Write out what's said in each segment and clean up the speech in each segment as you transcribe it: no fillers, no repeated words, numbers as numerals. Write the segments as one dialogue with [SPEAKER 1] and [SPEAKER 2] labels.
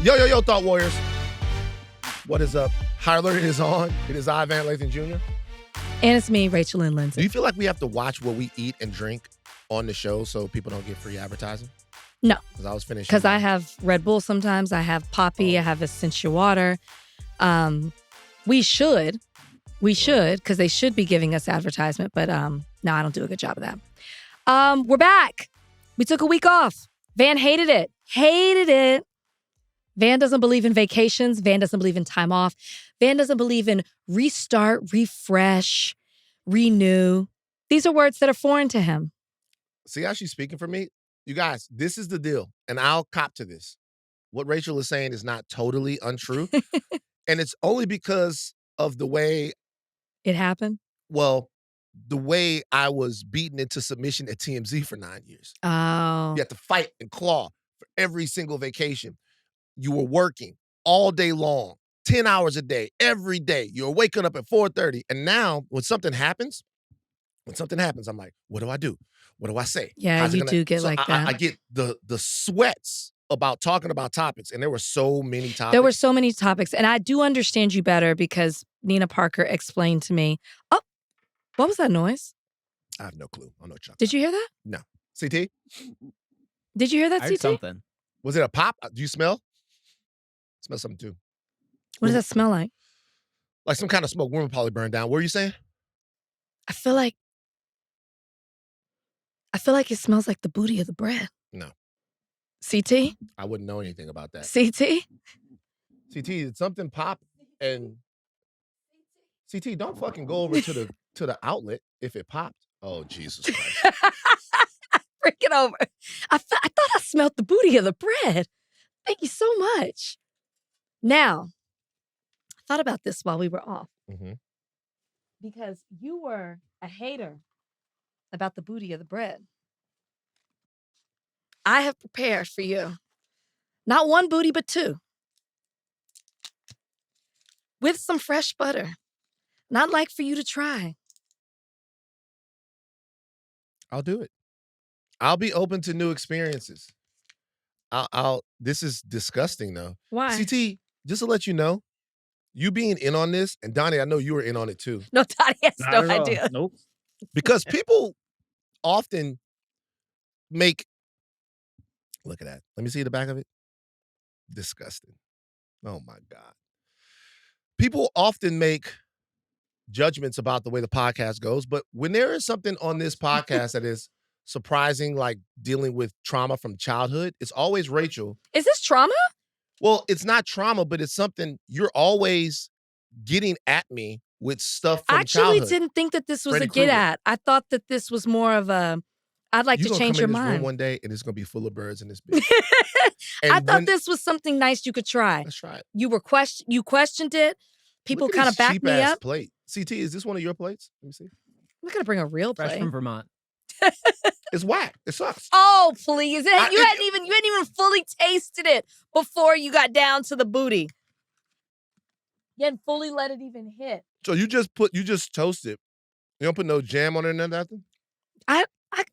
[SPEAKER 1] Yo, Thought Warriors. What is up? High Alert is on. It is I, Van Lathan Jr.
[SPEAKER 2] And it's me, Rachel and Lindsay.
[SPEAKER 1] Do you feel like we have to watch what we eat and drink on the show so people don't get free advertising?
[SPEAKER 2] No.
[SPEAKER 1] Because I was finishing.
[SPEAKER 2] Because I have Red Bull sometimes. I have Poppy. I have Essentia Water. We should, because they should be giving us advertisement. But no, I don't do a good job of that. We're back. We took a week off. Van hated it. Hated it. Van doesn't believe in vacations. Van doesn't believe in time off. Van doesn't believe in restart, refresh, renew. These are words that are foreign to him.
[SPEAKER 1] See how she's speaking for me? You guys, this is the deal, and I'll cop to this. What Rachel is saying is not totally untrue, and it's only because of the way
[SPEAKER 2] it happened.
[SPEAKER 1] Well, the way I was beaten into submission at TMZ for 9 years.
[SPEAKER 2] Oh.
[SPEAKER 1] You had to fight and claw for every single vacation. You were working all day long, 10 hours a day, every day. You're waking up at 4:30. And now when something happens, I'm like, what do I do? What do I say?
[SPEAKER 2] Yeah, you do get like that.
[SPEAKER 1] I get the sweats about talking about topics. And there were so many topics.
[SPEAKER 2] There were so many topics. And I do understand you better because Nina Parker explained to me. Oh, what was that noise?
[SPEAKER 1] I have no clue. I know Chuck.
[SPEAKER 2] Did you hear that?
[SPEAKER 1] No. CT?
[SPEAKER 2] Did you hear that,
[SPEAKER 3] I
[SPEAKER 2] CT?
[SPEAKER 3] heard something.
[SPEAKER 1] Was it a pop? Do you smell? Smell something too.
[SPEAKER 2] What does that smell like?
[SPEAKER 1] Like some kind of smoke. Women probably burned down. What were you saying?
[SPEAKER 2] I feel like it smells like the booty of the bread.
[SPEAKER 1] No.
[SPEAKER 2] CT?
[SPEAKER 1] I wouldn't know anything about that.
[SPEAKER 2] CT?
[SPEAKER 1] CT, did something pop? And CT, don't fucking go over to the outlet if it popped. Oh, Jesus Christ.
[SPEAKER 2] Bring it over. I thought I smelled the booty of the bread. Thank you so much. Now, I thought about this while we were off.
[SPEAKER 1] Mm-hmm.
[SPEAKER 2] Because you were a hater about the booty of the bread. I have prepared for you. Not one booty, but two. With some fresh butter. And I'd like for you to try.
[SPEAKER 1] I'll do it. I'll be open to new experiences. This is disgusting though.
[SPEAKER 2] Why?
[SPEAKER 1] CT, just to let you know, you being in on this, and Donnie, I know you were in on it too.
[SPEAKER 2] No, Donnie has no idea.
[SPEAKER 3] Nope.
[SPEAKER 1] Because people often make, look at that. Let me see the back of it. Disgusting. Oh my God. People often make judgments about the way the podcast goes, but when there is something on this podcast that is surprising, like dealing with trauma from childhood, it's always Rachel.
[SPEAKER 2] Is this trauma?
[SPEAKER 1] Well, it's not trauma, but it's something you're always getting at me with stuff from childhood.
[SPEAKER 2] I actually didn't think that this was
[SPEAKER 1] Freddy
[SPEAKER 2] a get
[SPEAKER 1] Krueger.
[SPEAKER 2] at. I thought that this was more of a, I'd like to change your
[SPEAKER 1] come in this room
[SPEAKER 2] mind.
[SPEAKER 1] one day and it's going to be full of birds in this bitch.
[SPEAKER 2] I thought this was something nice you could try.
[SPEAKER 1] Let's try it.
[SPEAKER 2] You questioned it. People
[SPEAKER 1] Look at
[SPEAKER 2] kind of
[SPEAKER 1] this
[SPEAKER 2] backed me
[SPEAKER 1] cheap-ass
[SPEAKER 2] up.
[SPEAKER 1] plate. CT, is this one of your plates? Let me see.
[SPEAKER 2] I'm not gonna bring a real
[SPEAKER 3] Fresh
[SPEAKER 2] plate.
[SPEAKER 3] from Vermont.
[SPEAKER 1] It's whack. It sucks.
[SPEAKER 2] Oh, please. You hadn't even fully tasted it before you got down to the booty. You hadn't fully let it even hit.
[SPEAKER 1] So you just toast it. You don't put no jam on it or nothing?
[SPEAKER 2] I'm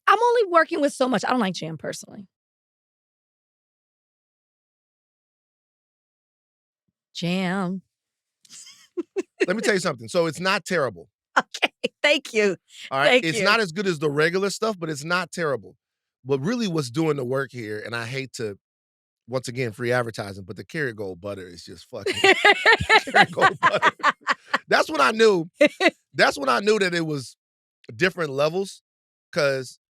[SPEAKER 2] only working with so much. I don't like jam personally. Jam.
[SPEAKER 1] Let me tell you something. So it's not terrible.
[SPEAKER 2] Okay, thank you.
[SPEAKER 1] All right.
[SPEAKER 2] Thank
[SPEAKER 1] It's
[SPEAKER 2] you.
[SPEAKER 1] not as good as the regular stuff, but it's not terrible. But really what's doing the work here, and I hate to, once again, free advertising, but the Kerrygold butter is just fucking Kerrygold butter. That's when I knew. That's when I knew that it was different levels. Because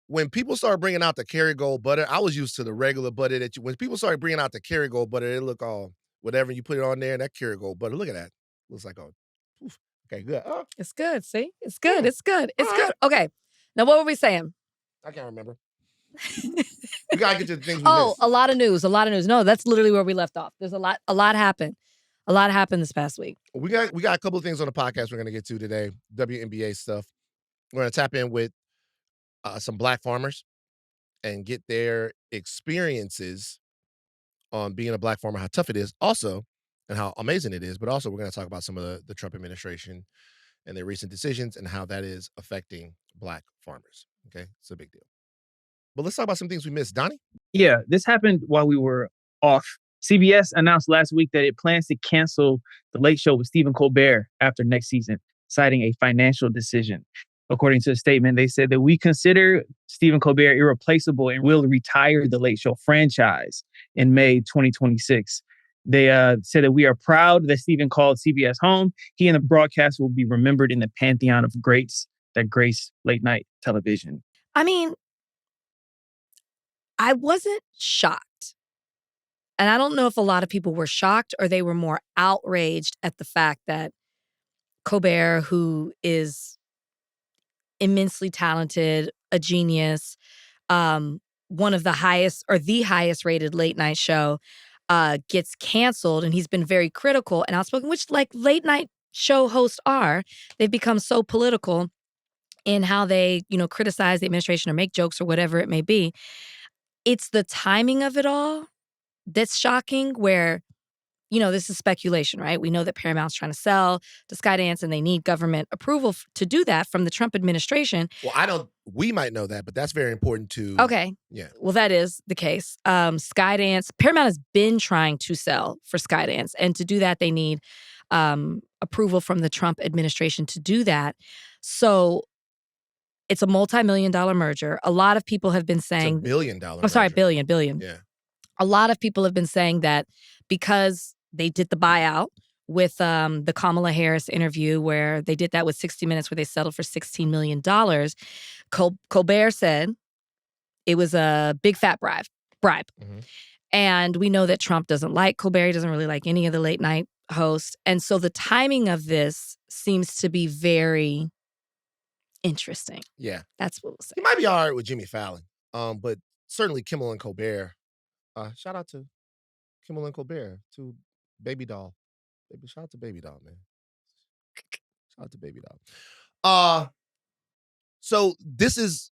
[SPEAKER 1] when people started bringing out the Kerrygold butter, I was used to the regular butter when people started bringing out the Kerrygold butter, it look all whatever, you put it on there, and that Kerrygold butter, look at that. Looks like oof. Okay, good. Oh,
[SPEAKER 2] It's good, see? It's good, it's good, it's
[SPEAKER 1] All
[SPEAKER 2] good. Okay, now what were we saying?
[SPEAKER 1] I can't remember. We gotta get to the things we
[SPEAKER 2] Oh,
[SPEAKER 1] missed.
[SPEAKER 2] a lot of news. No, that's literally where we left off. There's a lot happened. A lot happened this past week.
[SPEAKER 1] We got a couple of things on the podcast we're gonna get to today. WNBA stuff. We're gonna tap in with some Black farmers and get their experiences on being a Black farmer, how tough it is, also, and how amazing it is. But also, we're going to talk about some of the Trump administration and their recent decisions and how that is affecting Black farmers. Okay, it's a big deal. But let's talk about some things we missed. Donnie?
[SPEAKER 4] Yeah, this happened while we were off
[SPEAKER 3] CBS announced last week that it plans to cancel The Late Show with Stephen Colbert after next season, citing a financial decision. According to a statement, they said that we consider Stephen Colbert irreplaceable and will retire the Late Show franchise in May 2026. They said that we are proud that Stephen called CBS home. He and the broadcast will be remembered in the pantheon of greats that grace late night television.
[SPEAKER 2] I mean, I wasn't shocked. And I don't know if a lot of people were shocked or they were more outraged at the fact that Colbert, who is immensely talented, a genius, one of the highest or the highest rated late night show, gets canceled. And he's been very critical and outspoken, which like late night show hosts are. They've become so political in how they, criticize the administration or make jokes or whatever it may be. It's the timing of it all that's shocking, where, this is speculation, right? We know that Paramount's trying to sell to Skydance and they need government approval to do that from the Trump administration.
[SPEAKER 1] Well, we might know that, but that's very important to.
[SPEAKER 2] Okay.
[SPEAKER 1] Yeah.
[SPEAKER 2] Well, that is the case. Skydance, Paramount has been trying to sell for Skydance. And to do that, they need approval from the Trump administration to do that. So it's a multi-million-dollar merger. A lot of people have been saying.
[SPEAKER 1] It's a billion-dollar merger.
[SPEAKER 2] I'm sorry, billion.
[SPEAKER 1] Yeah.
[SPEAKER 2] A lot of people have been saying that because they did the buyout with the Kamala Harris interview, where they did that with 60 Minutes, where they settled for $16 million. Colbert said it was a big fat bribe. Mm-hmm. And we know that Trump doesn't like Colbert. He doesn't really like any of the late night hosts. And so the timing of this seems to be very interesting.
[SPEAKER 1] Yeah.
[SPEAKER 2] That's what we'll say.
[SPEAKER 1] He might be all right with Jimmy Fallon. But certainly Kimmel and Colbert. Shout out to Kimmel and Colbert, to Baby Doll. Shout out to Baby Doll, man. Shout out to Baby Doll. So this is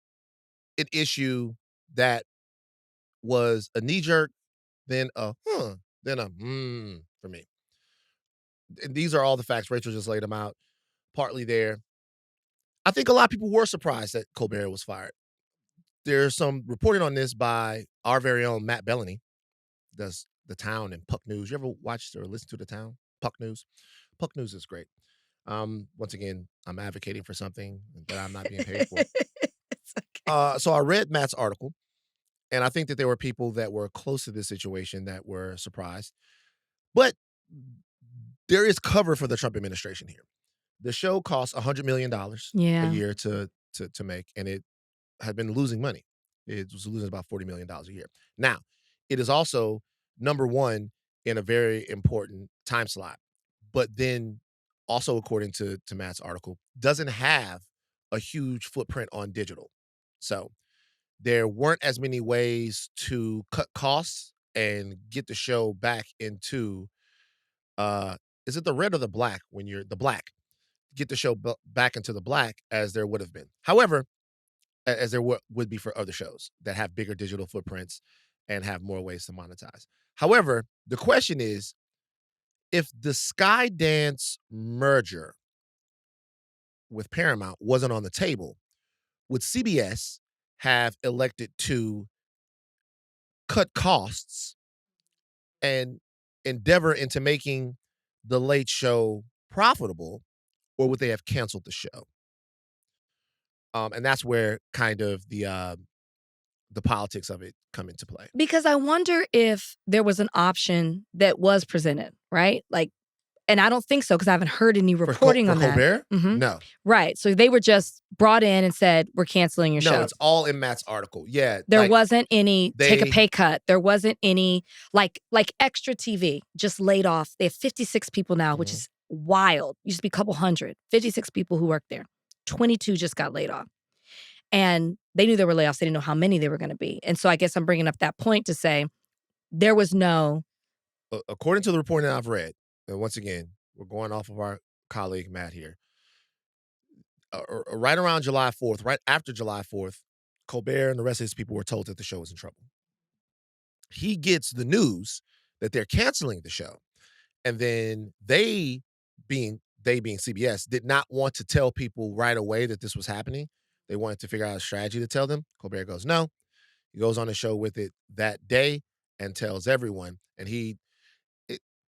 [SPEAKER 1] an issue that was a knee-jerk, then a for me. And these are all the facts. Rachel just laid them out, partly there. I think a lot of people were surprised that Colbert was fired. There's some reporting on this by our very own Matt Bellany, does The Town and Puck News. You ever watched or listen to The Town? Puck News? Puck News is great. Once again, I'm advocating for something that I'm not being paid for.
[SPEAKER 2] It's okay.
[SPEAKER 1] So I read Matt's article, and I think that there were people that were close to this situation that were surprised. But there is cover for the Trump administration here. The show costs $100 million a year to make, and it had been losing money. It was losing about $40 million a year. Now, it is also number one in a very important time slot. But then also, according to Matt's article, doesn't have a huge footprint on digital. So there weren't as many ways to cut costs and get the show back into, is it the red or the black? When you're the black, get the show back into the black as there would have been. However, as there would be for other shows that have bigger digital footprints and have more ways to monetize. However, the question is, if the Skydance merger with Paramount wasn't on the table, would CBS have elected to cut costs and endeavor into making The Late Show profitable, or would they have canceled the show? And that's where kind of the politics of it come into play.
[SPEAKER 2] Because I wonder if there was an option that was presented, right? Like, and I don't think so, because I haven't heard any reporting on that.
[SPEAKER 1] Colbert?
[SPEAKER 2] Mm-hmm.
[SPEAKER 1] No.
[SPEAKER 2] Right. So they were just brought in and said, we're canceling your show.
[SPEAKER 1] No, it's all in Matt's article. Yeah.
[SPEAKER 2] There wasn't any take a pay cut. There wasn't any like Extra TV just laid off. They have 56 people now, which is wild. Used to be a couple hundred. 56 people who work there. 22 just got laid off. And they knew there were layoffs. They didn't know how many there were going to be. And so I guess I'm bringing up that point to say there was no.
[SPEAKER 1] According to the reporting that I've read, and once again, we're going off of our colleague Matt here, right around July 4th, right after July 4th, Colbert and the rest of his people were told that the show was in trouble. He gets the news that they're canceling the show. And then they being CBS, did not want to tell people right away that this was happening. They wanted to figure out a strategy to tell them. Colbert goes, no. He goes on the show with it that day, and tells everyone. And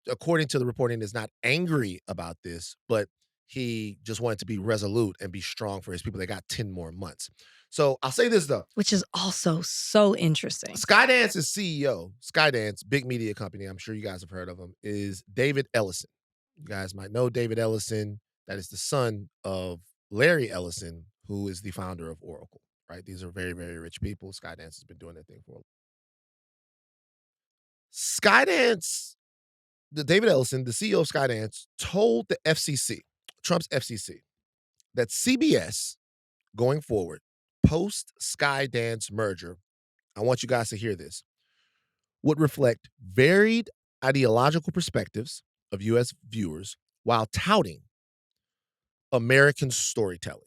[SPEAKER 1] according to the reporting, is not angry about this, but he just wanted to be resolute and be strong for his people. They got 10 more months. So I'll say this, though.
[SPEAKER 2] Which is also so interesting.
[SPEAKER 1] Skydance's CEO, Skydance, big media company, I'm sure you guys have heard of him, is David Ellison. You guys might know David Ellison. That is the son of Larry Ellison, who is the founder of Oracle, right? These are very, very rich people. Skydance has been doing their thing for a while. Skydance, the David Ellison, the CEO of Skydance, told the FCC, Trump's FCC, that CBS going forward, post Skydance merger, I want you guys to hear this, would reflect varied ideological perspectives of U.S. viewers while touting American storytelling.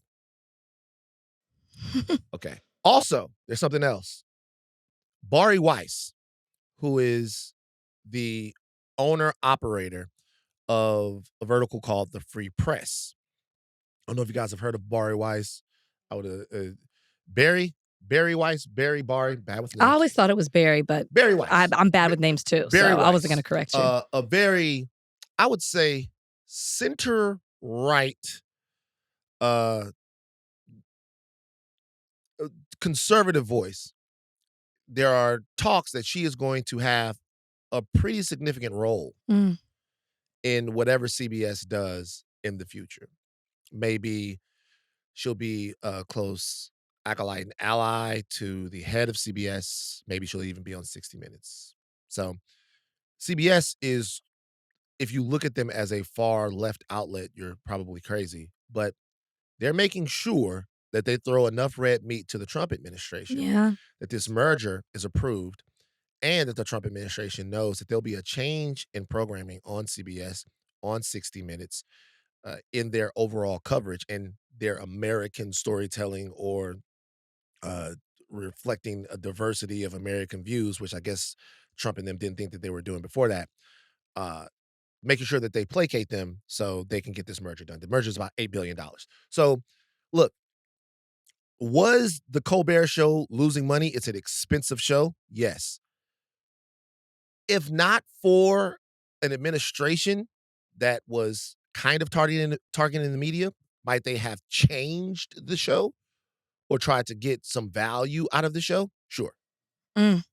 [SPEAKER 1] Okay. Also, there's something else. Bari Weiss, who is the owner-operator of a vertical called The Free Press. I don't know if you guys have heard of Bari Weiss. I would Barry Weiss, Bari, bad with names.
[SPEAKER 2] I always thought it was Barry, but
[SPEAKER 1] Barry Weiss.
[SPEAKER 2] I'm bad with names too,
[SPEAKER 1] Barry
[SPEAKER 2] so
[SPEAKER 1] Weiss.
[SPEAKER 2] I wasn't going to correct you.
[SPEAKER 1] A very, I would say, center-right, conservative voice. There are talks that she is going to have a pretty significant role in whatever CBS does in the future. Maybe she'll be a close acolyte and ally to the head of CBS. Maybe she'll even be on 60 Minutes. So CBS is, if you look at them as a far left outlet, you're probably crazy. But they're making sure that they throw enough red meat to the Trump administration that this merger is approved, and that the Trump administration knows that there'll be a change in programming on CBS, on 60 Minutes, in their overall coverage and their American storytelling, or reflecting a diversity of American views, which I guess Trump and them didn't think that they were doing before that. Making sure that they placate them so they can get this merger done. The merger is about $8 billion. So, look, was the Colbert Show losing money? It's an expensive show. Yes. If not for an administration that was kind of targeting the media, might they have changed the show or tried to get some value out of the show? Sure.
[SPEAKER 2] The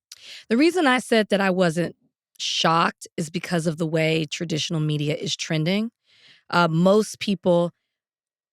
[SPEAKER 2] reason I said that I wasn't shocked is because of the way traditional media is trending. Most people,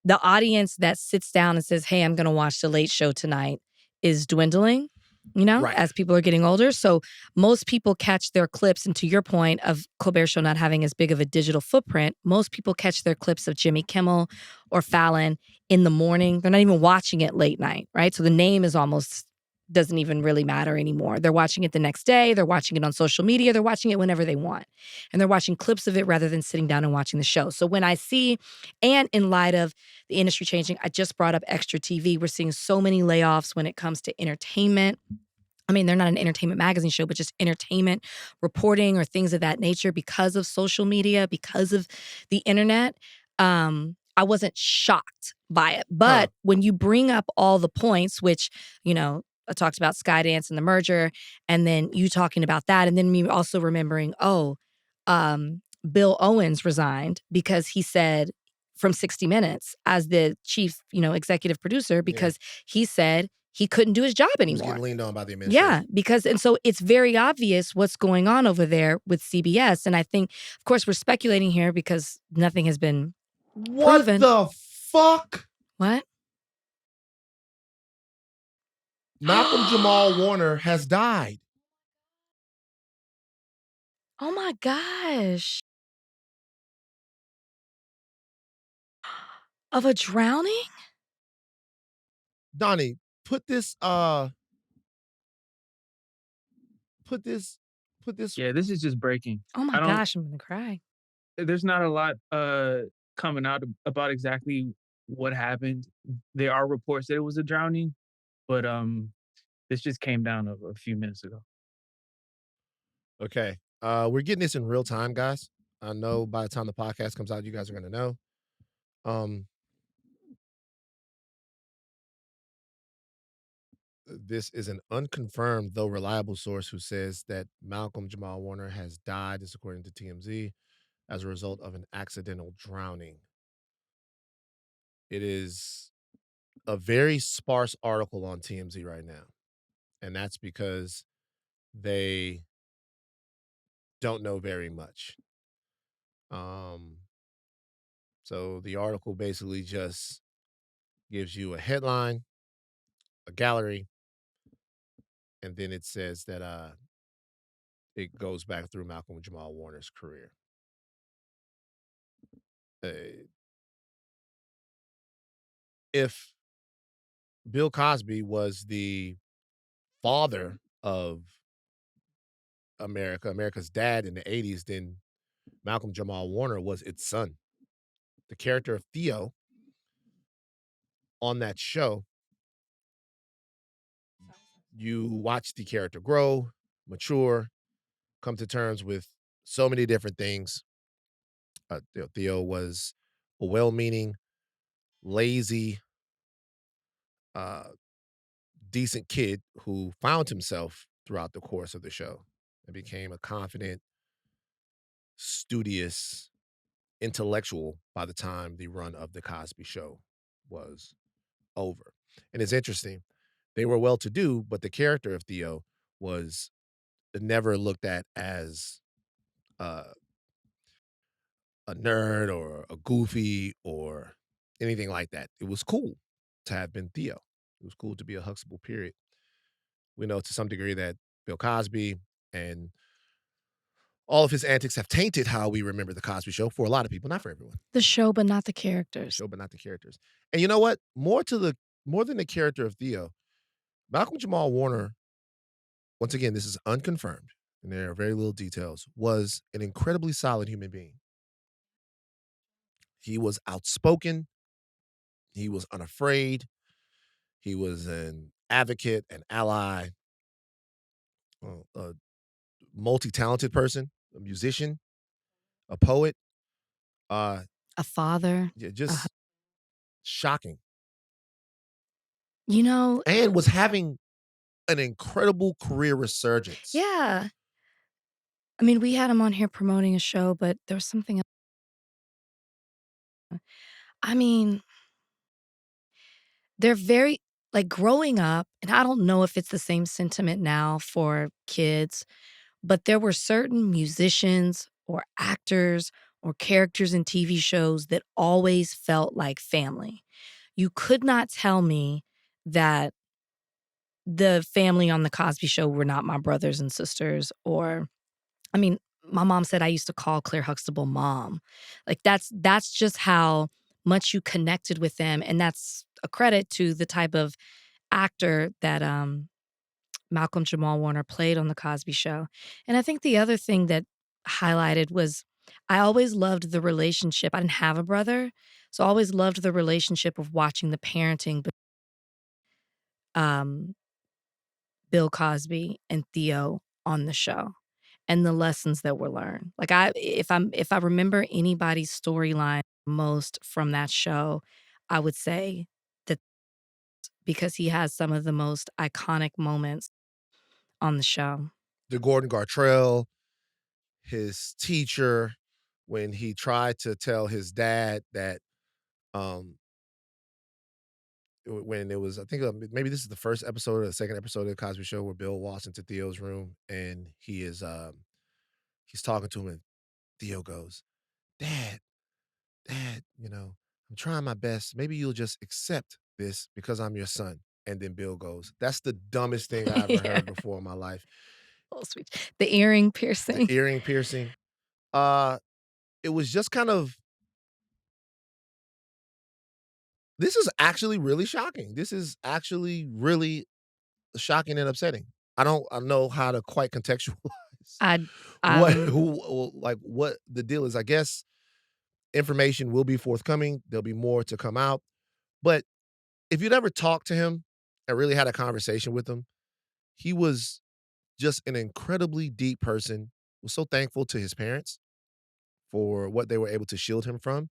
[SPEAKER 2] the audience that sits down and says, hey, I'm going to watch The Late Show tonight is dwindling, as people are getting older. So most people catch their clips, and to your point of Colbert Show not having as big of a digital footprint, most people catch their clips of Jimmy Kimmel or Fallon in the morning. They're not even watching it late night, right? So the name is almost doesn't even really matter anymore. They're watching it the next day. They're watching it on social media. They're watching it whenever they want. And they're watching clips of it rather than sitting down and watching the show. So when I see, and in light of the industry changing, I just brought up Extra TV. We're seeing so many layoffs when it comes to entertainment. I mean, they're not an entertainment magazine show, but just entertainment reporting or things of that nature because of social media, because of the internet. I wasn't shocked by it. But when you bring up all the points, which, I talked about Skydance and the merger, and then you talking about that, and then me also remembering, Bill Owens resigned because he said from 60 Minutes as the chief, executive producer, because he said he couldn't do his job anymore.
[SPEAKER 1] He was getting leaned on by the administration.
[SPEAKER 2] Yeah, and so it's very obvious what's going on over there with CBS. And I think, of course, we're speculating here because nothing has been proven.
[SPEAKER 1] What the fuck?
[SPEAKER 2] What?
[SPEAKER 1] Malcolm-Jamal Warner has died.
[SPEAKER 2] Oh my gosh. Of a drowning?
[SPEAKER 1] Donnie, put this.
[SPEAKER 3] Yeah, this is just breaking.
[SPEAKER 2] Oh my gosh, I'm gonna cry.
[SPEAKER 3] There's not a lot coming out about exactly what happened. There are reports that it was a drowning, but this just came down a few minutes ago.
[SPEAKER 1] Okay. We're getting this in real time, guys. I know by the time the podcast comes out, you guys are gonna know. This is an unconfirmed, though reliable source who says that Malcolm-Jamal Warner has died, this according to TMZ, as a result of an accidental drowning. It is a very sparse article on TMZ right now, and that's because they don't know very much. So the article basically just gives you a headline, a gallery, and then it says that it goes back through Malcolm Jamal Warner's career. If Bill Cosby was the father of America's dad in the 80s, then Malcolm Jamal Warner was its son. The character of Theo on that show, you watch the character grow, mature, come to terms with so many different things. Theo was a well-meaning, lazy, uh, decent kid who found himself throughout the course of the show and became a confident, studious, intellectual by the time the run of the Cosby Show was over. And it's interesting. They were well-to-do, but the character of Theo was never looked at as uh, a nerd or a goofy or anything like that. It was cool to have been Theo. It was cool to be a Huxtable, period. We know to some degree that Bill Cosby and all of his antics have tainted how we remember the Cosby Show for a lot of people, not for everyone.
[SPEAKER 2] The show, but not the
[SPEAKER 1] The
[SPEAKER 2] characters.
[SPEAKER 1] show, but not the characters. And you know what? More than the character of Theo, Malcolm Jamal Warner, once again, this is unconfirmed, and there are very little details, was an incredibly solid human being. He was outspoken. He was unafraid. He was an advocate, an ally, a multi-talented person, a musician, a poet.
[SPEAKER 2] A father.
[SPEAKER 1] Yeah, just shocking.
[SPEAKER 2] You know,
[SPEAKER 1] And was having an incredible career resurgence.
[SPEAKER 2] yeah. I mean, we had him on here promoting a show, but there was something else. I mean, they're very like growing up, and I don't know if it's the same sentiment now for kids, but there were certain musicians or actors or characters in TV shows that always felt like family. You could not tell me that the family on the Cosby Show were not my brothers and sisters, or I mean, my mom said I used to call Claire Huxtable mom. Like that's just how much you connected with them, and that's a credit to the type of actor that Malcolm Jamal Warner played on the Cosby Show. And I think the other thing that highlighted was I always loved the relationship. I didn't have a brother, so I always loved the relationship of watching the parenting um Bill Cosby and Theo on the show and the lessons that were learned. Like if I remember anybody's storyline most from that show, I would say that because he has some of the most iconic moments on the show.
[SPEAKER 1] The Gordon Gartrell, his teacher, when he tried to tell his dad that um when it was, I think maybe this is the first episode or the second episode of the Cosby Show where Bill walks into Theo's room and he's talking to him and Theo goes, Dad, Dad, I'm trying my best. Maybe you'll just accept this because I'm your son. And then Bill goes, that's the dumbest thing I ever
[SPEAKER 2] Yeah.
[SPEAKER 1] heard before in my life.
[SPEAKER 2] Oh, sweet. The earring
[SPEAKER 1] The
[SPEAKER 2] piercing.
[SPEAKER 1] earring piercing. It was just kind of, this is actually really shocking. This is actually really shocking and upsetting. I don't know how to quite contextualize
[SPEAKER 2] I
[SPEAKER 1] what the deal is. I guess information will be forthcoming. There'll be more to come out. But if you'd ever talked to him and really had a conversation with him, he was just an incredibly deep person. Was so thankful to his parents for what they were able to shield him from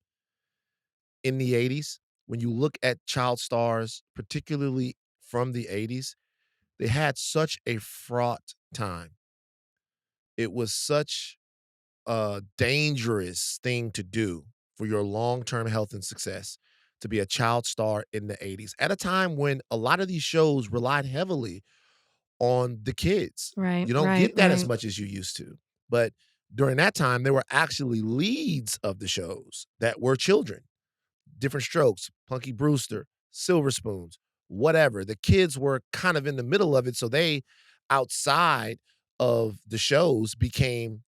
[SPEAKER 1] in the 80s. When you look at child stars, particularly from the 80s, They had such a fraught time. It was such a dangerous thing to do for your long-term health and success to be a child star in the 80s at a time when a lot of these shows relied heavily on the kids.
[SPEAKER 2] Right,
[SPEAKER 1] You don't
[SPEAKER 2] right,
[SPEAKER 1] get that as
[SPEAKER 2] right.
[SPEAKER 1] much as you used to. But during that time, there were actually leads of the shows that were children. Different Strokes, Punky Brewster, Silver Spoons, whatever. The kids were kind of in the middle of it, so they, outside of the shows, became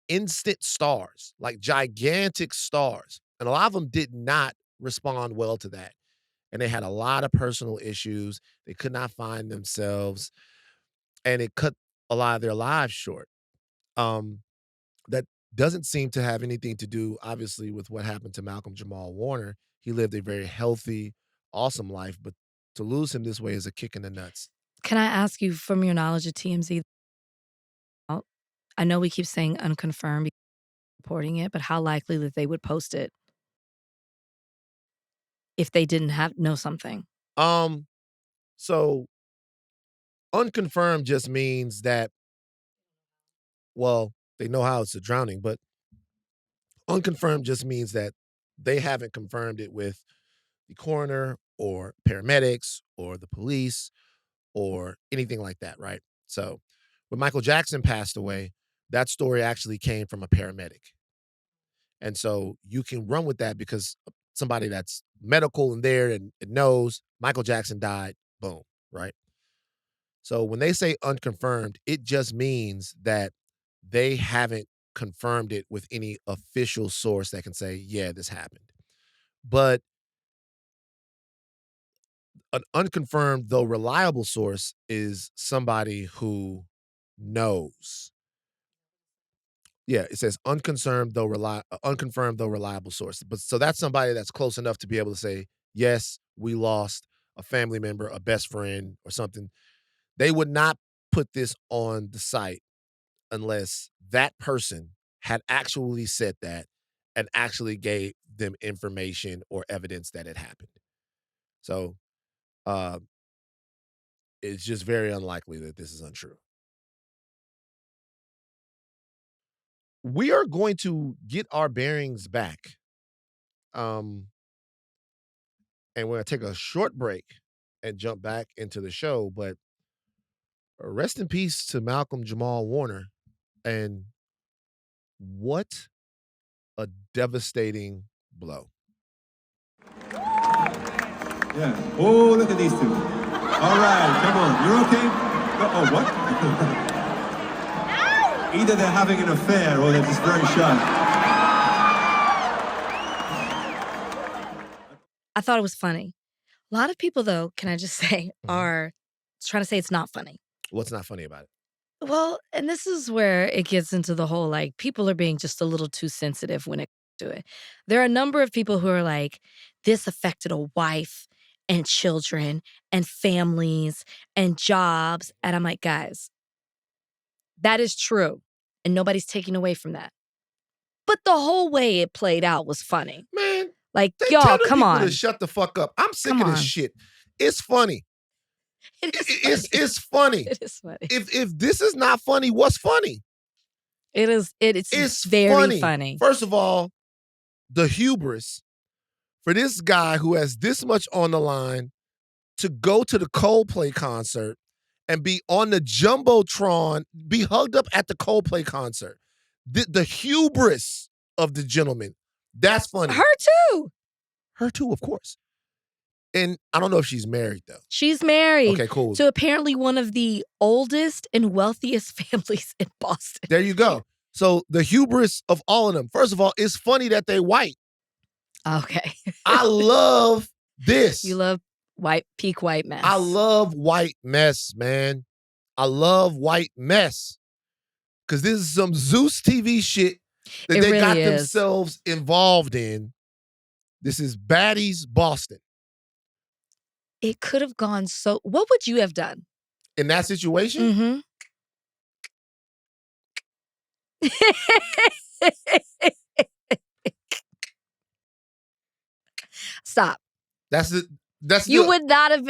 [SPEAKER 1] instant stars, like gigantic stars. And a lot of them did not respond well to that. And they had a lot of personal issues. They could not find themselves, and it cut a lot of their lives short. That doesn't seem to have anything to do, obviously, with what happened to Malcolm-Jamal Warner. He lived a very healthy, awesome life, but to lose him this way is a kick in the nuts.
[SPEAKER 2] Can I ask you, from your knowledge of TMZ, I know we keep saying unconfirmed, reporting it, but how likely that they would post it if they didn't know something?
[SPEAKER 1] So unconfirmed just means that, well, they know how it's a drowning, but unconfirmed just means that they haven't confirmed it with the coroner or paramedics or the police or anything like that, right? So when Michael Jackson passed away, that story actually came from a paramedic. And so you can run with that because somebody that's medical in there and knows Michael Jackson died, boom, right? So when they say unconfirmed, it just means that they haven't confirmed it with any official source that can say, yeah, this happened. But an unconfirmed, though reliable source is somebody who knows. Yeah, it says unconfirmed though reliable source. But so that's somebody that's close enough to be able to say, yes, we lost a family member, a best friend, or something. They would not put this on the site unless that person had actually said that and actually gave them information or evidence that it happened. So uh, it's just very unlikely that this is untrue. We are going to get our bearings back. And we're going to take a short break and jump back into the show. But rest in peace to Malcolm-Jamal Warner. And what a devastating blow.
[SPEAKER 4] Yeah. Oh, look at these two. All right, come on. You're okay? Oh, what? Either they're having an affair or they're just very shy.
[SPEAKER 2] I thought it was funny. A lot of people, though, can I just say, are trying to say it's not funny.
[SPEAKER 1] What's not funny about it?
[SPEAKER 2] Well, and this is where it gets into the whole, like, people are being just a little too sensitive when it comes to it. There are a number of people who are like, this affected a wife and children and families and jobs. And I'm like, guys, that is true. And nobody's taking away from that. But the whole way it played out was funny.
[SPEAKER 1] Man,
[SPEAKER 2] like,
[SPEAKER 1] they
[SPEAKER 2] y'all,
[SPEAKER 1] tell them
[SPEAKER 2] come
[SPEAKER 1] people
[SPEAKER 2] on.
[SPEAKER 1] to shut the fuck up. I'm sick
[SPEAKER 2] Come
[SPEAKER 1] of this
[SPEAKER 2] on.
[SPEAKER 1] shit. It's funny.
[SPEAKER 2] It is funny.
[SPEAKER 1] It's funny.
[SPEAKER 2] It is funny.
[SPEAKER 1] If this is not funny, what's funny?
[SPEAKER 2] It's very funny.
[SPEAKER 1] First of all, the hubris for this guy who has this much on the line to go to the Coldplay concert and be on the Jumbotron, be hugged up at the Coldplay concert. The hubris of the gentleman. That's funny.
[SPEAKER 2] Her too.
[SPEAKER 1] Her too, of course. And I don't know if she's married, though.
[SPEAKER 2] She's married.
[SPEAKER 1] Okay, cool.
[SPEAKER 2] To apparently one of the oldest and wealthiest families in Boston.
[SPEAKER 1] There you go. So the hubris of all of them. First of all, it's funny that they white.
[SPEAKER 2] Okay.
[SPEAKER 1] I love this.
[SPEAKER 2] You love peak white mess.
[SPEAKER 1] I love white mess, man. I love white mess. Because this is some Zeus TV shit that they got themselves involved in. This is Baddies Boston.
[SPEAKER 2] It could have gone so... What would you have done?
[SPEAKER 1] In that situation?
[SPEAKER 2] Stop.
[SPEAKER 1] That's
[SPEAKER 2] you would not have...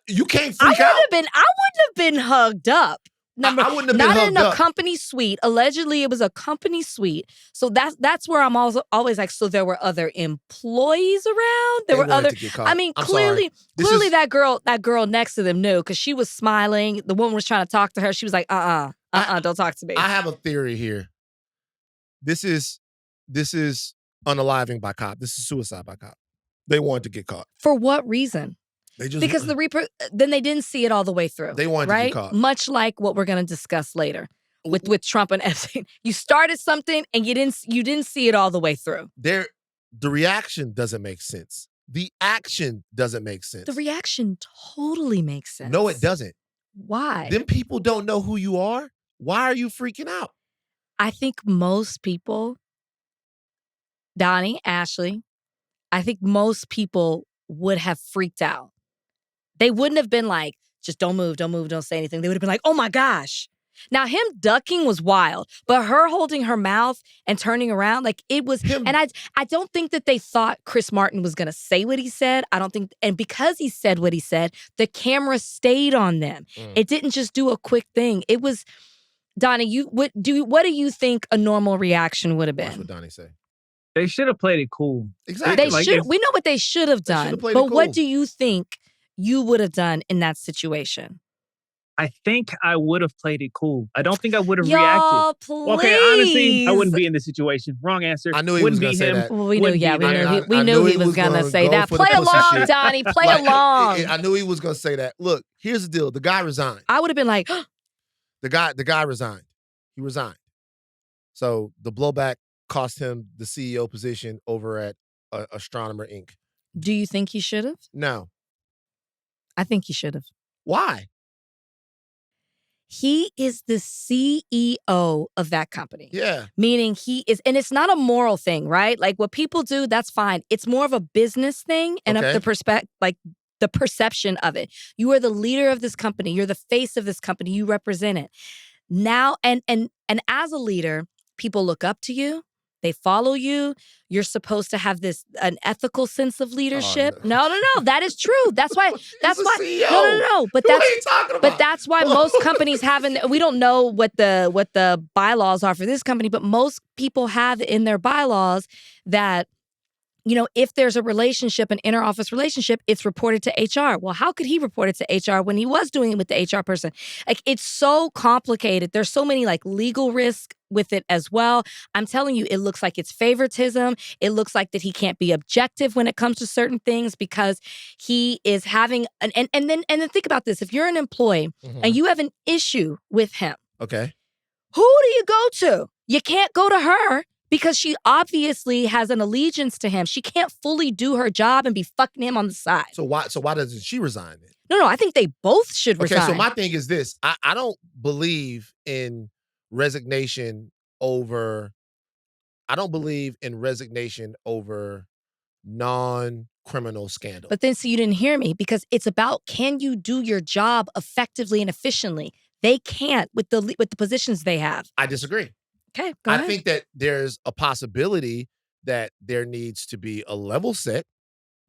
[SPEAKER 1] You can't
[SPEAKER 2] I
[SPEAKER 1] freak out.
[SPEAKER 2] wouldn't have been hugged up.
[SPEAKER 1] I wouldn't have been
[SPEAKER 2] not
[SPEAKER 1] hugged
[SPEAKER 2] in a
[SPEAKER 1] up.
[SPEAKER 2] company suite. Allegedly, it was a company suite. So that's where I'm always like, so there were other employees around. There were other.
[SPEAKER 1] To get caught.
[SPEAKER 2] I mean,
[SPEAKER 1] I'm
[SPEAKER 2] clearly
[SPEAKER 1] sorry.
[SPEAKER 2] that girl next to them knew because she was smiling. The woman was trying to talk to her. She was like, don't talk to me.
[SPEAKER 1] I have a theory here. This is unaliving by cop. This is suicide by cop. They wanted to get caught.
[SPEAKER 2] For what reason? Because then they didn't see it all the way through.
[SPEAKER 1] They wanted to get caught.
[SPEAKER 2] Much like what we're going to discuss later with Trump and Epstein. You started something and you didn't see it all the way through.
[SPEAKER 1] The reaction doesn't make sense. The action doesn't make sense.
[SPEAKER 2] The reaction totally makes sense.
[SPEAKER 1] No, it doesn't.
[SPEAKER 2] Why?
[SPEAKER 1] Them people don't know who you are. Why are you freaking out?
[SPEAKER 2] I think most people, Donnie, Ashleigh, I think most people would have freaked out. They wouldn't have been like, just don't move, don't say anything. They would have been like, oh my gosh. Now, him ducking was wild, but her holding her mouth and turning around, like it was, and I don't think that they thought Chris Martin was going to say what he said. I don't think, and because he said what he said, the camera stayed on them. It didn't just do a quick thing. It was, Donnie, what do you think a normal reaction would have been?
[SPEAKER 1] Watch what Donnie say.
[SPEAKER 3] They should have played it cool.
[SPEAKER 1] Exactly.
[SPEAKER 2] We know what they should have done, but what do you think you would have done in that situation?
[SPEAKER 3] I think I would have played it cool. I don't think I would have
[SPEAKER 2] reacted.
[SPEAKER 3] Please. Okay, honestly, I wouldn't be in this situation. Wrong answer.
[SPEAKER 1] I knew he was going to say that.
[SPEAKER 2] Well, we knew he was going to say that. Play along, Donnie. Play along.
[SPEAKER 1] I knew he was going to say that. Look, here's the deal. The guy resigned.
[SPEAKER 2] I would have been like,
[SPEAKER 1] the guy resigned. He resigned. So the blowback cost him the CEO position over at Astronomer Inc.
[SPEAKER 2] Do you think he should have?
[SPEAKER 1] No.
[SPEAKER 2] I think he should have.
[SPEAKER 1] Why?
[SPEAKER 2] He is the CEO of that company.
[SPEAKER 1] Yeah.
[SPEAKER 2] Meaning he is, and it's not a moral thing, right? Like what people do, that's fine. It's more of a business thing and the perception of it. You are the leader of this company. You're the face of this company. You represent it. Now, and as a leader, people look up to you. They follow you. You're supposed to have an ethical sense of leadership.
[SPEAKER 1] Oh, no.
[SPEAKER 2] No. That is true. That's why.
[SPEAKER 1] CEO.
[SPEAKER 2] No. But
[SPEAKER 1] what are you talking about?
[SPEAKER 2] But that's why most companies haven't. We don't know what the bylaws are for this company, but most people have in their bylaws that, you know, if there's a relationship, an inter-office relationship, it's reported to HR. Well, how could he report it to HR when he was doing it with the HR person? Like, it's so complicated. There's so many like legal risks with it as well. I'm telling you, it looks like it's favoritism. It looks like that he can't be objective when it comes to certain things because he is having and then think about this. If you're an employee and you have an issue with him,
[SPEAKER 1] okay,
[SPEAKER 2] who do you go to? You can't go to her. Because she obviously has an allegiance to him. She can't fully do her job and be fucking him on the side.
[SPEAKER 1] So why doesn't she resign then?
[SPEAKER 2] No, I think they both should resign.
[SPEAKER 1] Okay, so my thing is this. I don't believe in resignation over non-criminal scandal.
[SPEAKER 2] But then, so you didn't hear me because it's about, can you do your job effectively and efficiently? They can't with the positions they have.
[SPEAKER 1] I disagree.
[SPEAKER 2] Okay, go ahead.
[SPEAKER 1] I think that there's a possibility that there needs to be a level set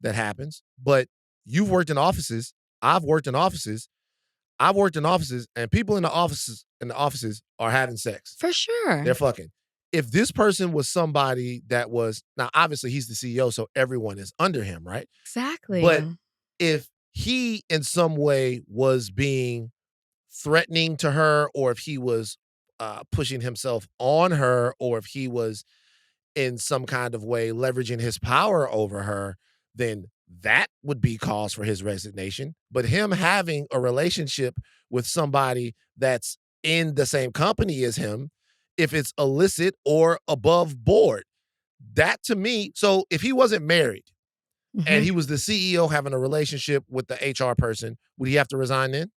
[SPEAKER 1] that happens, but you've worked in offices, I've worked in offices, and people in the offices are having sex.
[SPEAKER 2] For sure.
[SPEAKER 1] They're fucking. If this person was somebody that was, now obviously he's the CEO, so everyone is under him, right?
[SPEAKER 2] Exactly.
[SPEAKER 1] But if he in some way was being threatening to her, or if he was pushing himself on her, or if he was in some kind of way leveraging his power over her, then that would be cause for his resignation. But him having a relationship with somebody that's in the same company as him, if it's illicit or above board, that to me, so if he wasn't married and he was the CEO having a relationship with the HR person, would he have to resign then?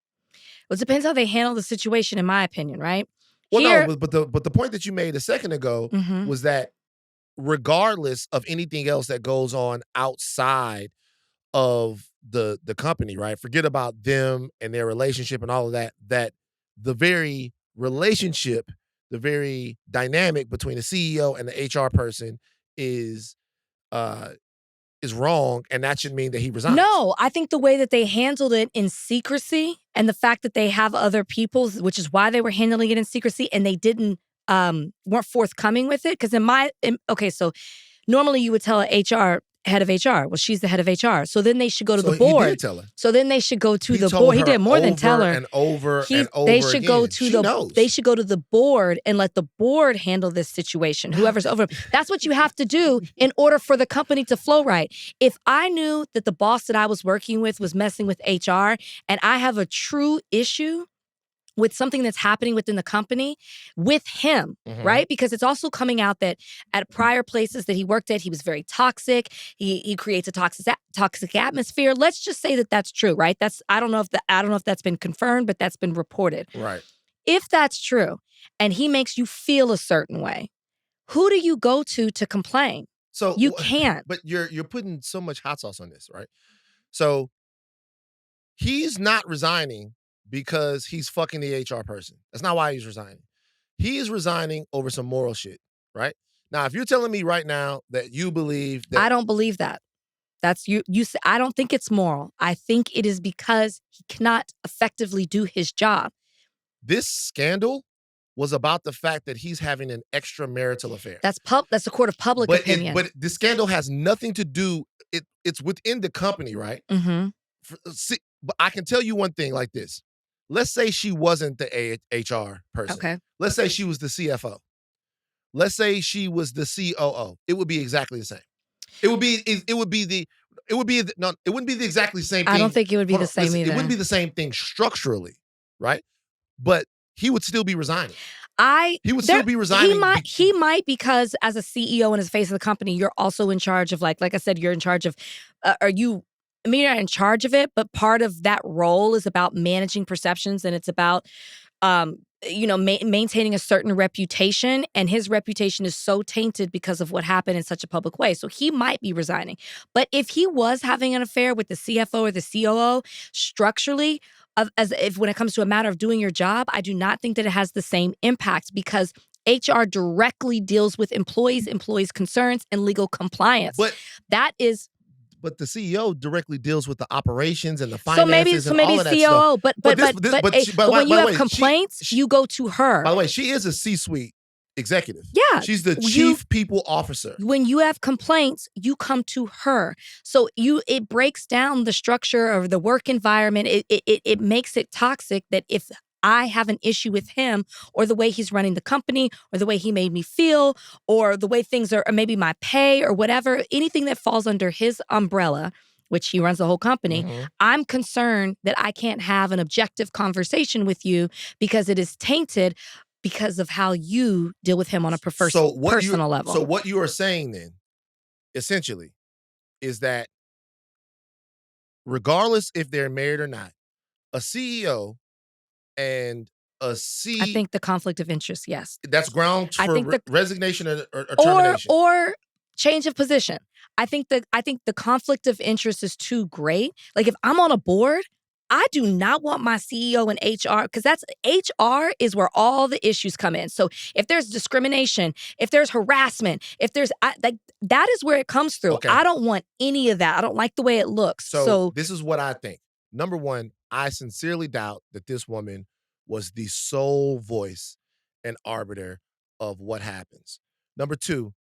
[SPEAKER 2] Well, it depends how they handle the situation, in my opinion, right?
[SPEAKER 1] Well, no, but the point that you made a second ago was that regardless of anything else that goes on outside of the company, right? Forget about them and their relationship and all of that, that the very relationship, the very dynamic between the CEO and the HR person is is wrong, and that should mean that he resigns.
[SPEAKER 2] No, I think the way that they handled it in secrecy and the fact that they have other people, which is why they were handling it in secrecy, and they didn't weren't forthcoming with it. Because so normally you would tell a head of HR, well, she's the head of HR. So then they should go to the board.
[SPEAKER 1] He did tell her.
[SPEAKER 2] So then they should go to the board. He did more than tell her.
[SPEAKER 1] And over
[SPEAKER 2] They should
[SPEAKER 1] again.
[SPEAKER 2] go to They should go to the board and let the board handle this situation. Whoever's over. That's what you have to do in order for the company to flow right. If I knew that the boss that I was working with was messing with HR and I have a true issue with something that's happening within the company with him, right? Because it's also coming out that at prior places that he worked at, he was very toxic. He creates a toxic atmosphere. Let's just say that that's true, right? I don't know if that's been confirmed, but that's been reported.
[SPEAKER 1] Right.
[SPEAKER 2] If that's true, and he makes you feel a certain way, who do you go to complain?
[SPEAKER 1] So
[SPEAKER 2] you can't.
[SPEAKER 1] But you're putting so much hot sauce on this, right? So he's not resigning because he's fucking the HR person. That's not why he's resigning. He is resigning over some moral shit, right? Now, if you're telling me right now that you believe that...
[SPEAKER 2] I don't believe that. That's you say, I don't think it's moral. I think it is because he cannot effectively do his job.
[SPEAKER 1] This scandal was about the fact that he's having an extramarital affair.
[SPEAKER 2] That's a court of public opinion.
[SPEAKER 1] But the scandal has nothing to do... It's within the company, right?
[SPEAKER 2] Mm-hmm.
[SPEAKER 1] But I can tell you one thing like this. Let's say she wasn't the HR person.
[SPEAKER 2] Okay.
[SPEAKER 1] Let's say she was the CFO. Let's say she was the COO. It would be exactly the same. It wouldn't be the exactly same thing.
[SPEAKER 2] I don't think it would be the same either.
[SPEAKER 1] It wouldn't be the same thing structurally, right? But he would still be resigning. He would still be resigning.
[SPEAKER 2] He might because as a CEO and as face of the company, you're also in charge of like I said, you're in charge of, you're not in charge of it, but part of that role is about managing perceptions and it's about, maintaining a certain reputation. And his reputation is so tainted because of what happened in such a public way. So he might be resigning. But if he was having an affair with the CFO or the COO, structurally, when it comes to a matter of doing your job, I do not think that it has the same impact because HR directly deals with employees' concerns, and legal compliance.
[SPEAKER 1] But the CEO directly deals with the operations and the finances
[SPEAKER 2] so maybe
[SPEAKER 1] all of that
[SPEAKER 2] COO,
[SPEAKER 1] stuff.
[SPEAKER 2] But when you have complaints, you go to her.
[SPEAKER 1] By the way, she is a C-suite executive.
[SPEAKER 2] Yeah.
[SPEAKER 1] She's the chief people officer.
[SPEAKER 2] When you have complaints, you come to her. So it breaks down the structure of the work environment. It makes it toxic that if I have an issue with him or the way he's running the company or the way he made me feel or the way things are, or maybe my pay or whatever, anything that falls under his umbrella, which he runs the whole company, I'm concerned that I can't have an objective conversation with you because it is tainted because of how you deal with him on a personal level.
[SPEAKER 1] So what you are saying then, essentially, is that regardless if they're married or not, a CEO and I
[SPEAKER 2] think the conflict of interest, yes.
[SPEAKER 1] That's grounds for resignation or termination.
[SPEAKER 2] Or change of position. I think the conflict of interest is too great. Like if I'm on a board, I do not want my CEO and HR, because HR is where all the issues come in. So if there's discrimination, if there's harassment, that is where it comes through.
[SPEAKER 1] Okay.
[SPEAKER 2] I don't want any of that. I don't like the way it looks. So
[SPEAKER 1] this is what I think. Number one, I sincerely doubt that this woman was the sole voice and arbiter of what happens. Number two,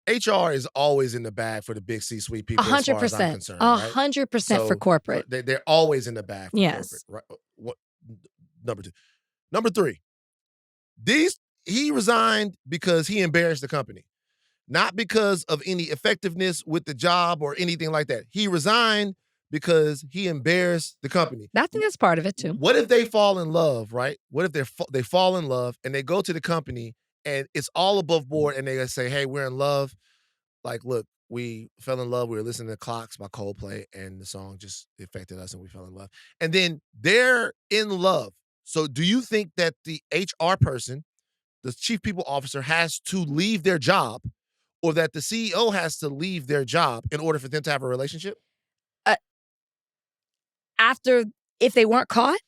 [SPEAKER 1] HR is always in the bag for the big C-suite people 100%, as far as I'm concerned.
[SPEAKER 2] 100% for corporate.
[SPEAKER 1] They're always in the bag for corporate. Right? Number two. Number three, he resigned because he embarrassed the company. Not because of any effectiveness with the job or anything like that. He resigned because he embarrassed the company.
[SPEAKER 2] I think that's part of it too.
[SPEAKER 1] What if they fall in love, right? What if they fall in love and they go to the company and it's all above board and they say, hey, we're in love. Like, look, we fell in love. We were listening to Clocks by Coldplay and the song just affected us and we fell in love. And then they're in love. So do you think that the HR person, the chief people officer, has to leave their job or that the CEO has to leave their job in order for them to have a relationship?
[SPEAKER 2] If they weren't caught?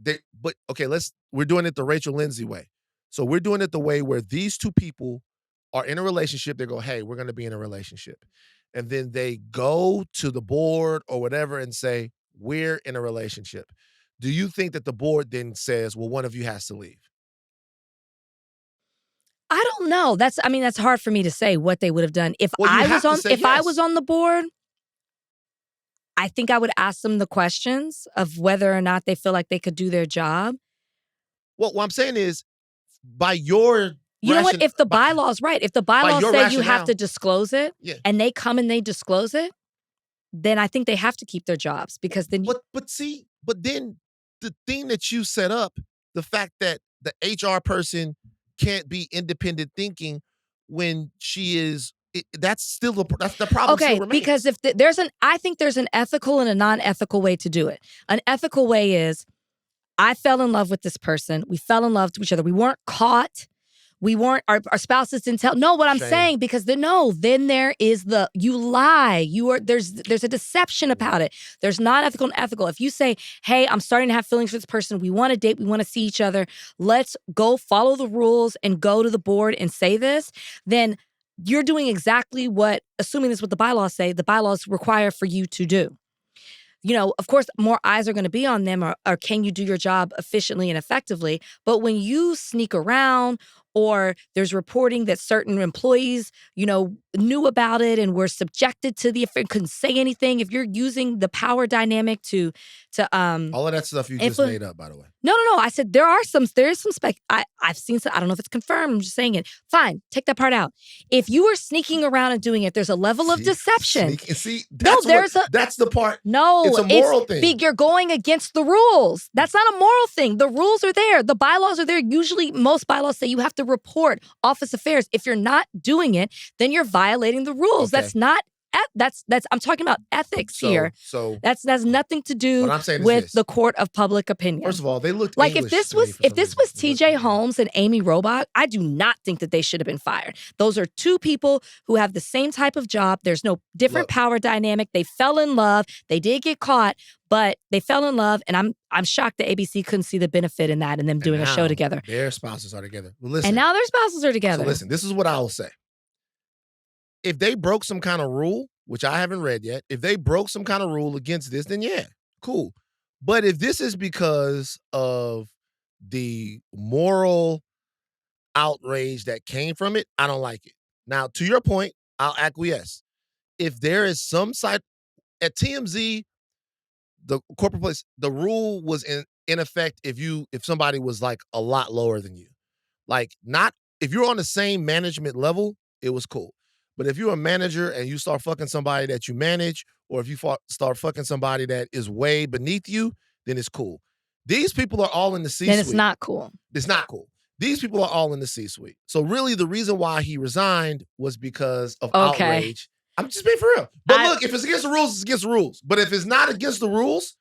[SPEAKER 1] We're doing it the Rachel Lindsay way. So we're doing it the way where these two people are in a relationship. They go, hey, we're going to be in a relationship. and then they go to the board or whatever and say, we're in a relationship. Do you think that the board then says, well, one of you has to leave?
[SPEAKER 2] I don't know. That's hard for me to say what they would have done. If
[SPEAKER 1] Well, you
[SPEAKER 2] I
[SPEAKER 1] have
[SPEAKER 2] was
[SPEAKER 1] to
[SPEAKER 2] on
[SPEAKER 1] say
[SPEAKER 2] if I was
[SPEAKER 1] yes.
[SPEAKER 2] on the board, I think I would ask them the questions of whether or not they feel like they could do their job.
[SPEAKER 1] Well, what I'm saying is, by your
[SPEAKER 2] You know what? If the
[SPEAKER 1] by
[SPEAKER 2] bylaw's right, if the bylaws
[SPEAKER 1] your
[SPEAKER 2] say you have
[SPEAKER 1] rationale.
[SPEAKER 2] to disclose it,
[SPEAKER 1] Yeah.
[SPEAKER 2] and they come and they disclose it, then I think they have to keep their jobs because then
[SPEAKER 1] But then the thing that you set up, the fact that the HR person can't be independent thinking when she is, that's the problem.
[SPEAKER 2] okay,
[SPEAKER 1] still remains.
[SPEAKER 2] because if I think there's an ethical and a non-ethical way to do it. An ethical way is I fell in love with this person. We fell in love to each other. We weren't caught. We weren't, our spouses didn't tell. No, what I'm
[SPEAKER 1] Shame.
[SPEAKER 2] saying, because then there is you lie. There's a deception about it. There's not ethical and ethical. If you say, hey, I'm starting to have feelings for this person. We want to date. We want to see each other. Let's go follow the rules and go to the board and say this. Then you're doing exactly what, assuming this is what the bylaws say, the bylaws require for you to do. Of course, more eyes are going to be on them, or can you do your job efficiently and effectively? But when you sneak around, or there's reporting that certain employees, knew about it and were subjected to the affair, couldn't say anything. If you're using the power dynamic to
[SPEAKER 1] all of that stuff you just made up, by the way.
[SPEAKER 2] No. I said there is some I've seen some. I don't know if it's confirmed. I'm just saying it. Fine, take that part out. If you are sneaking around and doing it, there's a level of deception.
[SPEAKER 1] That's the part.
[SPEAKER 2] No,
[SPEAKER 1] it's a moral thing.
[SPEAKER 2] You're going against the rules. That's not a moral thing. The rules are there. The bylaws are there. Usually, most bylaws say you have to report office affairs. If you're not doing it, then you're violating the rules.
[SPEAKER 1] Okay.
[SPEAKER 2] That's not. That's I'm talking about ethics here.
[SPEAKER 1] So
[SPEAKER 2] that's nothing to do with the court of public opinion.
[SPEAKER 1] First of all, they looked
[SPEAKER 2] like
[SPEAKER 1] English
[SPEAKER 2] if this was T.J. Holmes and Amy Robach, I do not think that they should have been fired. Those are two people who have the same type of job. There's no different power dynamic. They fell in love. They did get caught, but they fell in love, and I'm shocked that ABC couldn't see the benefit in that and them doing a show together.
[SPEAKER 1] Their spouses are together. Well, listen,
[SPEAKER 2] and now their spouses are together.
[SPEAKER 1] So listen, this is what I will say. If they broke some kind of rule, which I haven't read yet, if they broke some kind of rule against this, then yeah, cool. But if this is because of the moral outrage that came from it, I don't like it. Now, to your point, I'll acquiesce. If there is some side at TMZ, the corporate place, the rule was in effect if somebody was like a lot lower than you. Like, not if you're on the same management level, it was cool. But if you're a manager and you start fucking somebody that you manage, or if you start fucking somebody that is way beneath you, then it's cool. These people are all in the C-suite.
[SPEAKER 2] Then it's not cool.
[SPEAKER 1] It's not cool. These people are all in the C-suite. So really the reason why he resigned was because of outrage. I'm just being for real. But look, if it's against the rules, it's against the rules. But if it's not against the rules,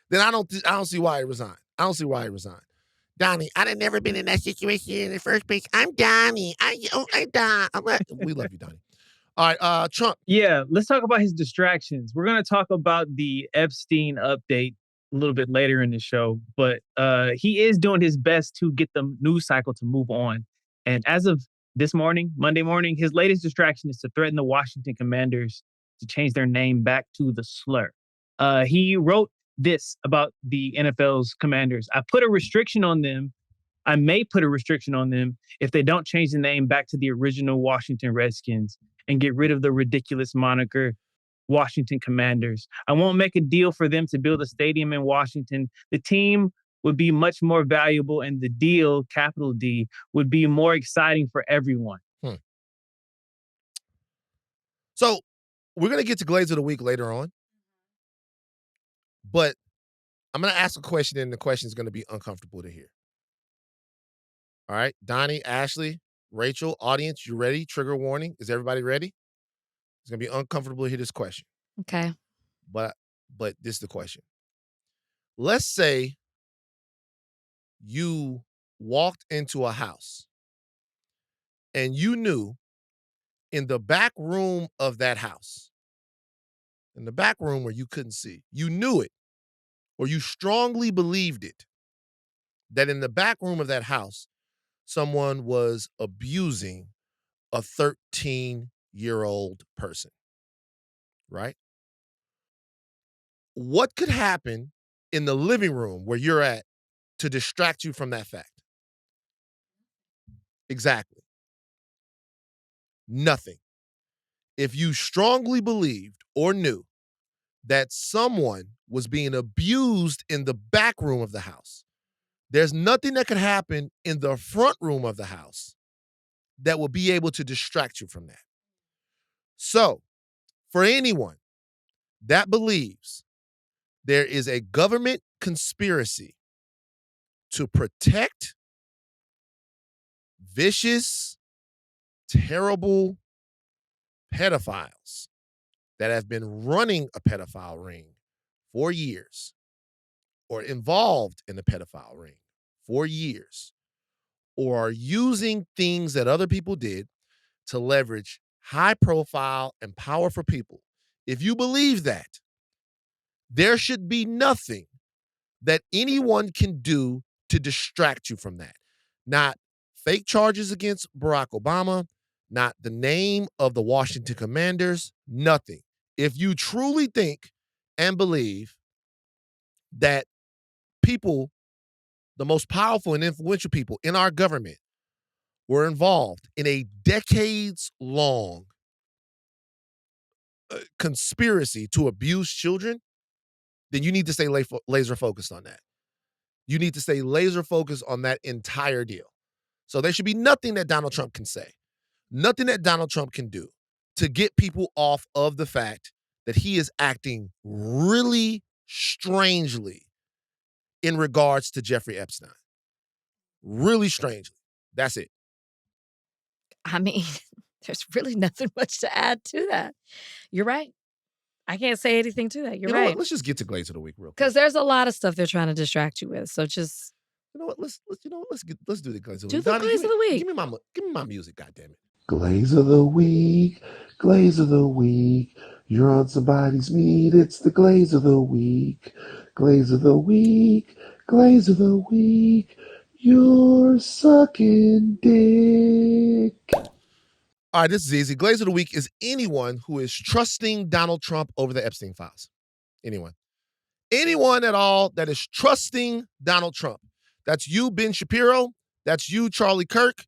[SPEAKER 1] then I don't see why he resigned. I don't see why he resigned. Donnie, I'd have never been in that situation in the first place. I'm Donnie. We love you, Donnie. All right, Trump.
[SPEAKER 3] Yeah, let's talk about his distractions. We're going to talk about the Epstein update a little bit later in the show, but he is doing his best to get the news cycle to move on. And as of this morning, Monday morning, his latest distraction is to threaten the Washington Commanders to change their name back to the slur. He wrote this about the NFL's Commanders. I put a restriction on them. I may put a restriction on them if they don't change the name back to the original Washington Redskins and get rid of the ridiculous moniker Washington Commanders. I won't make a deal for them to build a stadium in Washington. The team would be much more valuable, and the deal, capital D, would be more exciting for everyone.
[SPEAKER 1] So we're going to get to Glaze of the Week later on. But I'm going to ask a question, and the question is going to be uncomfortable to hear. All right, Donnie, Ashleigh, Rachel, audience, you ready? Trigger warning. Is everybody ready? It's going to be uncomfortable to hear this question.
[SPEAKER 2] Okay.
[SPEAKER 1] But this is the question. Let's say you walked into a house and you knew in the back room of that house, in the back room where you couldn't see, you knew it, or you strongly believed it, that in the back room of that house, someone was abusing a 13-year-old person. right? What could happen in the living room where you're at to distract you from that fact? Exactly. Nothing. If you strongly believed or knew that someone was being abused in the back room of the house, there's nothing that could happen in the front room of the house that will be able to distract you from that. So, for anyone that believes there is a government conspiracy to protect vicious, terrible pedophiles that have been running a pedophile ring for years or involved in a pedophile ring for years or are using things that other people did to leverage high profile and powerful people. If you believe that, there should be nothing that anyone can do to distract you from that. Not fake charges against Barack Obama, not the name of the Washington Commanders, nothing. If you truly think and believe that people, the most powerful and influential people in our government, were involved in a decades-long conspiracy to abuse children, then you need to stay laser focused on that. You need to stay laser focused on that entire deal. So there should be nothing that Donald Trump can say, nothing that Donald Trump can do to get people off of the fact that he is acting really strangely in regards to Jeffrey Epstein. Really strangely. That's it.
[SPEAKER 2] I mean, there's really nothing much to add to that. You're right. I can't say anything to that. You're
[SPEAKER 1] You know
[SPEAKER 2] right.
[SPEAKER 1] what? Let's just get to Glaze of the Week real quick.
[SPEAKER 2] Because there's a lot of stuff they're trying to distract you with. So just
[SPEAKER 1] You know what? Let's do the Glaze of the
[SPEAKER 2] do
[SPEAKER 1] Week.
[SPEAKER 2] the
[SPEAKER 1] Donnie,
[SPEAKER 2] Glaze of the Week.
[SPEAKER 1] Give me my music, goddammit.
[SPEAKER 5] Glaze of the week, glaze of the week. You're on somebody's meat. It's the glaze of the week, glaze of the week, glaze of the week. You're sucking dick.
[SPEAKER 1] All right, this is easy. Glaze of the Week is anyone who is trusting Donald Trump over the Epstein files. Anyone. Anyone at all that is trusting Donald Trump. That's you, Ben Shapiro. That's you, Charlie Kirk.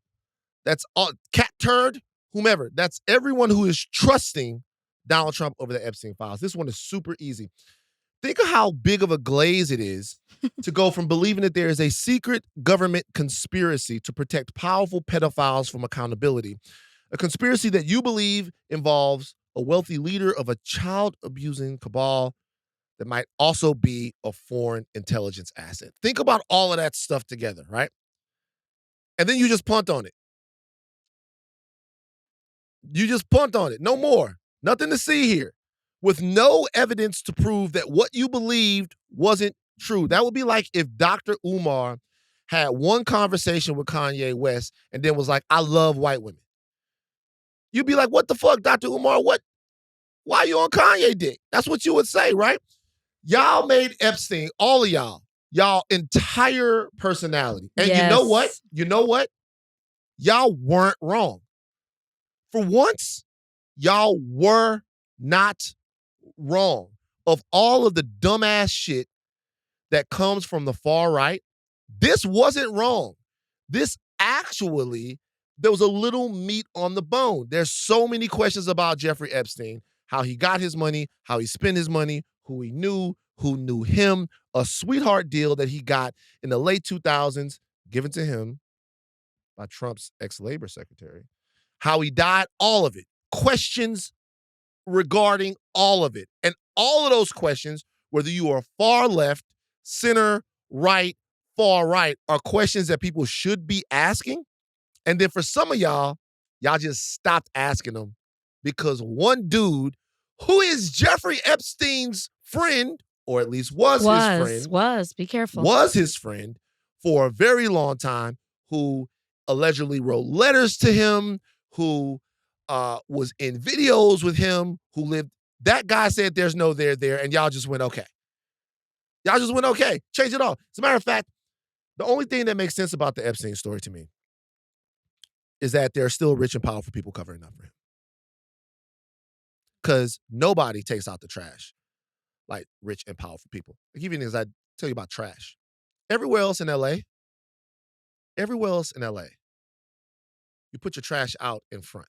[SPEAKER 1] That's Cat Turd, whomever. That's everyone who is trusting Donald Trump over the Epstein files. This one is super easy. Think of how big of a glaze it is to go from believing that there is a secret government conspiracy to protect powerful pedophiles from accountability. A conspiracy that you believe involves a wealthy leader of a child-abusing cabal that might also be a foreign intelligence asset. Think about all of that stuff together, right? And then you just punt on it. You just punt on it. No more. Nothing to see here. With no evidence to prove that what you believed wasn't true. That would be like if Dr. Umar had one conversation with Kanye West and then was like, I love white women. You'd be like, what the fuck, Dr. Umar? What? Why are you on Kanye dick? That's what you would say, right? Y'all made Epstein, all of y'all entire personality. And
[SPEAKER 2] Yes.
[SPEAKER 1] you know what? You know what? Y'all weren't wrong. For once, y'all were not wrong. Of all of the dumbass shit that comes from the far right, this wasn't wrong. This actually, there was a little meat on the bone. There's so many questions about Jeffrey Epstein, how he got his money, how he spent his money, who he knew, who knew him, a sweetheart deal that he got in the late 2000s given to him by Trump's ex-labor secretary, how he died, all of it. Questions regarding all of it. And all of those questions, whether you are far left, center, right, far right, are questions that people should be asking. And then for some of y'all just stopped asking them because one dude who is Jeffrey Epstein's friend, or at least was his friend.
[SPEAKER 2] Be careful.
[SPEAKER 1] Was his friend for a very long time, who allegedly wrote letters to him, who was in videos with him, who lived. That guy said there's no there, and y'all just went, okay. Y'all just went, okay. Change it all. As a matter of fact, the only thing that makes sense about the Epstein story to me is that there are still rich and powerful people covering up for him. because nobody takes out the trash like rich and powerful people. I'll give you an example. I tell you about trash. Everywhere else in LA, you put your trash out in front.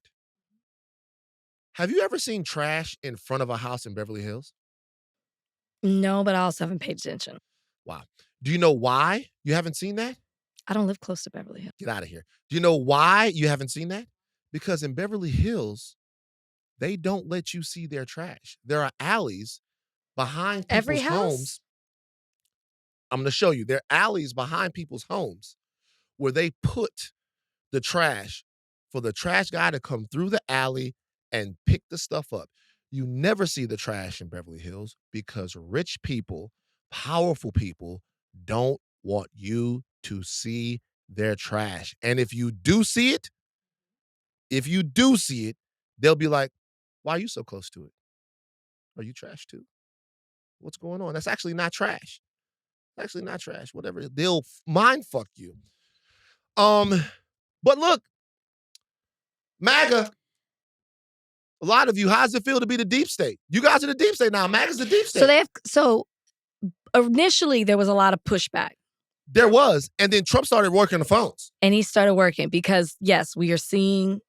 [SPEAKER 1] Have you ever seen trash in front of a house in Beverly Hills?
[SPEAKER 2] No, but I also haven't paid attention.
[SPEAKER 1] Wow. Do you know why you haven't seen that?
[SPEAKER 2] I don't live close to Beverly Hills.
[SPEAKER 1] Get out of here. Do you know why you haven't seen that? Because in Beverly Hills, they don't let you see their trash. There are alleys behind people's
[SPEAKER 2] Every house?
[SPEAKER 1] homes. I'm going to show you. There are alleys behind people's homes where they put the trash for the trash guy to come through the alley and pick the stuff up. You never see the trash in Beverly Hills because rich people, powerful people don't want you to see their trash. And if you do see it, they'll be like, why are you so close to it? Are you trash too? What's going on? That's actually not trash. Actually not trash. Whatever. They'll mind fuck you. But look, MAGA, a lot of you, how does it feel to be the deep state? You guys are the deep state now. MAGA's the deep state.
[SPEAKER 2] So initially there was a lot of pushback.
[SPEAKER 1] There was. And then Trump started working the phones.
[SPEAKER 2] And he started working because, yes, we are seeing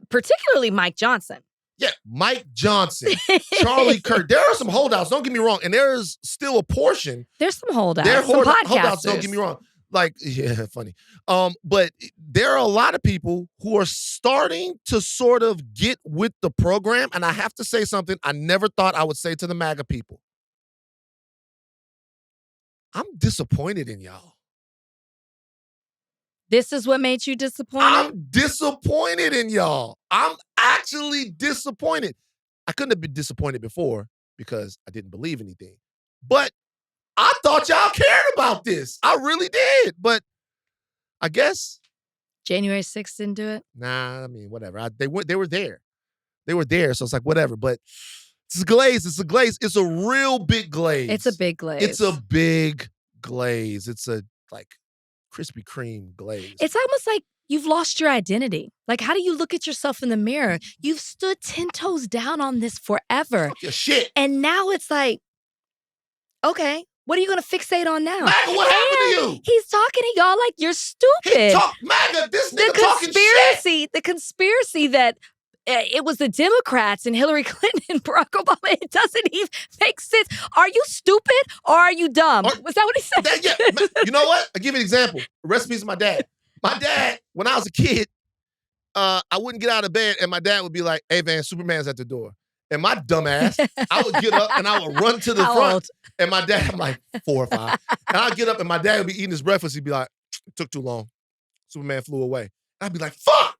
[SPEAKER 2] particularly Mike Johnson.
[SPEAKER 1] Yeah, Mike Johnson, Charlie Kirk. There are some holdouts, don't get me wrong. And there is still a portion.
[SPEAKER 2] There's some holdouts.
[SPEAKER 1] There are
[SPEAKER 2] some
[SPEAKER 1] holdouts, don't get me wrong. Like, yeah, funny. But there are a lot of people who are starting to sort of get with the program. And I have to say something I never thought I would say to the MAGA people. I'm disappointed in y'all.
[SPEAKER 2] This is what made you disappointed?
[SPEAKER 1] I'm disappointed in y'all. I'm actually disappointed. I couldn't have been disappointed before because I didn't believe anything. But I thought y'all cared about this. I really did. But I guess
[SPEAKER 2] January 6th didn't do it?
[SPEAKER 1] Nah, I mean, whatever. They were there. They were there, so it's like, whatever. But it's a glaze. It's a glaze. It's a real big glaze.
[SPEAKER 2] It's a big glaze.
[SPEAKER 1] It's a big glaze. It's a, like, Krispy Kreme glaze.
[SPEAKER 2] It's almost like you've lost your identity. Like, how do you look at yourself in the mirror? You've stood 10 toes down on this forever.
[SPEAKER 1] Fuck your shit.
[SPEAKER 2] And now it's like, okay, what are you going to fixate on now?
[SPEAKER 1] MAGA, what happened to you?
[SPEAKER 2] He's talking to y'all like you're stupid.
[SPEAKER 1] MAGA, this nigga talking shit.
[SPEAKER 2] The conspiracy that it was the Democrats and Hillary Clinton and Barack Obama. It doesn't even make sense. Are you stupid or are you dumb? Was that what he said?
[SPEAKER 1] Yeah. You know what? I'll give you an example. Recipes of my dad. My dad, when I was a kid, I wouldn't get out of bed and my dad would be like, hey, man, Superman's at the door. And my dumb ass, I would get up and I would run to the front.
[SPEAKER 2] Old?
[SPEAKER 1] And my dad, I'm like 4 or 5. And I'd get up and my dad would be eating his breakfast. He'd be like, it took too long. Superman flew away. And I'd be like, fuck.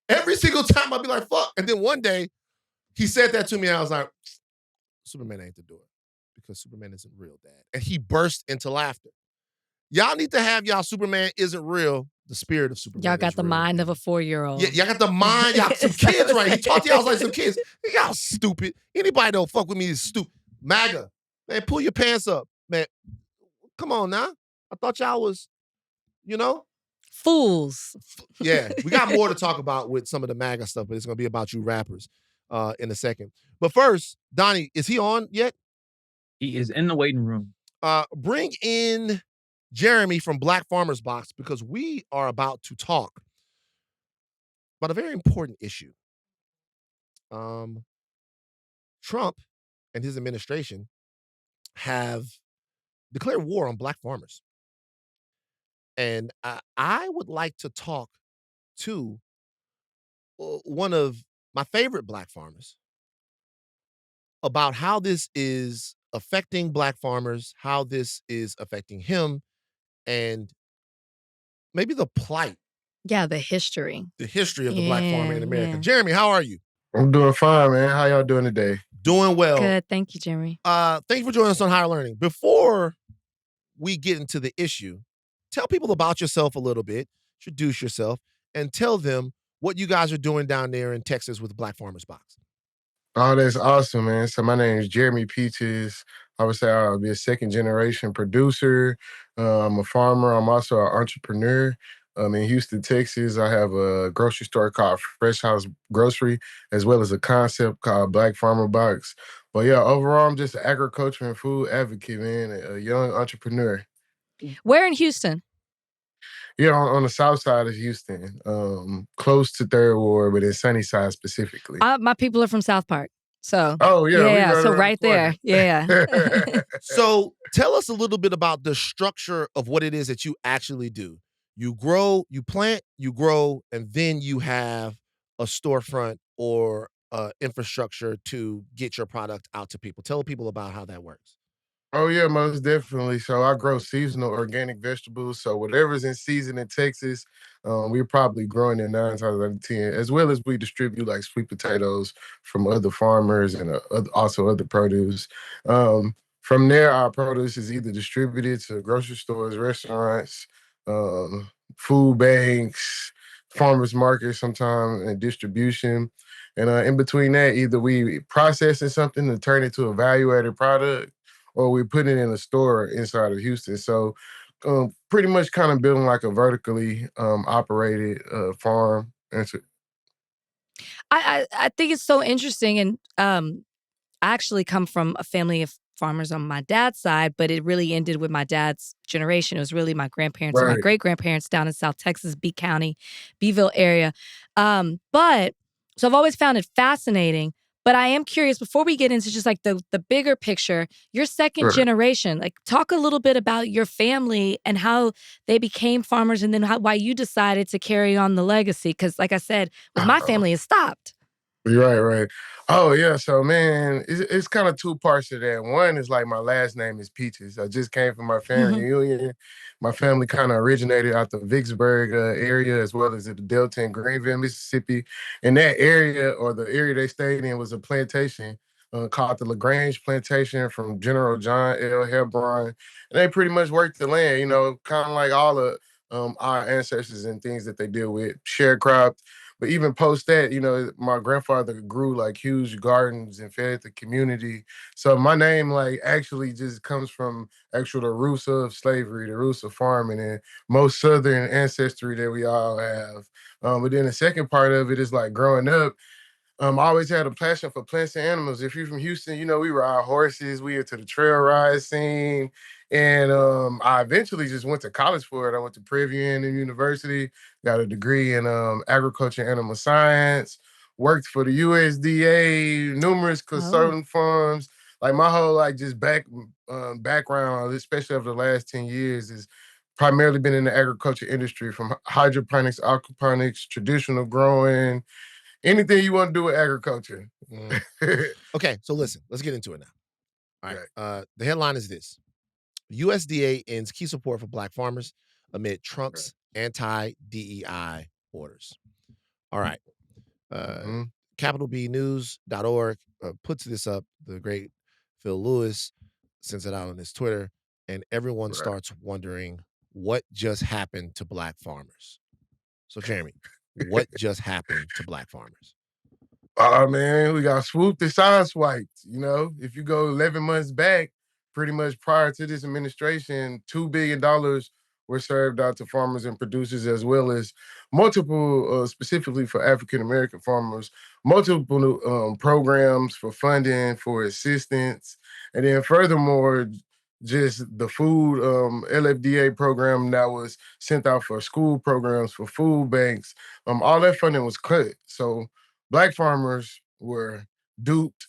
[SPEAKER 1] Every single time I'd be like, fuck. And then one day, he said that to me and I was like, Superman ain't the door. Because Superman isn't real, Dad. And he burst into laughter. Y'all need to have y'all Superman isn't real. The spirit of Superman.
[SPEAKER 2] Y'all got the mind of a 4-year-old.
[SPEAKER 1] Yeah, y'all got the mind. Y'all some kids, right? He talked to y'all like some kids. Y'all stupid. Anybody don't fuck with me is stupid. MAGA, man, pull your pants up, man. Come on now. I thought y'all was,
[SPEAKER 2] Fools.
[SPEAKER 1] Yeah, we got more to talk about with some of the MAGA stuff, but it's going to be about you rappers in a second. But first, Donnie, is he on yet?
[SPEAKER 3] He is in the waiting room.
[SPEAKER 1] Bring in Jeremy from Black Farmers Box because we are about to talk about a very important issue. Trump and his administration have declared war on Black farmers. And I would like to talk to one of my favorite Black farmers about how this is affecting Black farmers, how this is affecting him, and maybe the plight.
[SPEAKER 2] Yeah, the history.
[SPEAKER 1] The history of the Black farmer in America. Yeah. Jeremy, how are you?
[SPEAKER 5] I'm doing fine, man. How y'all doing today?
[SPEAKER 1] Doing well.
[SPEAKER 2] Good. Thank you, Jeremy.
[SPEAKER 1] Thank you for joining us on Higher Learning. Before we get into the issue, tell people about yourself a little bit, introduce yourself, and tell them what you guys are doing down there in Texas with the Black Farmers Box.
[SPEAKER 5] Oh, that's awesome, man. So my name is Jeremy Peaches. I would say I'll be a second-generation producer. I'm a farmer. I'm also an entrepreneur.
[SPEAKER 6] In Houston, Texas, I have a grocery store called Fresh House Grocery, as well as a concept called Black Farmer Box. But yeah, overall, I'm just an agriculture and food advocate, man, a young entrepreneur.
[SPEAKER 2] Where in Houston?
[SPEAKER 6] Yeah, on the south side of Houston, close to Third Ward, but in Sunnyside specifically.
[SPEAKER 2] My people are from South Park. So,
[SPEAKER 6] Oh, yeah, we
[SPEAKER 2] yeah.
[SPEAKER 6] right
[SPEAKER 2] So
[SPEAKER 6] around
[SPEAKER 2] right
[SPEAKER 6] the corner.
[SPEAKER 2] there. Yeah.
[SPEAKER 1] So tell us a little bit about the structure of what it is that you actually do. You grow, you plant, you grow, and then you have a storefront or infrastructure to get your product out to people. Tell people about how that works.
[SPEAKER 6] Oh yeah, most definitely. So I grow seasonal organic vegetables. So whatever's in season in Texas, we're probably growing it 9 times out of 10, as well as we distribute like sweet potatoes from other farmers and also other produce. From there, our produce is either distributed to grocery stores, restaurants, um, food banks, farmers markets, sometimes, and distribution. And in between that, either we processing something to turn it to a value-added product, or we put it in a store inside of Houston. So pretty much kind of building like a vertically operated farm.
[SPEAKER 2] I think it's so interesting. And I actually come from a family of farmers on my dad's side, but it really ended with my dad's generation. It was really my grandparents and my
[SPEAKER 6] Right.
[SPEAKER 2] great-grandparents down in South Texas, Beat County, Beeville area. But so I've always found it fascinating. But I am curious, before we get into just like the bigger picture, your second
[SPEAKER 6] Sure.
[SPEAKER 2] generation, like talk a little bit about your family and how they became farmers, and then why you decided to carry on the legacy. Because like I said, with my family, it stopped.
[SPEAKER 6] Right. Oh yeah, so man, it's kind of two parts to that. One is like my last name is Peaches. I just came from my family reunion. My family kind of originated out the Vicksburg area, as well as the Delta and Greenville, Mississippi. And that area, or the area they stayed in, was a plantation called the LaGrange Plantation from General John L. Hebron. And they pretty much worked the land, kind of like all of our ancestors and things that they deal with, sharecropped. But even post that, my grandfather grew like huge gardens and fed the community. So my name like actually just comes from the roots of slavery, the roots of farming, and most Southern ancestry that we all have. But then the second part of it is like growing up. I always had a passion for plants and animals. If you're from Houston, we ride horses. We into the trail ride scene. And I eventually just went to college for it. I went to Prairie Indian University, got a degree in agriculture and animal science, worked for the USDA, numerous
[SPEAKER 2] Oh.
[SPEAKER 6] consulting firms. Like my whole like just background, especially over the last 10 years, is primarily been in the agriculture industry, from hydroponics, aquaponics, traditional growing, anything you want to do with agriculture.
[SPEAKER 1] Okay, so listen, let's get into it now. All right.
[SPEAKER 6] Right.
[SPEAKER 1] The headline is this: USDA ends key support for Black farmers amid Trump's anti-DEI orders. All right.
[SPEAKER 6] Mhm.
[SPEAKER 1] CapitalBnews.org puts this up. The great Phil Lewis sends it out on his Twitter, and everyone
[SPEAKER 6] Right.
[SPEAKER 1] starts wondering what just happened to Black farmers. So, Jeremy, what just happened to Black farmers?
[SPEAKER 6] Oh man, we got swooped and sideswiped. If you go 11 months back, pretty much prior to this administration, $2 billion were served out to farmers and producers, as well as multiple, specifically for African American farmers, multiple programs for funding, for assistance, and then furthermore, just the food LFDA program that was sent out for school programs, for food banks. All that funding was cut. So Black farmers were duped,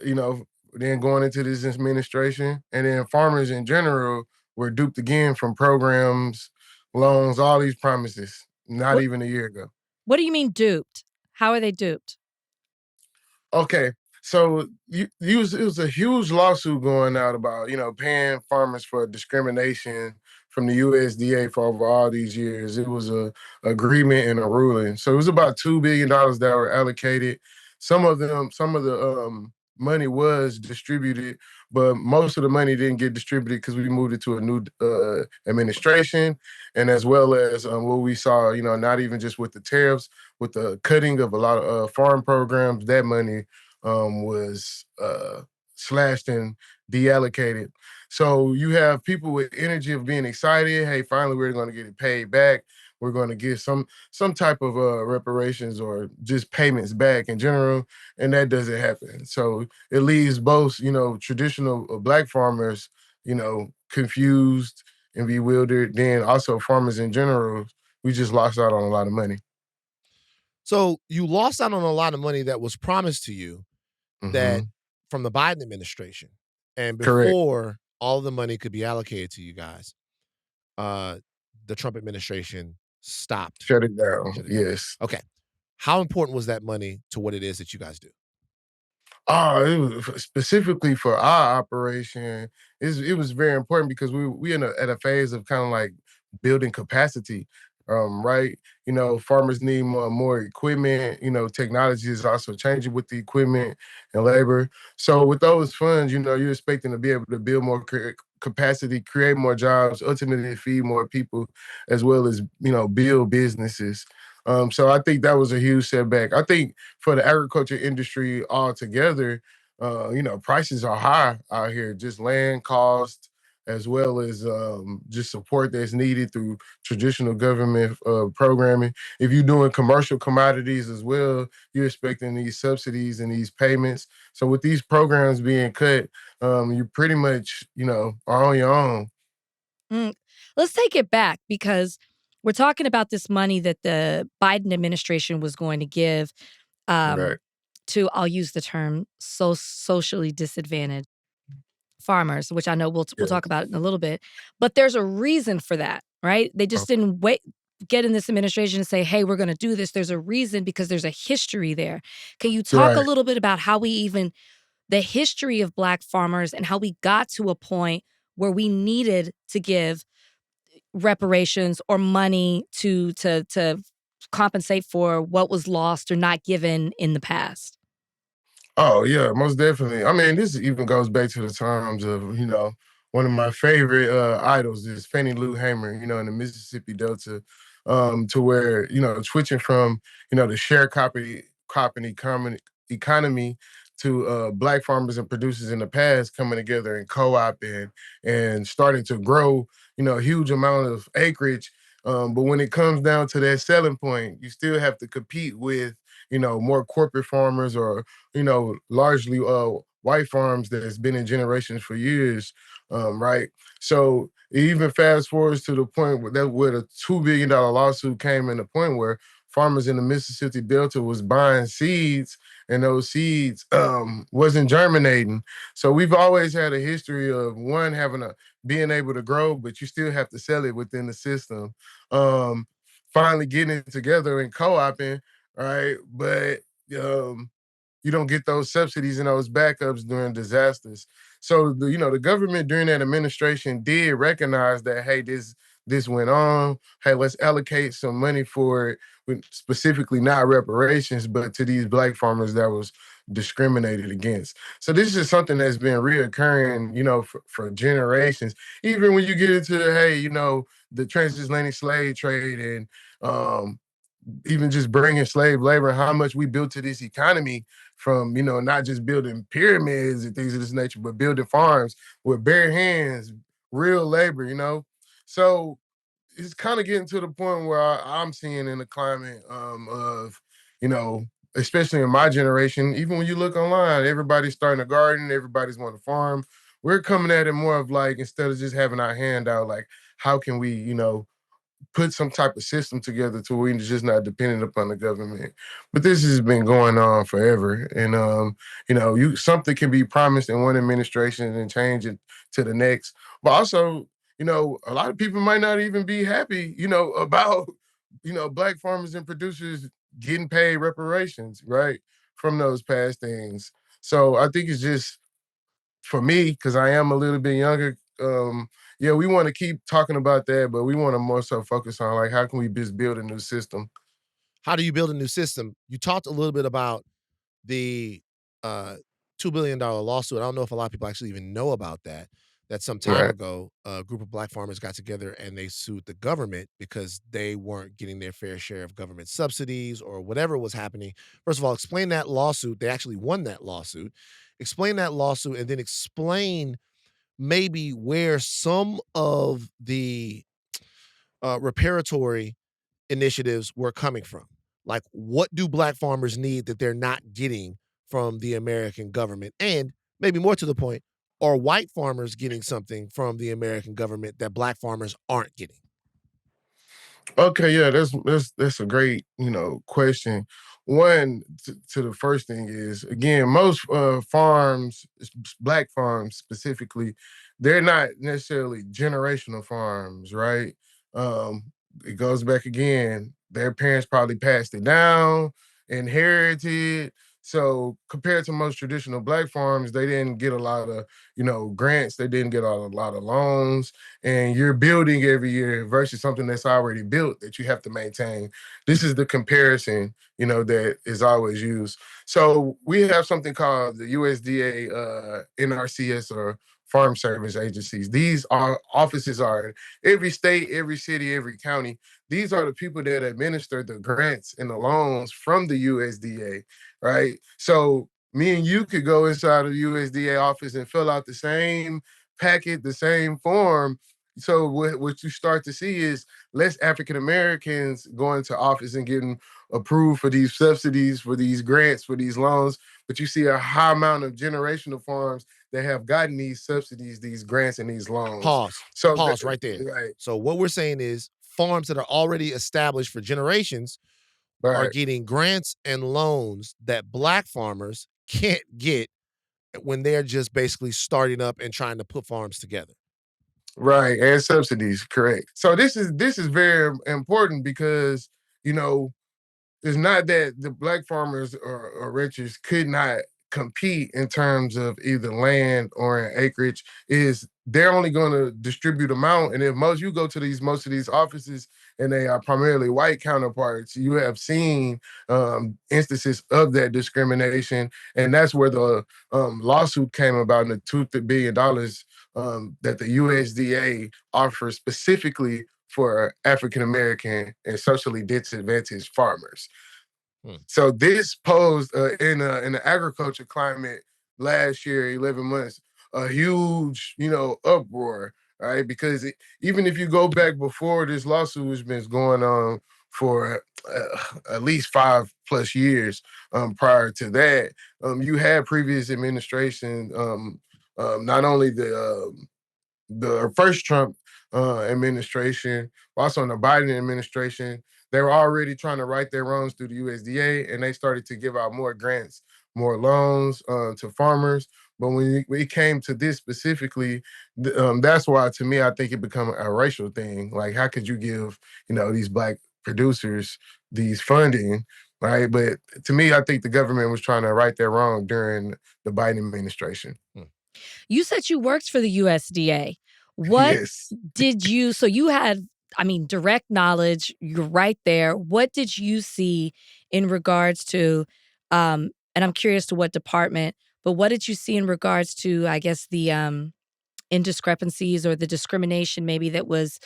[SPEAKER 6] then going into this administration. And then farmers in general were duped again from programs, loans, all these promises, not
[SPEAKER 2] What
[SPEAKER 6] even a year ago.
[SPEAKER 2] What do you mean duped? How are they duped?
[SPEAKER 6] Okay, so it was a huge lawsuit going out about paying farmers for discrimination from the USDA for over all these years. It was a agreement and a ruling. So it was about $2 billion that were allocated. Some of the money was distributed, but most of the money didn't get distributed because we moved it to a new administration, and as well as what we saw, not even just with the tariffs, with the cutting of a lot of farm programs, that money was slashed and deallocated. So you have people with energy of being excited. Hey, finally, we're going to get it paid back. we're going to get some type of reparations or just payments back in general, and that doesn't happen. So it leaves both, traditional Black farmers, confused and bewildered. Then also farmers in general, we just lost out on a lot of money.
[SPEAKER 1] So you lost out on a lot of money that was promised to you that
[SPEAKER 6] Hmm.
[SPEAKER 1] from the Biden administration. And
[SPEAKER 6] Correct.
[SPEAKER 1] before all the money could be allocated to you guys, uh, the Trump administration stopped.
[SPEAKER 6] Shut it down.
[SPEAKER 1] Shut it down.
[SPEAKER 6] Yes.
[SPEAKER 1] Okay. How important was that money to what it is that you guys do?
[SPEAKER 6] Oh, it was specifically for our operation. It was very important because we at a phase of kind of like building capacity, right? Farmers need more equipment. Technology is also changing with the equipment and labor. So with those funds, you're expecting to be able to build more capacity, create more jobs, ultimately feed more people, as well as build businesses. So I think that was a huge setback. I think for the agriculture industry altogether, prices are high out here. Just land cost, as well as just support that's needed through traditional government programming. If you're doing commercial commodities as well, you're expecting these subsidies and these payments. So with these programs being cut, you pretty much, are on your own.
[SPEAKER 2] Let's take it back because we're talking about this money that the Biden administration was going to give
[SPEAKER 6] Right.
[SPEAKER 2] to, I'll use the term, socially disadvantaged farmers, which I know we'll
[SPEAKER 6] Yeah.
[SPEAKER 2] talk about in a little bit. But there's a reason for that, right? They just
[SPEAKER 6] Okay.
[SPEAKER 2] didn't get in this administration and say, hey, we're going to do this. There's a reason because there's a history there. Can you talk a
[SPEAKER 6] Right.
[SPEAKER 2] little bit about how the history of Black farmers and how we got to a point where we needed to give reparations or money to compensate for what was lost or not given in the past?
[SPEAKER 6] Oh yeah, most definitely. I mean, this even goes back to the times of, one of my favorite idols is Fannie Lou Hamer, in the Mississippi Delta, to where, switching from, the sharecropping economy to Black farmers and producers in the past coming together and co-oping and starting to grow, a huge amount of acreage. But when it comes down to that selling point, you still have to compete with, more corporate farmers or largely white farms that has been in generations for years, right? So it even fast forwards to the point where the $2 billion lawsuit came in the point where farmers in the Mississippi Delta was buying seeds and those seeds wasn't germinating. So we've always had a history of one being able to grow, but you still have to sell it within the system. Um, Finally getting it together and co-oping, right? But um, you don't get those subsidies and those backups during disasters. So the government during that administration did recognize that, hey, this went on. Hey, let's allocate some money for it, specifically not reparations, but to these Black farmers that was discriminated against. So this is something that's been reoccurring, for generations. Even when you get into, hey, the transatlantic slave trade and even just bringing slave labor, how much we built to this economy from, not just building pyramids and things of this nature, but building farms with bare hands, real labor. So it's kind of getting to the point where I'm seeing in the climate of, you know, especially in my generation, even when you look online, everybody's starting a garden, everybody's wanting to farm. We're coming at it more of like, instead of just having our hand out, like, how can we, put some type of system together to where we're just not dependent upon the government. But this has been going on forever. And you something can be promised in one administration and change it to the next. But also, a lot of people might not even be happy, about, Black farmers and producers getting paid reparations, right? From those past things. So I think it's just for me, because I am a little bit younger, yeah, we want to keep talking about that, but we want to more so focus on like how can we just build a new system.
[SPEAKER 1] How do you build a new system? You talked a little bit about the uh, $2 billion lawsuit. I don't know if a lot of people actually even know about that. That some time
[SPEAKER 6] Right.
[SPEAKER 1] ago, a group of Black farmers got together and they sued the government because they weren't getting their fair share of government subsidies or whatever was happening. First of all, explain that lawsuit. They actually won that lawsuit. Explain that lawsuit and then explain maybe where some of the reparatory initiatives were coming from. Like, what do black farmers need that they're not getting from the American government? And maybe more to the point, are white farmers getting something from the American government that black farmers aren't getting?
[SPEAKER 6] Okay, yeah, that's a great, question. One, to the first thing is, again, most farms, black farms specifically, they're not necessarily generational farms, right? Um, it goes back again. Their parents probably passed it down, inherited. So compared to most traditional black farms, they didn't get a lot of, grants. They didn't get a lot of loans, and you're building every year versus something that's already built that you have to maintain. This is the comparison, that is always used. So we have something called the USDA, NRCS, or Farm Service Agencies. These offices are in every state, every city, every county. These are the people that administer the grants and the loans from the USDA, right? So me and you could go inside of the USDA office and fill out the same packet, the same form. So what you start to see is less African Americans going to office and getting approved for these subsidies, for these grants, for these loans. But you see a high amount of generational farms that have gotten these subsidies, these grants, and these loans.
[SPEAKER 1] Pause right there.
[SPEAKER 6] Right.
[SPEAKER 1] So what we're saying is farms that are already established for generations are
[SPEAKER 6] Right.
[SPEAKER 1] getting grants and loans that black farmers can't get when they're just basically starting up and trying to put farms together.
[SPEAKER 6] Right, and subsidies, correct. So this is very important because, it's not that the black farmers or ranchers could not compete in terms of either land or in acreage. Is they're only going to distribute amount, and if you go to most of these offices and they are primarily white counterparts, you have seen instances of that discrimination, and that's where the lawsuit came about in the $2 billion that the USDA offers specifically for African American and socially disadvantaged farmers. So this posed in the agriculture climate last year, 11 months, a huge, uproar, right? Because even if you go back before this lawsuit has been going on for at least 5+ years prior to that, you had previous administration, not only the first Trump administration, also in the Biden administration, they were already trying to right their wrongs through the USDA, and they started to give out more grants, more loans to farmers. But when it came to this specifically, that's why, to me, I think it became a racial thing. Like, how could you give, these black producers these funding, right? But to me, I think the government was trying to right their wrong during the Biden administration.
[SPEAKER 2] You said you worked for the USDA. What
[SPEAKER 6] Yes.
[SPEAKER 2] did you, so you had, direct knowledge, you're right there. What did you see in regards to, and I'm curious to what department, but what did you see in regards to, I guess, the indiscrepancies or the discrimination maybe that was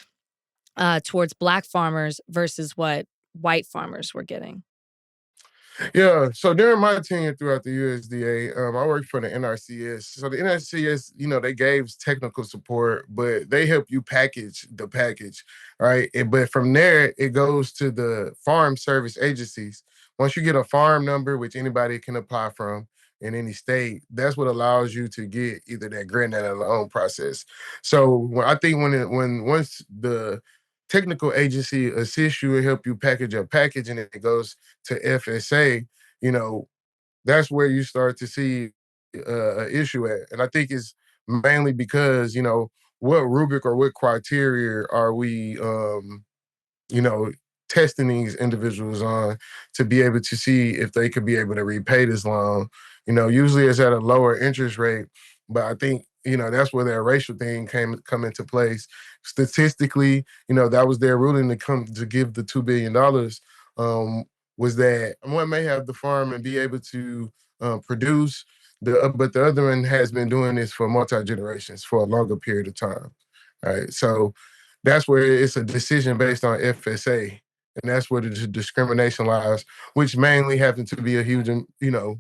[SPEAKER 2] towards black farmers versus what white farmers were getting?
[SPEAKER 6] Yeah, so during my tenure throughout the USDA, I worked for the NRCS. So the NRCS, they gave technical support, but they help you package the package, right? But from there, it goes to the farm service agencies. Once you get a farm number, which anybody can apply from in any state, that's what allows you to get either that grant or that loan process. So I think once the technical agency assists you and help you package a package and it goes to FSA, that's where you start to see an issue at. And I think it's mainly because, what rubric or what criteria are we, you know, testing these individuals on to be able to see if they could be able to repay this loan. Usually it's at a lower interest rate, but I think, that's where that racial thing come into place. Statistically, that was their ruling to give the $2 billion, was that one may have the farm and be able to produce, but the other one has been doing this for multi-generations for a longer period of time. Right. So that's where it's a decision based on FSA. And that's where the discrimination lies, which mainly happen to be a huge,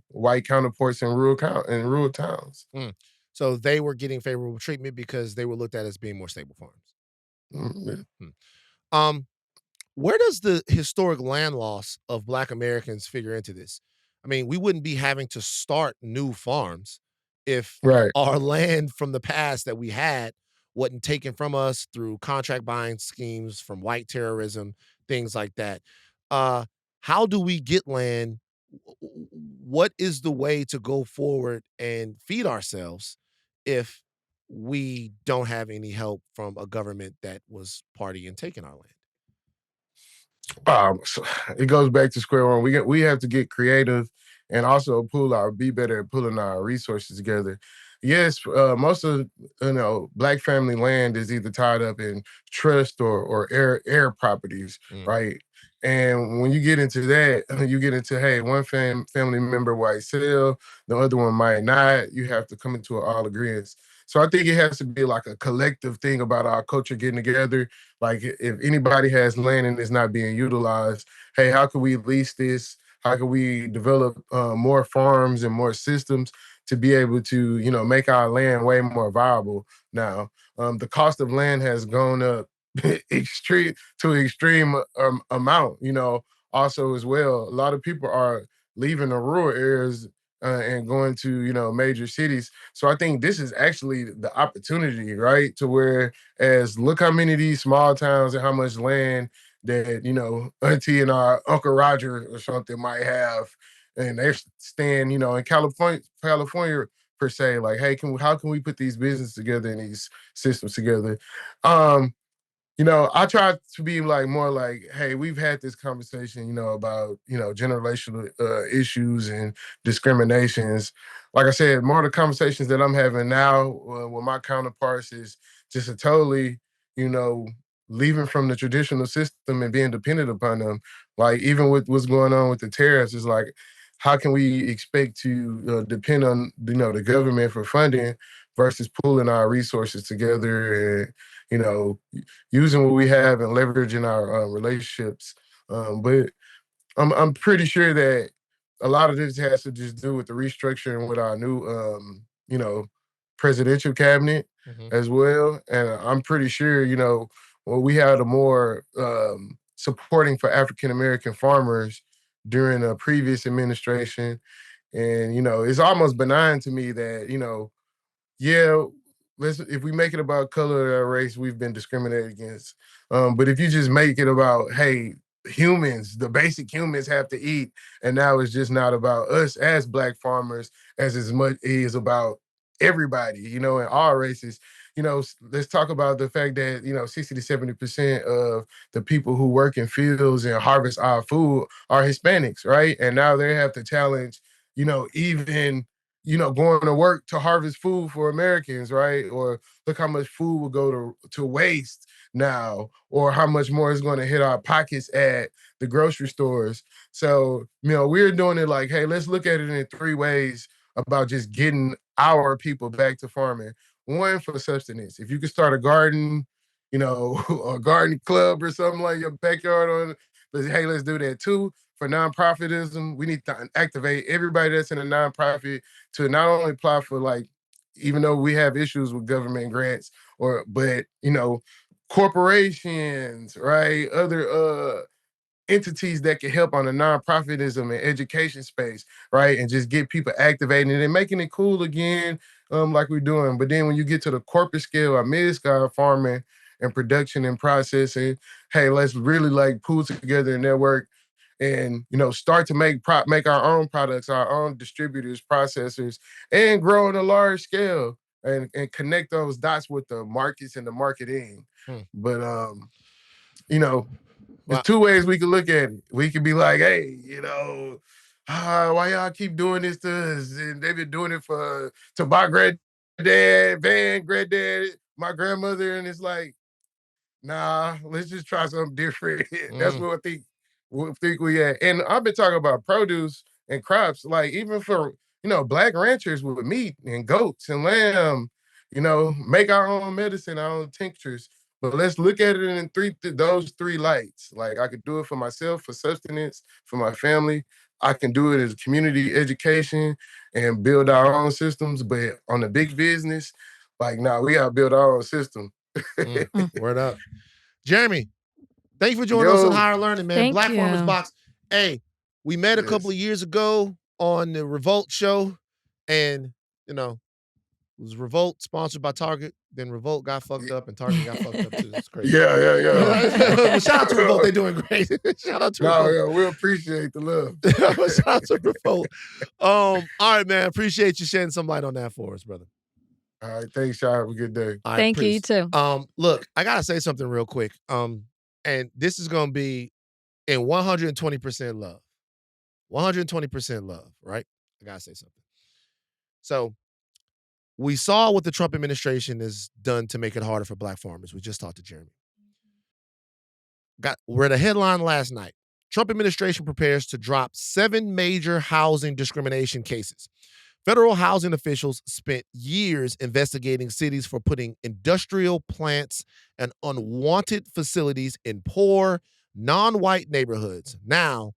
[SPEAKER 6] white counterparts in rural towns.
[SPEAKER 1] So they were getting favorable treatment because they were looked at as being more stable farms.
[SPEAKER 6] Mm, yeah.
[SPEAKER 1] Um, where does the historic land loss of Black Americans figure into this? I mean, we wouldn't be having to start new farms if
[SPEAKER 6] Right.
[SPEAKER 1] our land from the past that we had wasn't taken from us through contract buying schemes from white terrorism, things like that. Uh, how do we get land? What is the way to go forward and feed ourselves if we don't have any help from a government that was party in taking our land?
[SPEAKER 6] So it goes back to square one. We have to get creative and also be better at pulling our resources together. Yes, most of Black family land is either tied up in trust or air properties,
[SPEAKER 1] Mm.
[SPEAKER 6] right? And when you get into that, you get into hey, one family member might sell, the other one might not. You have to come into an all agreement. So I think it has to be like a collective thing about our culture getting together. Like if anybody has land and it's not being utilized, hey, how can we lease this? How can we develop more farms and more systems to be able to, make our land way more viable now? The cost of land has gone up extreme amount, also as well. A lot of people are leaving the rural areas and going to, major cities. So I think this is actually the opportunity, right? To where as look how many of these small towns and how much land that auntie and our uncle Roger or something might have, and they're staying in California per se, like hey, how can we put these businesses together and these systems together? um I try to be like more like, hey, we've had this conversation, about, generational issues and discriminations. Like I said, more of the conversations that I'm having now with my counterparts is just a totally, you know, leaving from the traditional system and being dependent upon them. Like even with what's going on with the tariffs, is like, how can we expect to depend on, the government for funding versus pulling our resources together and, using what we have and leveraging our relationships. But I'm pretty sure that a lot of this has to just do with the restructuring with our new, presidential cabinet
[SPEAKER 1] Mhm.
[SPEAKER 6] as well. And I'm pretty sure, we had a more supporting for African American farmers during a previous administration. And, it's almost benign to me that, yeah, if we make it about color or race, we've been discriminated against. But if you just make it about, hey, humans, the basic humans have to eat, and now it's just not about us as Black farmers as much is about everybody, in all races. Let's talk about the fact that 60 to 70% of the people who work in fields and harvest our food are Hispanics, right? And now they have to challenge, even going to work to harvest food for Americans, right? Or look how much food will go to waste now, or how much more is going to hit our pockets at the grocery stores. So, we're doing it like, hey, let's look at it in three ways about just getting our people back to farming. One, for sustenance. If you could start a garden, a garden club or something like your backyard hey, let's do that. Two, for nonprofitism, we need to activate everybody that's in a nonprofit to not only apply for like, even though we have issues with government grants but corporations, right? Other entities that can help on the nonprofitism and education space, right? And just get people activating and making it cool again, like we're doing. But then when you get to the corporate scale or mid-scale farming and production and processing, hey, let's really like pull together a network and start to make our own products, our own distributors, processors, and grow on a large scale and connect those dots with the markets and the marketing.
[SPEAKER 1] Hmm.
[SPEAKER 6] But you know, there's
[SPEAKER 1] Wow.
[SPEAKER 6] two ways we can look at it. We could be like, hey, why y'all keep doing this to us? And they've been doing it to my granddad, my grandmother, and it's like, nah, let's just try something different. That's
[SPEAKER 1] Mm.
[SPEAKER 6] what I think we at. And I've been talking about produce and crops, like even for Black ranchers with meat and goats and lamb, make our own medicine, our own tinctures. But let's look at it in those three lights. Like I could do it for myself, for sustenance, for my family. I can do it as community education and build our own systems. But on the big business, like, nah, we gotta build our own system.
[SPEAKER 1] Mm. Word up. Jeremy, Thank you for joining us on
[SPEAKER 6] Yo.
[SPEAKER 1] Higher Learning, man.
[SPEAKER 2] Thank
[SPEAKER 1] Black
[SPEAKER 2] you.
[SPEAKER 1] Farmers Box. Hey, we met a
[SPEAKER 6] Yes.
[SPEAKER 1] couple of years ago on the Revolt show, and you know, it was Revolt sponsored by Target. Then Revolt got fucked up, and Target got fucked up too. It's crazy.
[SPEAKER 6] Yeah.
[SPEAKER 1] Well, shout out to Revolt. They're doing great. Shout out to
[SPEAKER 6] No,
[SPEAKER 1] Revolt.
[SPEAKER 6] yeah, we appreciate the love.
[SPEAKER 1] Shout out to Revolt. All right, man. Appreciate you shedding some light on that for us, brother.
[SPEAKER 6] All right, thanks, y'all. Have a good day.
[SPEAKER 1] All right,
[SPEAKER 2] Thank you. You
[SPEAKER 1] peace.
[SPEAKER 2] too.
[SPEAKER 1] Look, I gotta say something real quick. And this is gonna be in 120% love. 120% love, right? I gotta say something. So we saw what the Trump administration has done to make it harder for Black farmers. We just talked to Jeremy. Read a headline last night. Trump administration prepares to drop 7 major housing discrimination cases. Federal housing officials spent years investigating cities for putting industrial plants and unwanted facilities in poor, non-white neighborhoods. Now,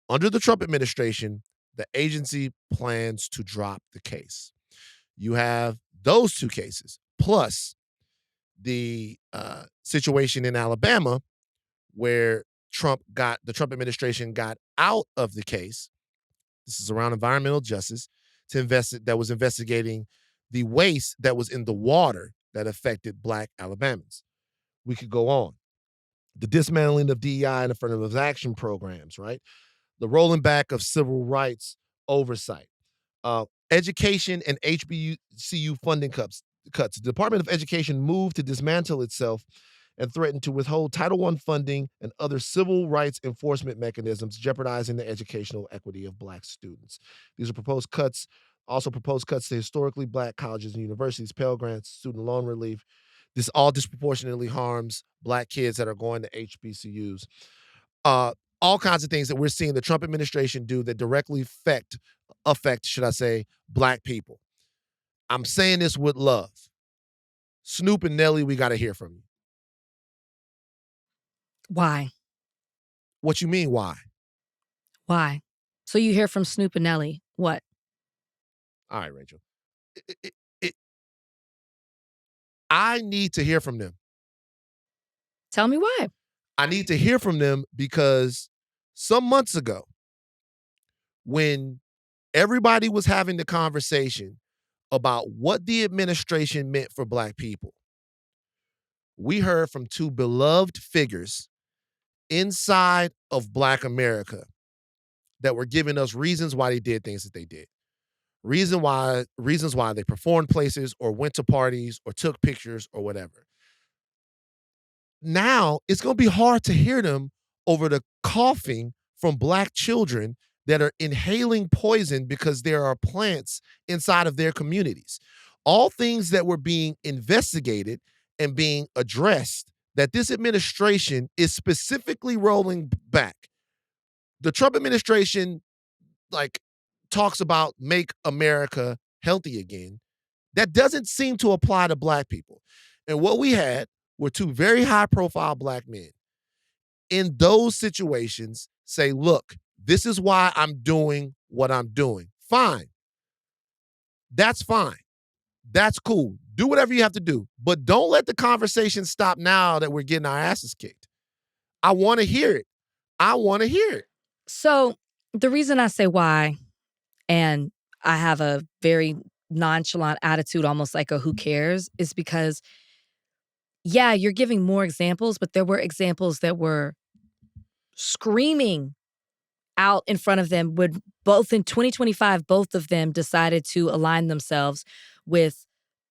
[SPEAKER 1] under the Trump administration, the agency plans to drop the case. You have those 2 cases, plus the situation in Alabama where the Trump administration got out of the case. This is around environmental justice that was investigating the waste that was in the water that affected Black Alabamans. We could go on. The dismantling of DEI and affirmative action programs, right? The rolling back of civil rights oversight. Education and HBCU funding cuts. The Department of Education moved to dismantle itself and threatened to withhold Title I funding and other civil rights enforcement mechanisms, jeopardizing the educational equity of Black students. These are proposed cuts to historically Black colleges and universities, Pell Grants, student loan relief. This all disproportionately harms Black kids that are going to HBCUs. All kinds of things that we're seeing the Trump administration do that directly affect, should I say, Black people. I'm saying this with love. Snoop and Nelly, we got to hear from you.
[SPEAKER 2] Why?
[SPEAKER 1] What you mean, why?
[SPEAKER 2] Why? So you hear from Snoop and Nelly. What?
[SPEAKER 1] All right, Rachel. I need to hear from them.
[SPEAKER 2] Tell me why.
[SPEAKER 1] I need to hear from them because some months ago, when everybody was having the conversation about what the administration meant for Black people, we heard from 2 beloved figures inside of Black America that were giving us reasons why they did things that they did. Reasons why they performed places or went to parties or took pictures or whatever. Now, it's going to be hard to hear them over the coughing from Black children that are inhaling poison because there are plants inside of their communities. All things that were being investigated and being addressed that this administration is specifically rolling back. The Trump administration, talks about make America healthy again. That doesn't seem to apply to Black people. And what we had were 2 very high-profile Black men in those situations say, look, this is why I'm doing what I'm doing. Fine. That's fine. That's cool. Do whatever you have to do. But don't let the conversation stop now that we're getting our asses kicked. I want to hear it. I want to hear it.
[SPEAKER 2] So the reason I say why, and I have a very nonchalant attitude, almost like a who cares, is because, yeah, you're giving more examples, but there were examples that were screaming out in front of them when both in 2025, both of them decided to align themselves with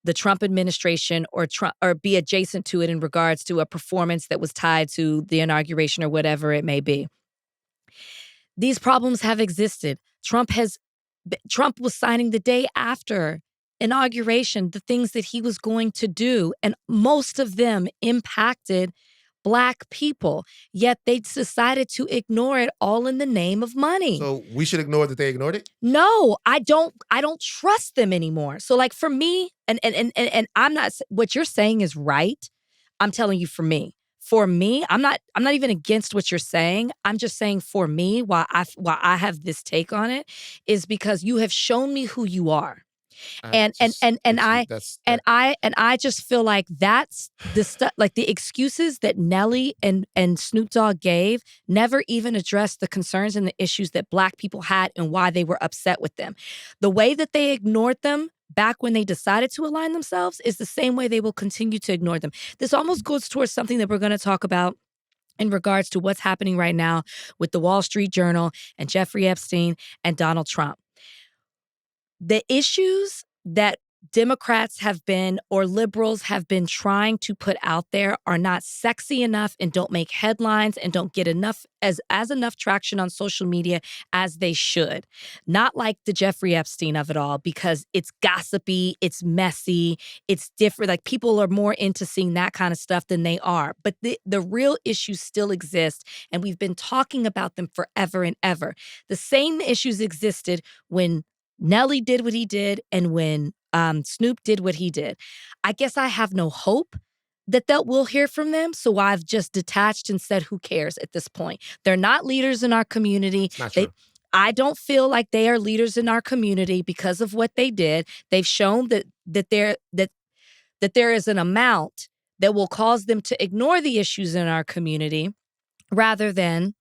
[SPEAKER 2] the Trump administration or be adjacent to it in regards to a performance that was tied to the inauguration or whatever it may be. These problems have existed. Trump was signing the day after inauguration the things that he was going to do, and most of them impacted Black people, yet they decided to ignore it all in the name of money.
[SPEAKER 1] So we should ignore that they ignored it?
[SPEAKER 2] No, I don't trust them anymore. So like for me, and I'm not, what you're saying is right. I'm telling you for me. For me, I'm not even against what you're saying. I'm just saying for me, why I have this take on it is because you have shown me who you are. And I just feel like that's the stuff, like the excuses that Nelly and Snoop Dogg gave never even addressed the concerns and the issues that Black people had and why they were upset with them. The way that they ignored them back when they decided to align themselves is the same way they will continue to ignore them. This almost goes towards something that we're going to talk about in regards to what's happening right now with the Wall Street Journal and Jeffrey Epstein and Donald Trump. The issues that Democrats have been, or liberals have been trying to put out there are not sexy enough and don't make headlines and don't get enough enough traction on social media as they should. Not like the Jeffrey Epstein of it all, because it's gossipy, it's messy, it's different. Like, people are more into seeing that kind of stuff than they are. But the real issues still exist, and we've been talking about them forever and ever. The same issues existed when Nelly did what he did and when Snoop did what he did. I guess I have no hope that we'll hear from them, so I've just detached and said, who cares at this point? They're not leaders in our community.
[SPEAKER 1] Not true.
[SPEAKER 2] I don't feel like they are leaders in our community because of what they did. They've shown that there is an amount that will cause them to ignore the issues in our community rather than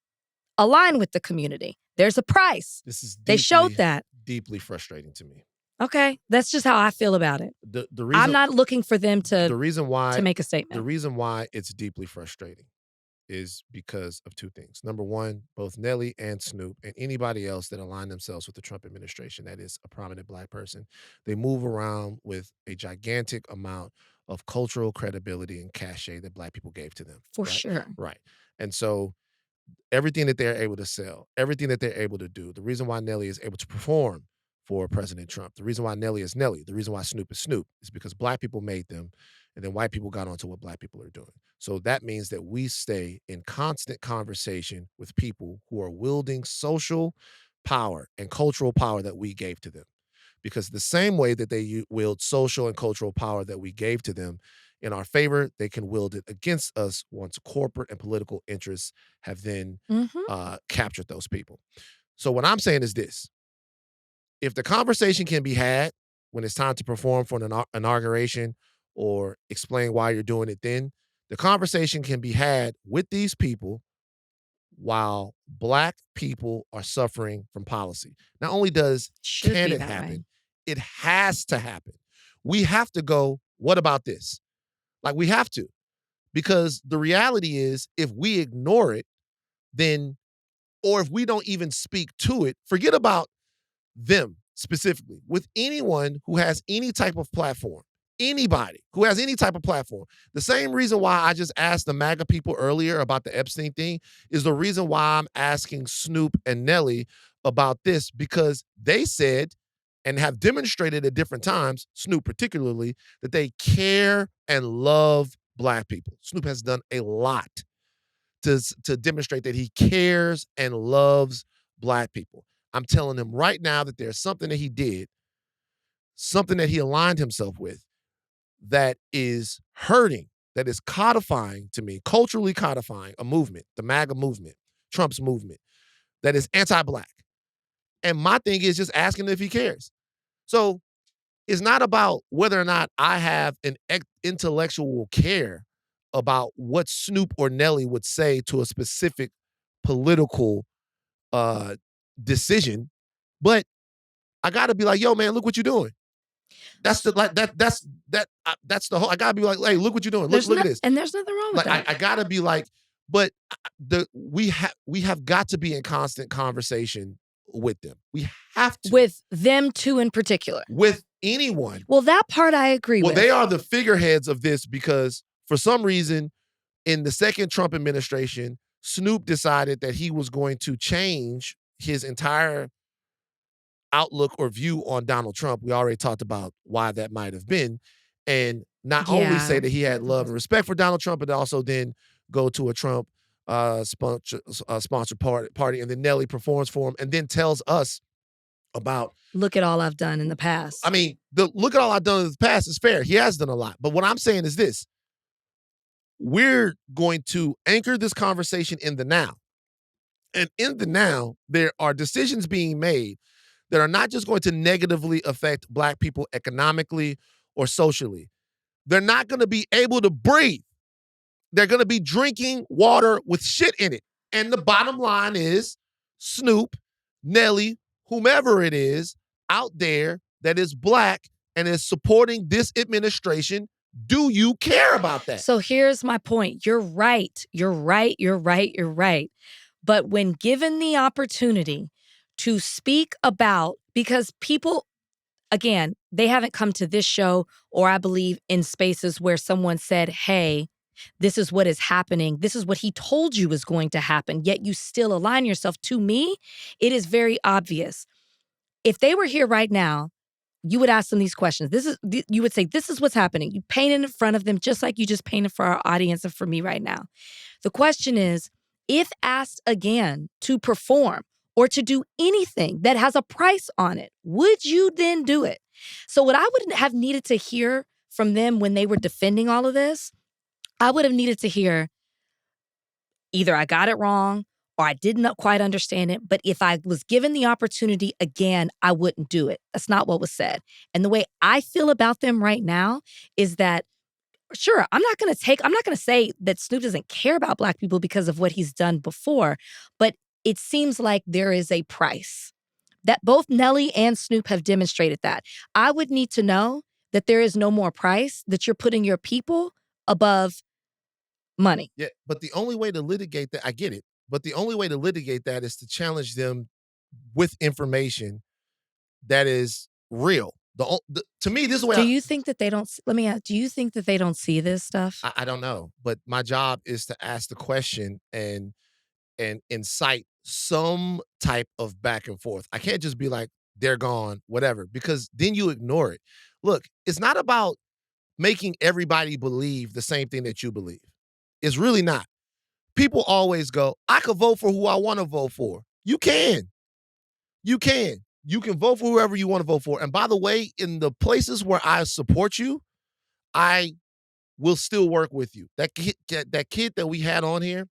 [SPEAKER 2] align with the community. There's a price. They showed that.
[SPEAKER 1] Deeply frustrating to me.
[SPEAKER 2] Okay, that's just how I feel about it.
[SPEAKER 1] The reason,
[SPEAKER 2] I'm not looking for them to make a statement.
[SPEAKER 1] The reason why it's deeply frustrating is because of two things. Number one, both Nelly and Snoop and anybody else that align themselves with the Trump administration that is a prominent Black person, they move around with a gigantic amount of cultural credibility and cachet that Black people gave to them.
[SPEAKER 2] For sure.
[SPEAKER 1] Right. And so everything that they're able to sell, everything that they're able to do, the reason why Nelly is able to perform for President Trump, the reason why Nelly is Nelly, the reason why Snoop is Snoop is because Black people made them, and then white people got onto what Black people are doing. So that means that we stay in constant conversation with people who are wielding social power and cultural power that we gave to them. Because the same way that they wield social and cultural power that we gave to them in our favor, they can wield it against us once corporate and political interests have then captured those people. So what I'm saying is this. If the conversation can be had when it's time to perform for an inauguration or explain why you're doing it then, the conversation can be had with these people while Black people are suffering from policy. Not only can it happen, right? It has to happen. We have to go, what about this? Like, we have to. Because the reality is, if we ignore it, then, or if we don't even speak to it, forget about them specifically. With anyone who has any type of platform, anybody who has any type of platform, the same reason why I just asked the MAGA people earlier about the Epstein thing is the reason why I'm asking Snoop and Nelly about this, because they said and have demonstrated at different times, Snoop particularly, that they care and love Black people. Snoop has done a lot to demonstrate that he cares and loves Black people. I'm telling him right now that there's something that he did, something that he aligned himself with, that is hurting, that is codifying to me, culturally codifying a movement, the MAGA movement, Trump's movement, that is anti-Black. And my thing is just asking him if he cares. So it's not about whether or not I have an intellectual care about what Snoop or Nelly would say to a specific political decision, but I gotta be like, yo, man, look what you're doing. That's the that's the whole. I gotta be like, hey, look what you're doing. Look at this.
[SPEAKER 2] And there's nothing wrong with that.
[SPEAKER 1] I gotta be like, but we have got to be in constant conversation with them. We have to.
[SPEAKER 2] With them too, in particular.
[SPEAKER 1] With anyone.
[SPEAKER 2] Well, that part I agree with.
[SPEAKER 1] Well, they are the figureheads of this because for some reason, in the second Trump administration, Snoop decided that he was going to change his entire outlook or view on Donald Trump. We already talked about why that might have been. And not only say that he had love and respect for Donald Trump, but also then go to a Trump sponsored party. And then Nelly performs for him and then tells us about,
[SPEAKER 2] look at all I've done in the past.
[SPEAKER 1] I mean, look at all I've done in the past is fair. He has done a lot. But what I'm saying is this. We're going to anchor this conversation in the now. And in the now, there are decisions being made that are not just going to negatively affect Black people economically or socially. They're not going to be able to breathe. They're going to be drinking water with shit in it. And the bottom line is Snoop, Nelly, whomever it is out there that is Black and is supporting this administration, do you care about that?
[SPEAKER 2] So here's my point. You're right. You're right. You're right. You're right. But when given the opportunity to speak about, because people, again, they haven't come to this show or I believe in spaces where someone said, hey, this is what is happening. This is what he told you is going to happen, yet you still align yourself. To me, it is very obvious. If they were here right now, you would ask them these questions. You would say, this is what's happening. You paint it in front of them just like you just painted for our audience and for me right now. The question is, if asked again to perform or to do anything that has a price on it, would you then do it? So what I would have needed to hear from them when they were defending all of this, I would have needed to hear either I got it wrong or I did not quite understand it, but if I was given the opportunity again, I wouldn't do it. That's not what was said. And the way I feel about them right now is that, sure, I'm not going to say that Snoop doesn't care about Black people because of what he's done before, but it seems like there is a price that both Nelly and Snoop have demonstrated that. I would need to know that there is no more price, that you're putting your people above money.
[SPEAKER 1] Yeah, but the only way to litigate that, I get it, but the only way to litigate that is to challenge them with information that is real. To me, this is the way.
[SPEAKER 2] Do you think that they don't? Let me ask. Do you think that they don't see this stuff?
[SPEAKER 1] I don't know, but my job is to ask the question and incite some type of back and forth. I can't just be like, they're gone, whatever, because then you ignore it. Look, it's not about making everybody believe the same thing that you believe. It's really not. People always go, I could vote for who I want to vote for. You can. You can. You can vote for whoever you want to vote for. And by the way, in the places where I support you, I will still work with you. That kid that we had on here,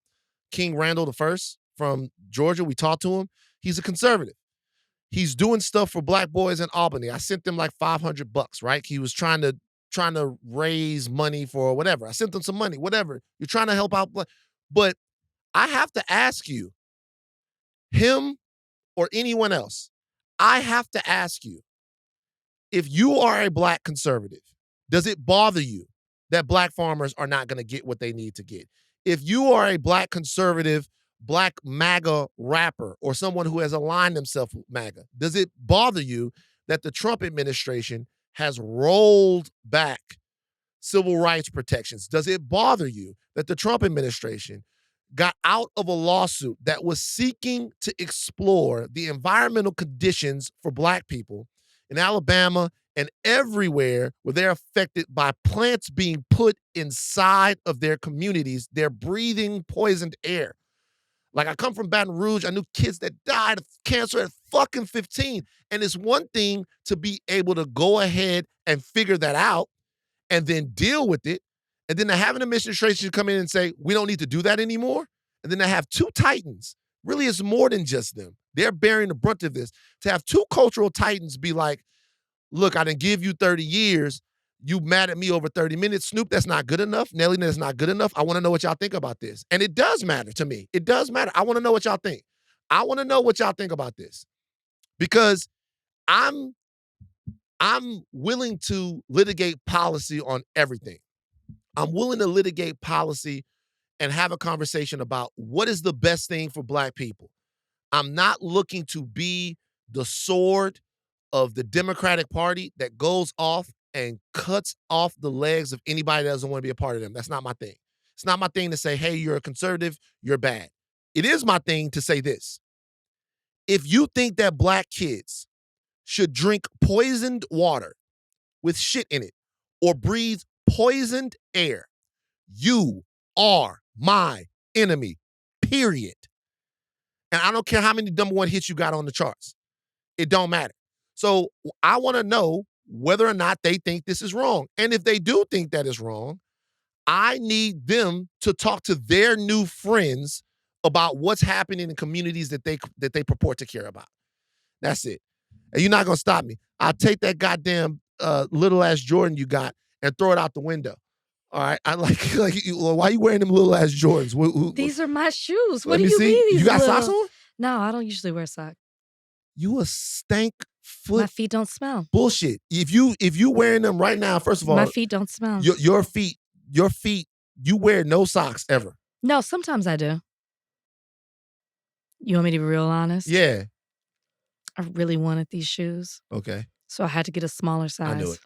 [SPEAKER 1] King Randall the First from Georgia, we talked to him. He's a conservative. He's doing stuff for Black boys in Albany. I sent them like $500, right? He was trying to raise money for whatever. I sent them some money, whatever. You're trying to help out. But I have to ask you, him or anyone else, I have to ask you, if you are a Black conservative, does it bother you that Black farmers are not going to get what they need to get? If you are a Black conservative, Black MAGA rapper, or someone who has aligned themselves with MAGA, does it bother you that the Trump administration has rolled back civil rights protections? Does it bother you that the Trump administration got out of a lawsuit that was seeking to explore the environmental conditions for Black people in Alabama and everywhere where they're affected by plants being put inside of their communities? They're breathing poisoned air. Like, I come from Baton Rouge. I knew kids that died of cancer at fucking 15. And it's one thing to be able to go ahead and figure that out and then deal with it. And then to have an administration come in and say, we don't need to do that anymore. And then to have two titans. Really, it's more than just them. They're bearing the brunt of this. To have two cultural titans be like, look, I didn't give you 30 years. You mad at me over 30 minutes. Snoop, that's not good enough. Nelly, that's not good enough. I want to know what y'all think about this. And it does matter to me. It does matter. I want to know what y'all think. I want to know what y'all think about this. Because I'm willing to litigate policy on everything. I'm willing to litigate policy and have a conversation about what is the best thing for Black people. I'm not looking to be the sword of the Democratic Party that goes off and cuts off the legs of anybody that doesn't want to be a part of them. That's not my thing. It's not my thing to say, hey, you're a conservative, you're bad. It is my thing to say this. If you think that Black kids should drink poisoned water with shit in it or breathe poisoned air, you are my enemy, period. And I don't care how many number one hits you got on the charts. It don't matter. So I want to know whether or not they think this is wrong. And if they do think that is wrong, I need them to talk to their new friends about what's happening in communities that they purport to care about. That's it. and you're not gonna stop me. I'll take that goddamn little ass Jordan you got and throw it out the window. All right, I like why you wearing them little ass Jordans?
[SPEAKER 2] These are my shoes. What
[SPEAKER 1] Let
[SPEAKER 2] do
[SPEAKER 1] me
[SPEAKER 2] you
[SPEAKER 1] see.
[SPEAKER 2] mean? These
[SPEAKER 1] You got
[SPEAKER 2] little...
[SPEAKER 1] socks on?
[SPEAKER 2] No, I don't usually wear socks.
[SPEAKER 1] You a stank foot.
[SPEAKER 2] My feet don't smell.
[SPEAKER 1] Bullshit. If you wearing them right now, first of all,
[SPEAKER 2] my feet don't smell.
[SPEAKER 1] Your feet. You wear no socks ever.
[SPEAKER 2] No, sometimes I do. You want me to be real honest?
[SPEAKER 1] Yeah.
[SPEAKER 2] I really wanted these shoes.
[SPEAKER 1] Okay.
[SPEAKER 2] So I had to get a smaller size.
[SPEAKER 1] I knew it.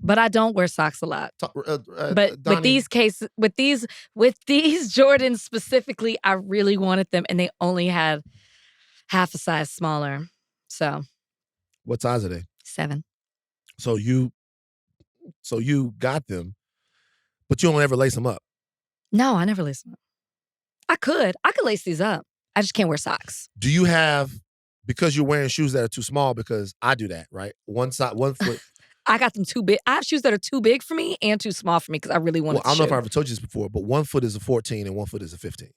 [SPEAKER 2] But I don't wear socks a lot. But
[SPEAKER 1] Donnie,
[SPEAKER 2] with these Jordans specifically, I really wanted them, and they only had half a size smaller. So
[SPEAKER 1] what size are they?
[SPEAKER 2] 7.
[SPEAKER 1] So you got them, but you don't ever lace them up.
[SPEAKER 2] No, I never lace them up. I could lace these up. I just can't wear socks.
[SPEAKER 1] Do you have, because you're wearing shoes that are too small? Because I do that, right? One foot.
[SPEAKER 2] I got them too big. I have shoes that are too big for me and too small for me because I really want.
[SPEAKER 1] I don't know if I ever told you this before, but 1 foot is a 14 and 1 foot is a 15.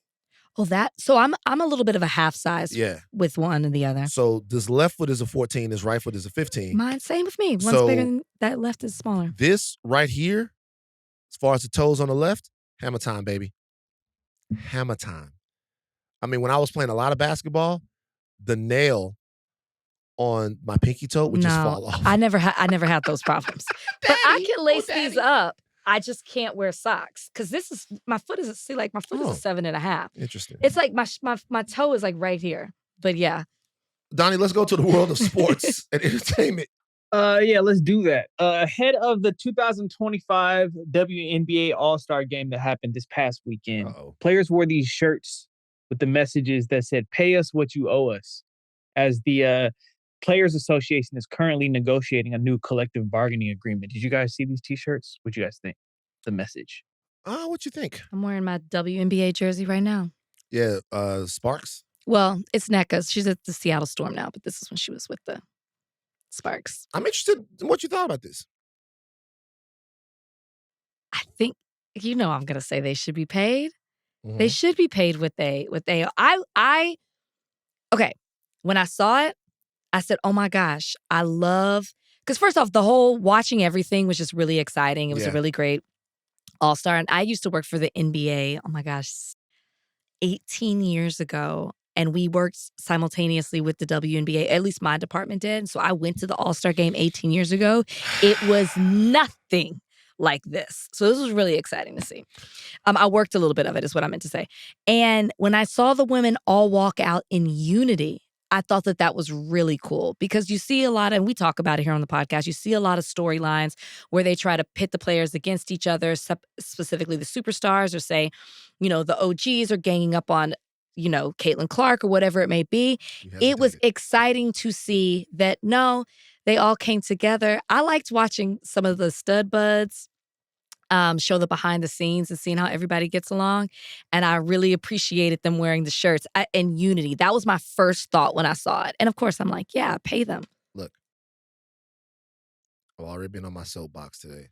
[SPEAKER 2] Oh, so I'm a little bit of a half size.
[SPEAKER 1] Yeah.
[SPEAKER 2] With one and the other.
[SPEAKER 1] So this left foot is a 14, this right foot is a 15.
[SPEAKER 2] Mine, same with me. One's
[SPEAKER 1] So
[SPEAKER 2] bigger than that left is smaller.
[SPEAKER 1] This right here, as far as the toes on the left, hammer time, baby. Hammer time. I mean, when I was playing a lot of basketball, the nail on my pinky toe would just fall off.
[SPEAKER 2] I never had those problems. But I can lace these up. I just can't wear socks because my foot is a 7.5.
[SPEAKER 1] Interesting.
[SPEAKER 2] It's like my toe is like right here. But yeah.
[SPEAKER 1] Donnie, let's go to the world of sports and entertainment.
[SPEAKER 3] Yeah, let's do that. Ahead of the 2025 WNBA All-Star game that happened this past weekend, players wore these shirts with the messages that said, "Pay us what you owe us," as the Players Association is currently negotiating a new collective bargaining agreement. Did you guys see these T-shirts? What do you guys think? The message.
[SPEAKER 1] What you think?
[SPEAKER 2] I'm wearing my WNBA jersey right now.
[SPEAKER 1] Yeah, Sparks?
[SPEAKER 2] Well, it's Nessa's. She's at the Seattle Storm now, but this is when she was with the Sparks.
[SPEAKER 1] I'm interested in what you thought about this.
[SPEAKER 2] I think, I'm going to say they should be paid.
[SPEAKER 1] Mm-hmm.
[SPEAKER 2] They should be paid what they okay. When I saw it, I said, oh my gosh, because first off, the whole watching everything was just really exciting. It was a really great All-Star. And I used to work for the NBA, oh my gosh, 18 years ago. And we worked simultaneously with the WNBA, at least my department did. So I went to the All-Star game 18 years ago. It was nothing like this. So this was really exciting to see. I worked a little bit of it is what I meant to say. And when I saw the women all walk out in unity, I thought that was really cool because you see a lot, and we talk about it here on the podcast, you see a lot of storylines where they try to pit the players against each other, specifically the superstars, or say, the OGs are ganging up on, Caitlin Clark or whatever it may be. It was exciting to see that, no, they all came together. I liked watching some of the stud buds show the behind the scenes and seeing how everybody gets along. And I really appreciated them wearing the shirts in unity. That was my first thought when I saw it. And of course, I'm like, yeah, pay them.
[SPEAKER 1] Look, I've already been on my soapbox today.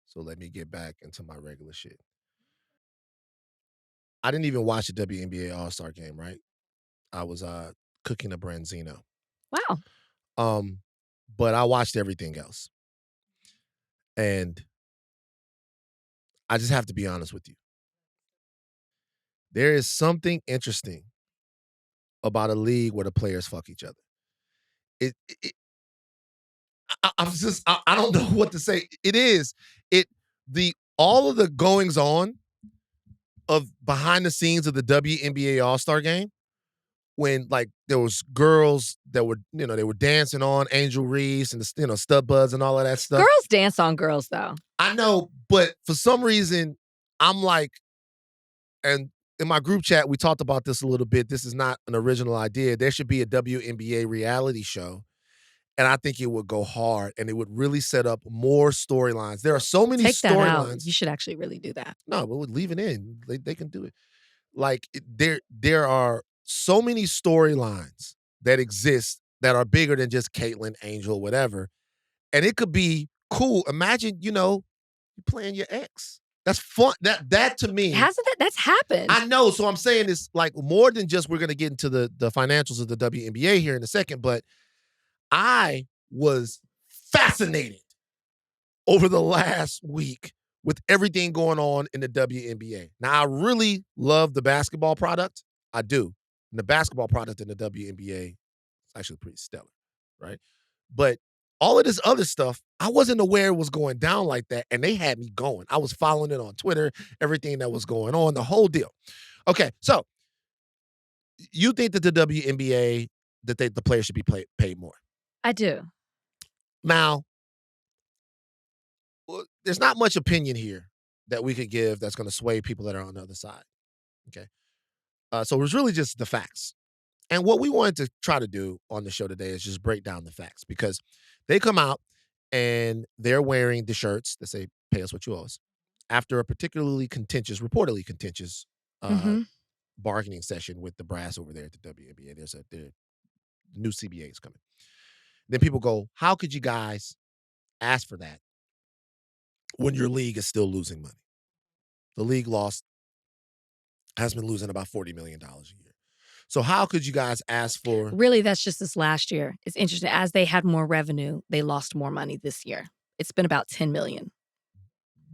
[SPEAKER 1] So let me get back into my regular shit. I didn't even watch the WNBA All-Star game, right? I was cooking a branzino.
[SPEAKER 2] Wow.
[SPEAKER 1] But I watched everything else. And I just have to be honest with you. There is something interesting about a league where the players fuck each other. I don't know what to say. It is. All of the goings on of behind the scenes of the WNBA All-Star game, when there was girls that were, they were dancing on Angel Reese and the stud buds and all of that stuff.
[SPEAKER 2] Girls dance on girls though.
[SPEAKER 1] I know, but for some reason, I'm like, and in my group chat, we talked about this a little bit. This is not an original idea. There should be a WNBA reality show. And I think it would go hard and it would really set up more storylines. There are so many storylines.
[SPEAKER 2] You should actually really do that.
[SPEAKER 1] No, but we'll leave it in. They can do it. There are so many storylines that exist that are bigger than just Caitlyn, Angel, whatever. And it could be cool. Imagine, you playing your ex. That's fun. That to me.
[SPEAKER 2] That's happened.
[SPEAKER 1] I know. So I'm saying it's more than just we're going to get into the financials of the WNBA here in a second, but I was fascinated over the last week with everything going on in the WNBA. Now, I really love the basketball product. I do. And the basketball product in the WNBA is actually pretty stellar, right? But all of this other stuff, I wasn't aware it was going down like that, and they had me going. I was following it on Twitter, everything that was going on, the whole deal. Okay, so you think that the WNBA, that the players should be paid more?
[SPEAKER 2] I do.
[SPEAKER 1] Now, there's not much opinion here that we could give that's going to sway people that are on the other side. Okay. So it was really just the facts. And what we wanted to try to do on the show today is just break down the facts, because they come out and they're wearing the shirts that say, pay us what you owe us, after a particularly reportedly contentious bargaining session with the brass over there at the WNBA. The new CBA is coming. Then people go, how could you guys ask for that when your league is still losing money? The league has been losing about $40 million a year. So how could you guys ask for?
[SPEAKER 2] Really, that's just this last year. It's interesting. As they had more revenue, they lost more money this year. It's been about $10 million.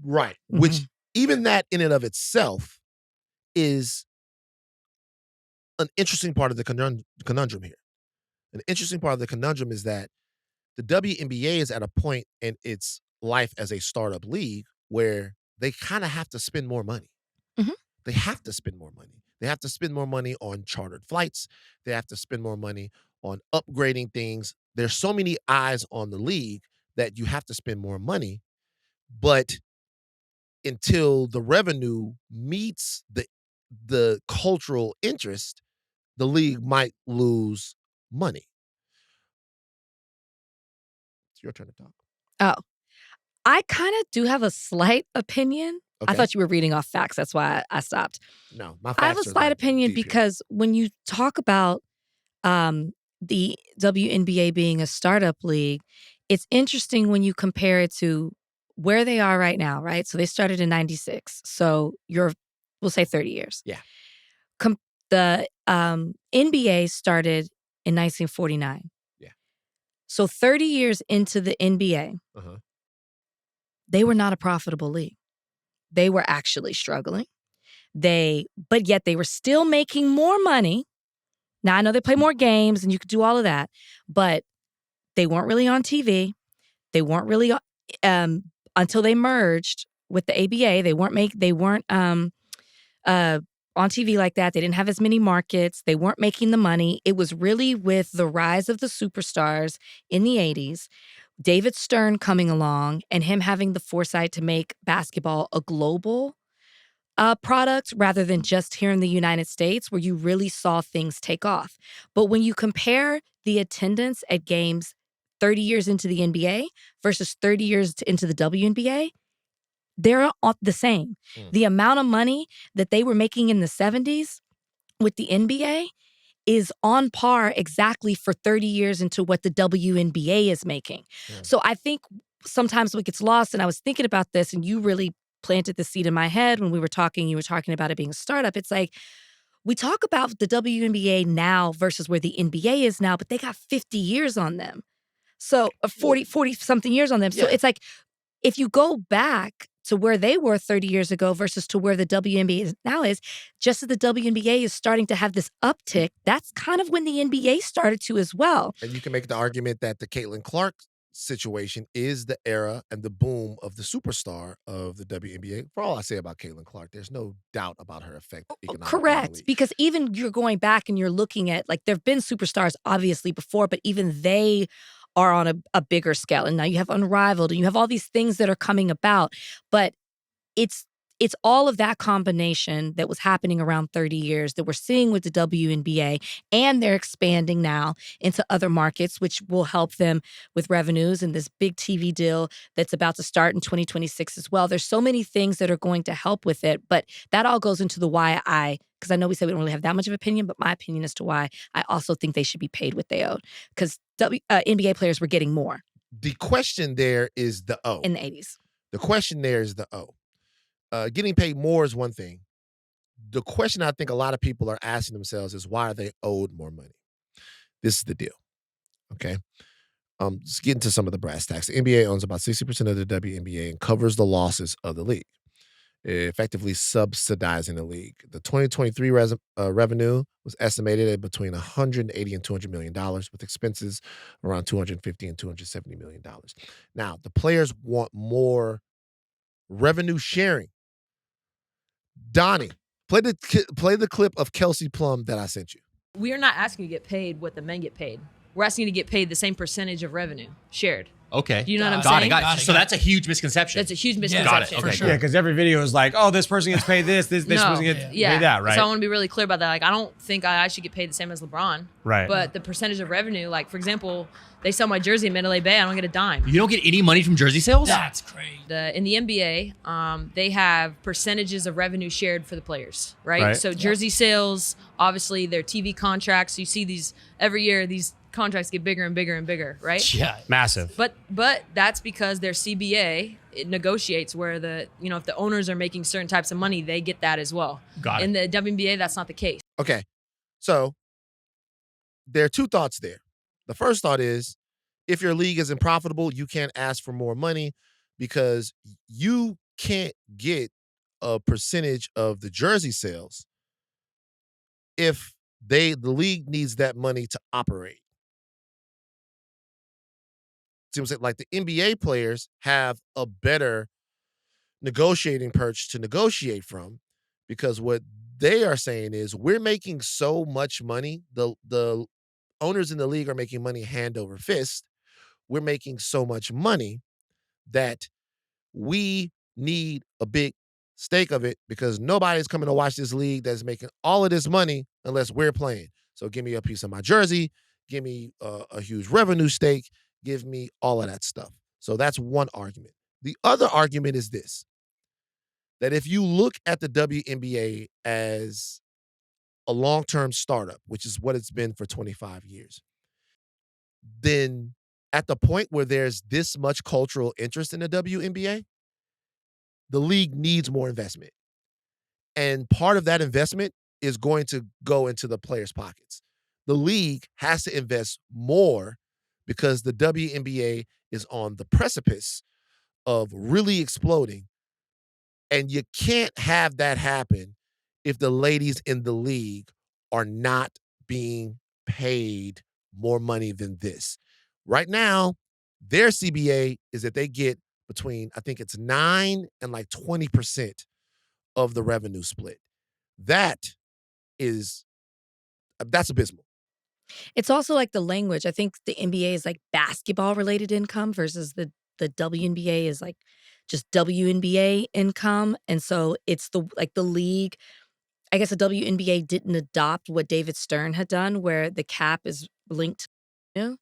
[SPEAKER 1] Right. Which even that in and of itself is an interesting part of the conundrum here. An interesting part of the conundrum is that the WNBA is at a point in its life as a startup league where they kind of have to spend more money. They have to spend more money. They have to spend more money on chartered flights. They have to spend more money on upgrading things. There's so many eyes on the league that you have to spend more money. But until the revenue meets the cultural interest, the league might lose money. It's your turn to talk.
[SPEAKER 2] Oh, I kind of do have a slight opinion.
[SPEAKER 1] Okay.
[SPEAKER 2] I thought you were reading off facts. That's why I stopped.
[SPEAKER 1] No, my facts
[SPEAKER 2] I have a slight opinion because when you talk about the WNBA being a startup league, it's interesting when you compare it to where they are right now, right? So they started in 96. So we'll say 30 years.
[SPEAKER 1] Yeah.
[SPEAKER 2] The NBA started in 1949.
[SPEAKER 1] Yeah.
[SPEAKER 2] So 30 years into the NBA, they were not a profitable league. They were actually struggling. But yet they were still making more money. Now, I know they play more games and you could do all of that, but they weren't really on TV. They weren't really, until they merged with the ABA, they weren't on TV like that. They didn't have as many markets. They weren't making the money. It was really with the rise of the superstars in the 80s, David Stern coming along and him having the foresight to make basketball a global product rather than just here in the United States, where you really saw things take off. But when you compare the attendance at games 30 years into the NBA versus 30 years into the WNBA, they're the same. The amount of money that they were making in the 70s with the NBA is on par exactly for 30 years into what the WNBA is making. So I think sometimes what gets lost, and I was thinking about this, and you really planted the seed in my head when we were talking, you were talking about it being a startup. It's like, we talk about the WNBA now versus where the NBA is now, but they got 50 years on them. So 40 something years on them. So it's like, if you go back to where they were 30 years ago versus to where the WNBA now is, just as the WNBA is starting to have this uptick, that's kind of when the NBA started to as well.
[SPEAKER 1] And you can make the argument that the Caitlin Clark situation is the era and the boom of the superstar of the WNBA. For all I say about Caitlin Clark, there's no doubt about her effect economically.
[SPEAKER 2] Correct. Because even you're going back and you're looking at, like, there have been superstars obviously before, but even they are on a bigger scale. And now you have Unrivaled and you have all these things that are coming about. But it's all of that combination that was happening around 30 years that we're seeing with the WNBA, and they're expanding now into other markets, which will help them with revenues and this big TV deal that's about to start in 2026 as well. There's so many things that are going to help with it, but that all goes into the why because I know we said we don't really have that much of opinion, but my opinion as to why I also think they should be paid what they owed, because NBA players were getting more.
[SPEAKER 1] The question there is the O.
[SPEAKER 2] In the 80s.
[SPEAKER 1] The question there is the O. Getting paid more is one thing. The question I think a lot of people are asking themselves is, why are they owed more money? This is the deal, okay? Let's get into some of the brass tacks. The NBA owns about 60% of the WNBA and covers the losses of the league, effectively subsidizing the league. The 2023 revenue was estimated at between $180 and $200 million, with expenses around $250 and $270 million. Now, the players want more revenue sharing. Donnie, play the clip of Kelsey Plum that I sent you.
[SPEAKER 7] We are not asking you to get paid what the men get paid. We're asking you to get paid the same percentage of revenue shared.
[SPEAKER 8] Okay.
[SPEAKER 7] Do you know what I'm
[SPEAKER 8] Got
[SPEAKER 7] saying?
[SPEAKER 8] Got it. So that's a huge misconception.
[SPEAKER 7] That's a huge misconception.
[SPEAKER 8] Got it. Okay.
[SPEAKER 9] Sure. Yeah, because every video is like, oh, this person gets paid this person gets paid that, right?
[SPEAKER 7] So I want to be really clear about that. Like, I don't think I should get paid the same as LeBron.
[SPEAKER 9] Right.
[SPEAKER 7] But the percentage of revenue, like, for example, they sell my jersey in Mandalay Bay, I don't get a dime.
[SPEAKER 8] You don't get any money from jersey sales?
[SPEAKER 9] That's crazy.
[SPEAKER 7] In the NBA, they have percentages of revenue shared for the players, right? So jersey sales, obviously their TV contracts. You see these every year, these contracts get bigger and bigger and bigger, right?
[SPEAKER 9] Yeah, massive.
[SPEAKER 7] But that's because their CBA, it negotiates where if the owners are making certain types of money, they get that as well.
[SPEAKER 9] Got it.
[SPEAKER 7] In the WNBA, that's not the case.
[SPEAKER 1] Okay, so there are two thoughts there. The first thought is, if your league isn't profitable, you can't ask for more money because you can't get a percentage of the jersey sales if the league needs that money to operate. See what I'm saying? Like, the NBA players have a better negotiating perch to negotiate from, because what they are saying is, we're making so much money. The owners in the league are making money hand over fist. We're making so much money that we need a big stake of it, because nobody's coming to watch this league that's making all of this money unless we're playing. So give me a piece of my jersey, give me a huge revenue stake, give me all of that stuff. So that's one argument. The other argument is this, that if you look at the WNBA as a long-term startup, which is what it's been for 25 years, then at the point where there's this much cultural interest in the WNBA, the league needs more investment. And part of that investment is going to go into the players' pockets. The league has to invest more because the WNBA is on the precipice of really exploding. And you can't have that happen if the ladies in the league are not being paid more money than this. Right now, their CBA is that they get between, I think it's 9 and like 20% of the revenue split. That's abysmal.
[SPEAKER 2] It's also like the language. I think the NBA is like basketball related income versus the WNBA is like just WNBA income. And so it's the league. I guess the WNBA didn't adopt what David Stern had done, where the cap is linked to,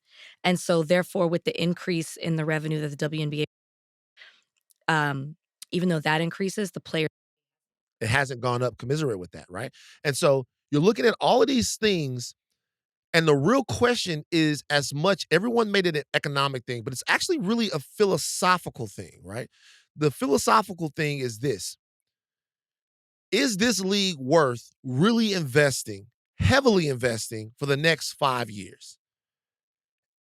[SPEAKER 2] and so therefore with the increase in the revenue that the WNBA, even though that increases, the player,
[SPEAKER 1] it hasn't gone up commensurate with that, right? And so you're looking at all of these things, and the real question is, as much everyone made it an economic thing, but it's actually really a philosophical thing, right? The philosophical thing is this: is this league worth really investing, heavily investing for the next 5 years?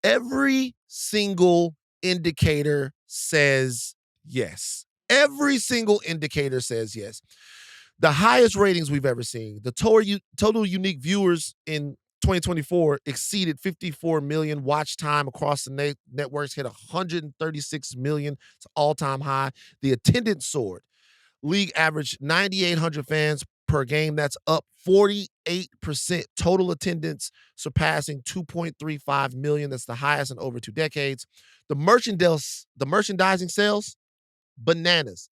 [SPEAKER 1] Every single indicator says yes. Every single indicator says yes. The highest ratings we've ever seen. The total unique viewers in 2024 exceeded 54 million. Watch time across the networks hit 136 million. It's an all-time high. The attendance soared. League averaged 9,800 fans per game. That's up 48%. Total attendance surpassing 2.35 million. That's the highest in over 2 decades. The merchandising sales, bananas.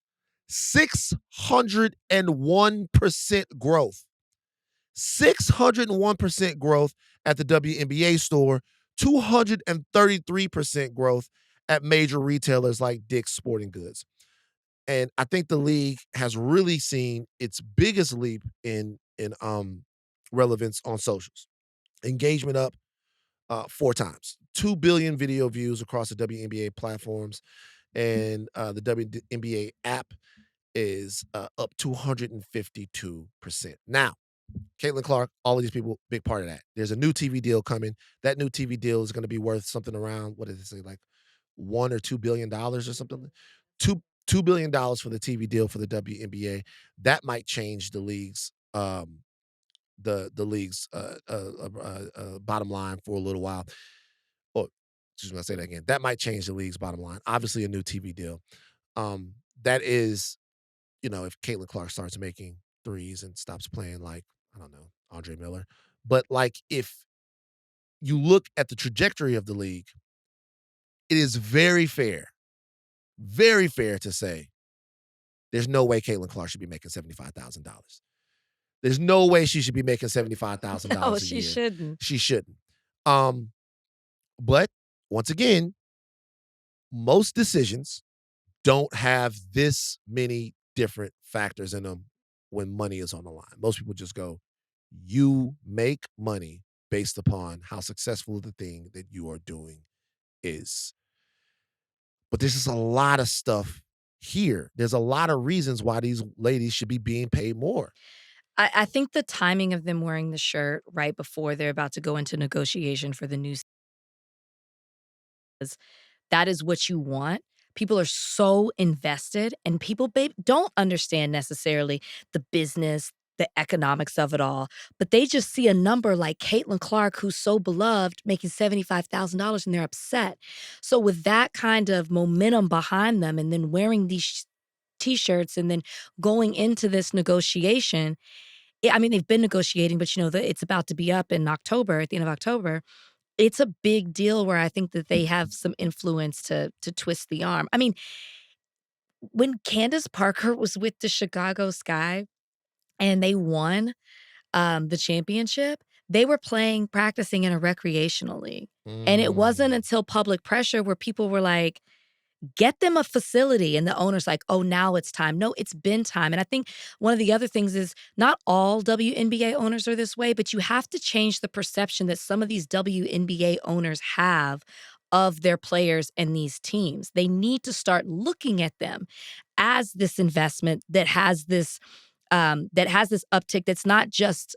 [SPEAKER 1] 601% growth. 601% growth at the WNBA store. 233% growth at major retailers like Dick's Sporting Goods. And I think the league has really seen its biggest leap in relevance on socials. Engagement up 4 times. 2 billion video views across the WNBA platforms. And the WNBA app is up 252%. Now, Caitlin Clark, all of these people, big part of that. There's a new TV deal coming. That new TV deal is going to be worth something around, what did it say, like $1 or $2 billion or something? $2 billion for the TV deal for the WNBA. That might change the league's the league's bottom line for a little while. Oh, excuse me, I'll say that again. That might change the league's bottom line. Obviously, a new TV deal. That is, if Caitlin Clark starts making threes and stops playing like, I don't know, Andre Miller. But like, if you look at the trajectory of the league, it is very fair to say there's no way Caitlin Clark should be making $75,000. There's no way she should be making $75,000 a year.
[SPEAKER 2] No, she shouldn't.
[SPEAKER 1] She shouldn't. But once again, most decisions don't have this many different factors in them when money is on the line. Most people just go, you make money based upon how successful the thing that you are doing is. But there's just a lot of stuff here. There's a lot of reasons why these ladies should be being paid more.
[SPEAKER 2] I think the timing of them wearing the shirt right before they're about to go into negotiation for the new season, that is what you want. People are so invested, and people don't understand necessarily the business, the economics of it all, but they just see a number like Caitlin Clark, who's so beloved, making $75,000, and they're upset. So with that kind of momentum behind them, and then wearing these T-shirts, and then going into this negotiation, I mean, they've been negotiating, but it's about to be up in October, at the end of October. It's a big deal where I think that they have some influence to twist the arm. I mean, when Candace Parker was with the Chicago Sky and they won the championship, they were practicing in a recreational league. And it wasn't until public pressure where people were like, get them a facility. And the owner's like, oh, now it's time. No, it's been time. And I think one of the other things is not all WNBA owners are this way, but you have to change the perception that some of these WNBA owners have of their players and these teams. They need to start looking at them as this investment that has this uptick that's not just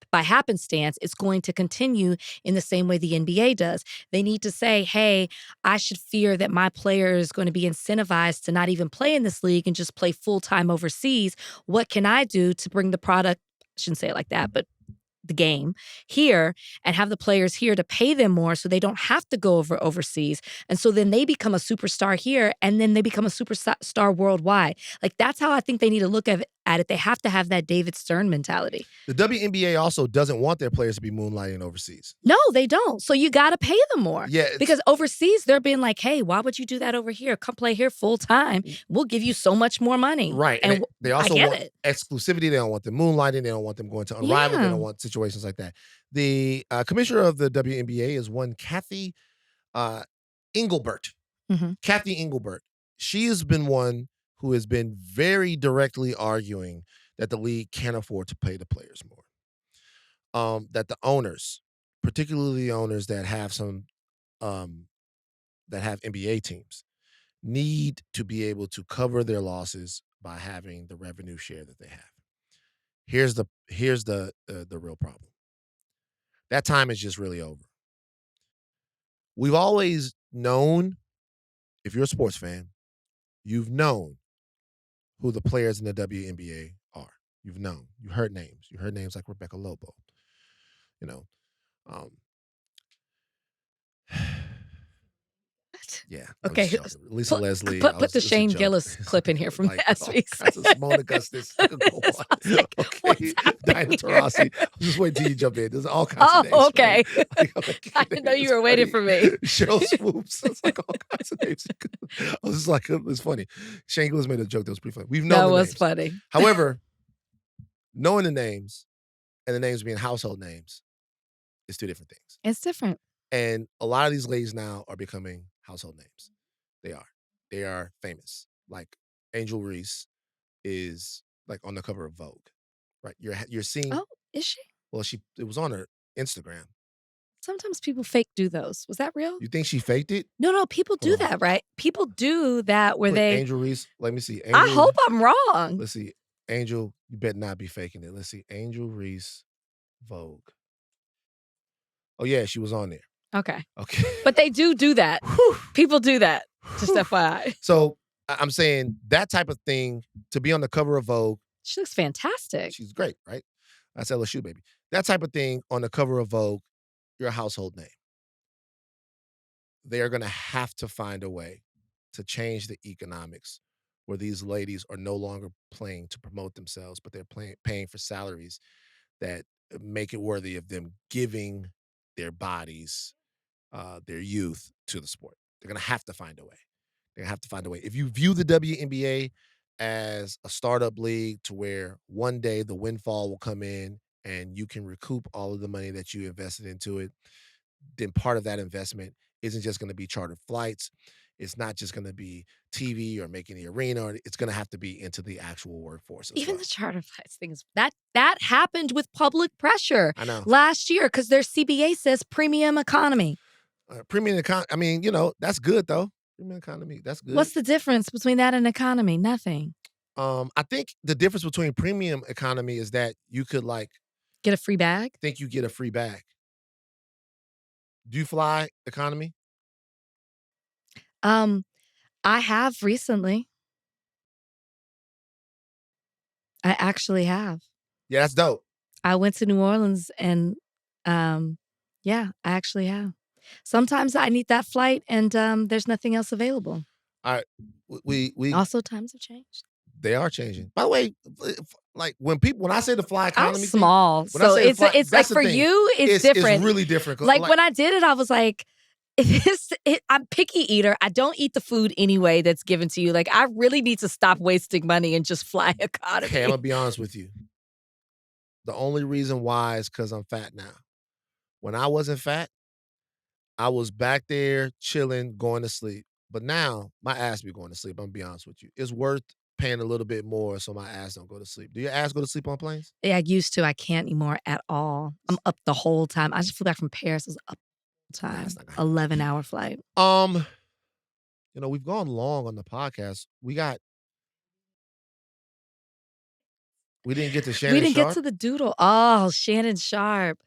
[SPEAKER 2] by happenstance. It's going to continue in the same way the NBA does. They need to say, hey, I should fear that my player is going to be incentivized to not even play in this league and just play full-time overseas. What can I do to bring the product, I shouldn't say it like that, but the game here, and have the players here to pay them more so they don't have to go overseas. And so then they become a superstar here, and then they become a superstar worldwide. Like, that's how I think they need to look at it. They have to have that David Stern mentality.
[SPEAKER 1] The WNBA also doesn't want their players to be moonlighting overseas.
[SPEAKER 2] No, they don't. So you got to pay them more.
[SPEAKER 1] Yeah,
[SPEAKER 2] because overseas, they're being like, hey, why would you do that over here? Come play here full time. We'll give you so much more money.
[SPEAKER 1] Right.
[SPEAKER 2] And
[SPEAKER 1] they also
[SPEAKER 2] want
[SPEAKER 1] it. Exclusivity. They don't want them moonlighting. They don't want them going to Unrivaled. They don't want situations like that. The commissioner of the WNBA is one Kathy Engelbert.
[SPEAKER 2] Mm-hmm.
[SPEAKER 1] Kathy Engelbert. She has been one who has been very directly arguing that the league can't afford to pay the players more. That the owners, particularly the owners that have some that have NBA teams, need to be able to cover their losses by having the revenue share that they have. Here's the real problem. That time is just really over. We've always known, if you're a sports fan, you've known who the players in the WNBA are. You've known. You heard names. You heard names like Rebecca Lobo. Yeah.
[SPEAKER 2] Okay.
[SPEAKER 1] Lisa Leslie.
[SPEAKER 2] Put the Shane Gillis clip in here from last week.
[SPEAKER 1] Simone Augustus. Okay. Diana Taurasi. I'm just waiting till you jump in. There's all kinds of names.
[SPEAKER 2] Oh, okay.
[SPEAKER 1] Right?
[SPEAKER 2] I didn't know you were waiting for me.
[SPEAKER 1] Cheryl Swoops. It's like all kinds of names. I was just like, it's funny. Shane Gillis made a joke that was pretty funny. We've known
[SPEAKER 2] that
[SPEAKER 1] the
[SPEAKER 2] was
[SPEAKER 1] names.
[SPEAKER 2] Funny.
[SPEAKER 1] However, knowing the names and the names being household names is two different things.
[SPEAKER 2] It's different.
[SPEAKER 1] And a lot of these ladies now are becoming household names. They are famous. Like Angel Reese is like on the cover of Vogue, right? You're seeing.
[SPEAKER 2] Oh, is she?
[SPEAKER 1] Well, it was on her Instagram.
[SPEAKER 2] Sometimes people fake do those. Was that real?
[SPEAKER 1] You think she faked it?
[SPEAKER 2] No, people do that, right? People do that where they.
[SPEAKER 1] Angel Reese. Let me see.
[SPEAKER 2] I hope I'm wrong.
[SPEAKER 1] Let's see. Angel, you better not be faking it. Let's see. Angel Reese Vogue. Oh, yeah, she was on there.
[SPEAKER 2] Okay.
[SPEAKER 1] Okay.
[SPEAKER 2] But they do that. People do that. Just FYI.
[SPEAKER 1] So I'm saying that type of thing, to be on the cover of Vogue.
[SPEAKER 2] She looks fantastic.
[SPEAKER 1] She's great, right? That's LSU, baby. That type of thing on the cover of Vogue, you're a household name. They are going to have to find a way to change the economics where these ladies are no longer playing to promote themselves, but they're paying for salaries that make it worthy of them giving their bodies, their youth to the sport. They're going to have to find a way. They're going to have to find a way. If you view the WNBA as a startup league to where one day the windfall will come in and you can recoup all of the money that you invested into it, then part of that investment isn't just going to be chartered flights. It's not just going to be TV or making the arena. Or it's going to have to be into the actual workforce.
[SPEAKER 2] Even the charter flights things that happened with public pressure.
[SPEAKER 1] I know.
[SPEAKER 2] Last year because their CBA says premium economy.
[SPEAKER 1] Premium economy. I mean, that's good though. Premium economy. That's good.
[SPEAKER 2] What's the difference between that and economy? Nothing.
[SPEAKER 1] I think the difference between premium economy is that you could
[SPEAKER 2] get a free bag.
[SPEAKER 1] I think you get a free bag. Do you fly economy?
[SPEAKER 2] I have recently. I actually have.
[SPEAKER 1] Yeah, that's dope.
[SPEAKER 2] I went to New Orleans and yeah, I actually have. Sometimes I need that flight and there's nothing else available.
[SPEAKER 1] All right. We
[SPEAKER 2] also times have changed.
[SPEAKER 1] They are changing. By the way, like when I say the fly economy,
[SPEAKER 2] I'm small, so it's like for you, it's different.
[SPEAKER 1] It's really different.
[SPEAKER 2] Like when I did it, I was like, I'm a picky eater. I don't eat the food anyway that's given to you. Like I really need to stop wasting money and just fly economy.
[SPEAKER 1] Okay, I'm gonna be honest with you. The only reason why is because I'm fat now. When I wasn't fat, I was back there chilling, going to sleep. But now my ass be going to sleep. I'm gonna be honest with you. It's worth paying a little bit more so my ass don't go to sleep. Do your ass go to sleep on planes?
[SPEAKER 2] Yeah, I used to. I can't anymore at all. I'm up the whole time. I just flew back from Paris. I was up the whole time. 11-hour flight.
[SPEAKER 1] We've gone long on the podcast. We didn't get to Shannon Sharp.
[SPEAKER 2] We didn't get to the doodle. Oh, Shannon Sharp.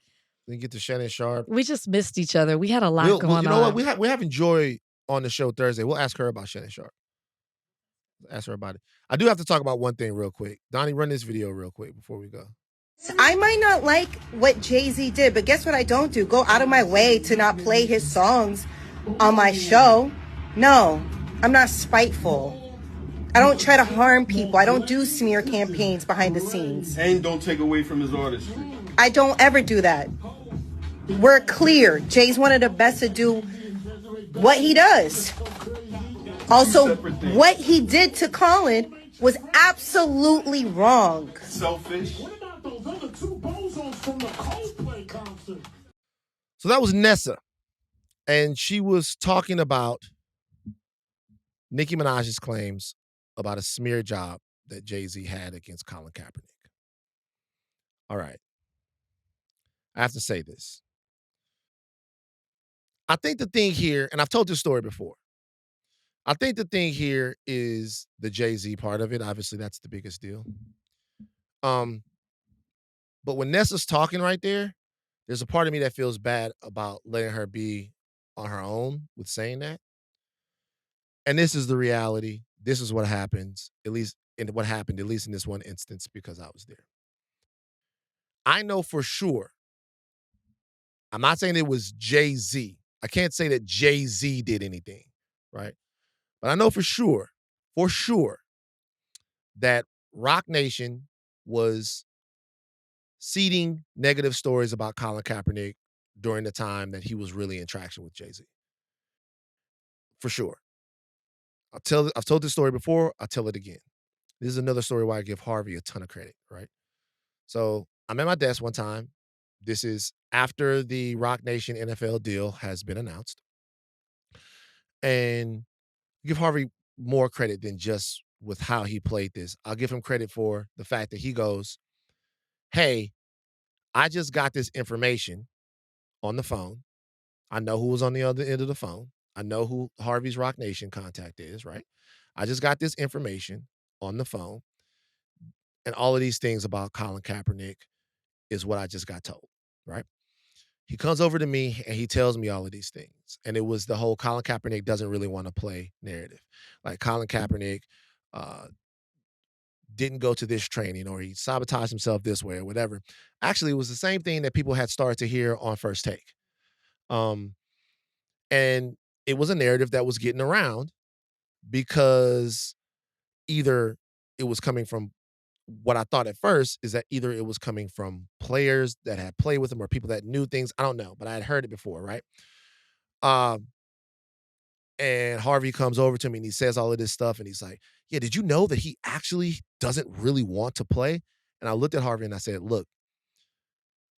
[SPEAKER 1] Didn't get to Shannon Sharp.
[SPEAKER 2] We just missed each other. We had a lot going on.
[SPEAKER 1] You know what? We're having Joy on the show Thursday. We'll ask her about Shannon Sharp. Ask her about it. I do have to talk about one thing real quick. Donnie, run this video real quick before we go.
[SPEAKER 10] I might not like what Jay-Z did, but guess what I don't do? Go out of my way to not play his songs on my show. No, I'm not spiteful. I don't try to harm people. I don't do smear campaigns behind the scenes.
[SPEAKER 11] And don't take away from his artistry.
[SPEAKER 10] I don't ever do that. We're clear. Jay's one of the best to do what he does. Also, what he did to Colin was absolutely wrong.
[SPEAKER 11] Selfish.
[SPEAKER 1] So that was Nessa. And she was talking about Nicki Minaj's claims about a smear job that Jay-Z had against Colin Kaepernick. All right. I have to say this. I think the thing here, and I've told this story before, I think the thing here is the Jay-Z part of it. Obviously, that's the biggest deal. But when Nessa's talking right there, there's a part of me that feels bad about letting her be on her own with saying that. And this is the reality. This is what happens, at least in this one instance, because I was there. I know for sure. I'm not saying it was Jay-Z. I can't say that Jay-Z did anything, right? But I know for sure, that Roc Nation was seeding negative stories about Colin Kaepernick during the time that he was really in traction with Jay-Z. For sure. I've told this story before, I'll tell it again. This is another story where I give Harvey a ton of credit, right? So I'm at my desk one time. This is after the Roc Nation NFL deal has been announced. And give Harvey more credit than just with how he played this. I'll give him credit for the fact that he goes, hey, I just got this information on the phone. I know who was on the other end of the phone. I know who Harvey's Roc Nation contact is, right? I just got this information on the phone. And all of these things about Colin Kaepernick is what I just got told, right? He comes over to me and he tells me all of these things. And it was the whole Colin Kaepernick doesn't really want to play narrative. Like Colin Kaepernick didn't go to this training or he sabotaged himself this way or whatever. Actually, it was the same thing that people had started to hear on First Take. And it was a narrative that was getting around because either it was coming from what I thought at first is that either it was coming from players that had played with him or people that knew things. I don't know, but I had heard it before, right? And Harvey comes over to me and he says all of this stuff and he's like, yeah, did you know that he actually doesn't really want to play? And I looked at Harvey and I said, look,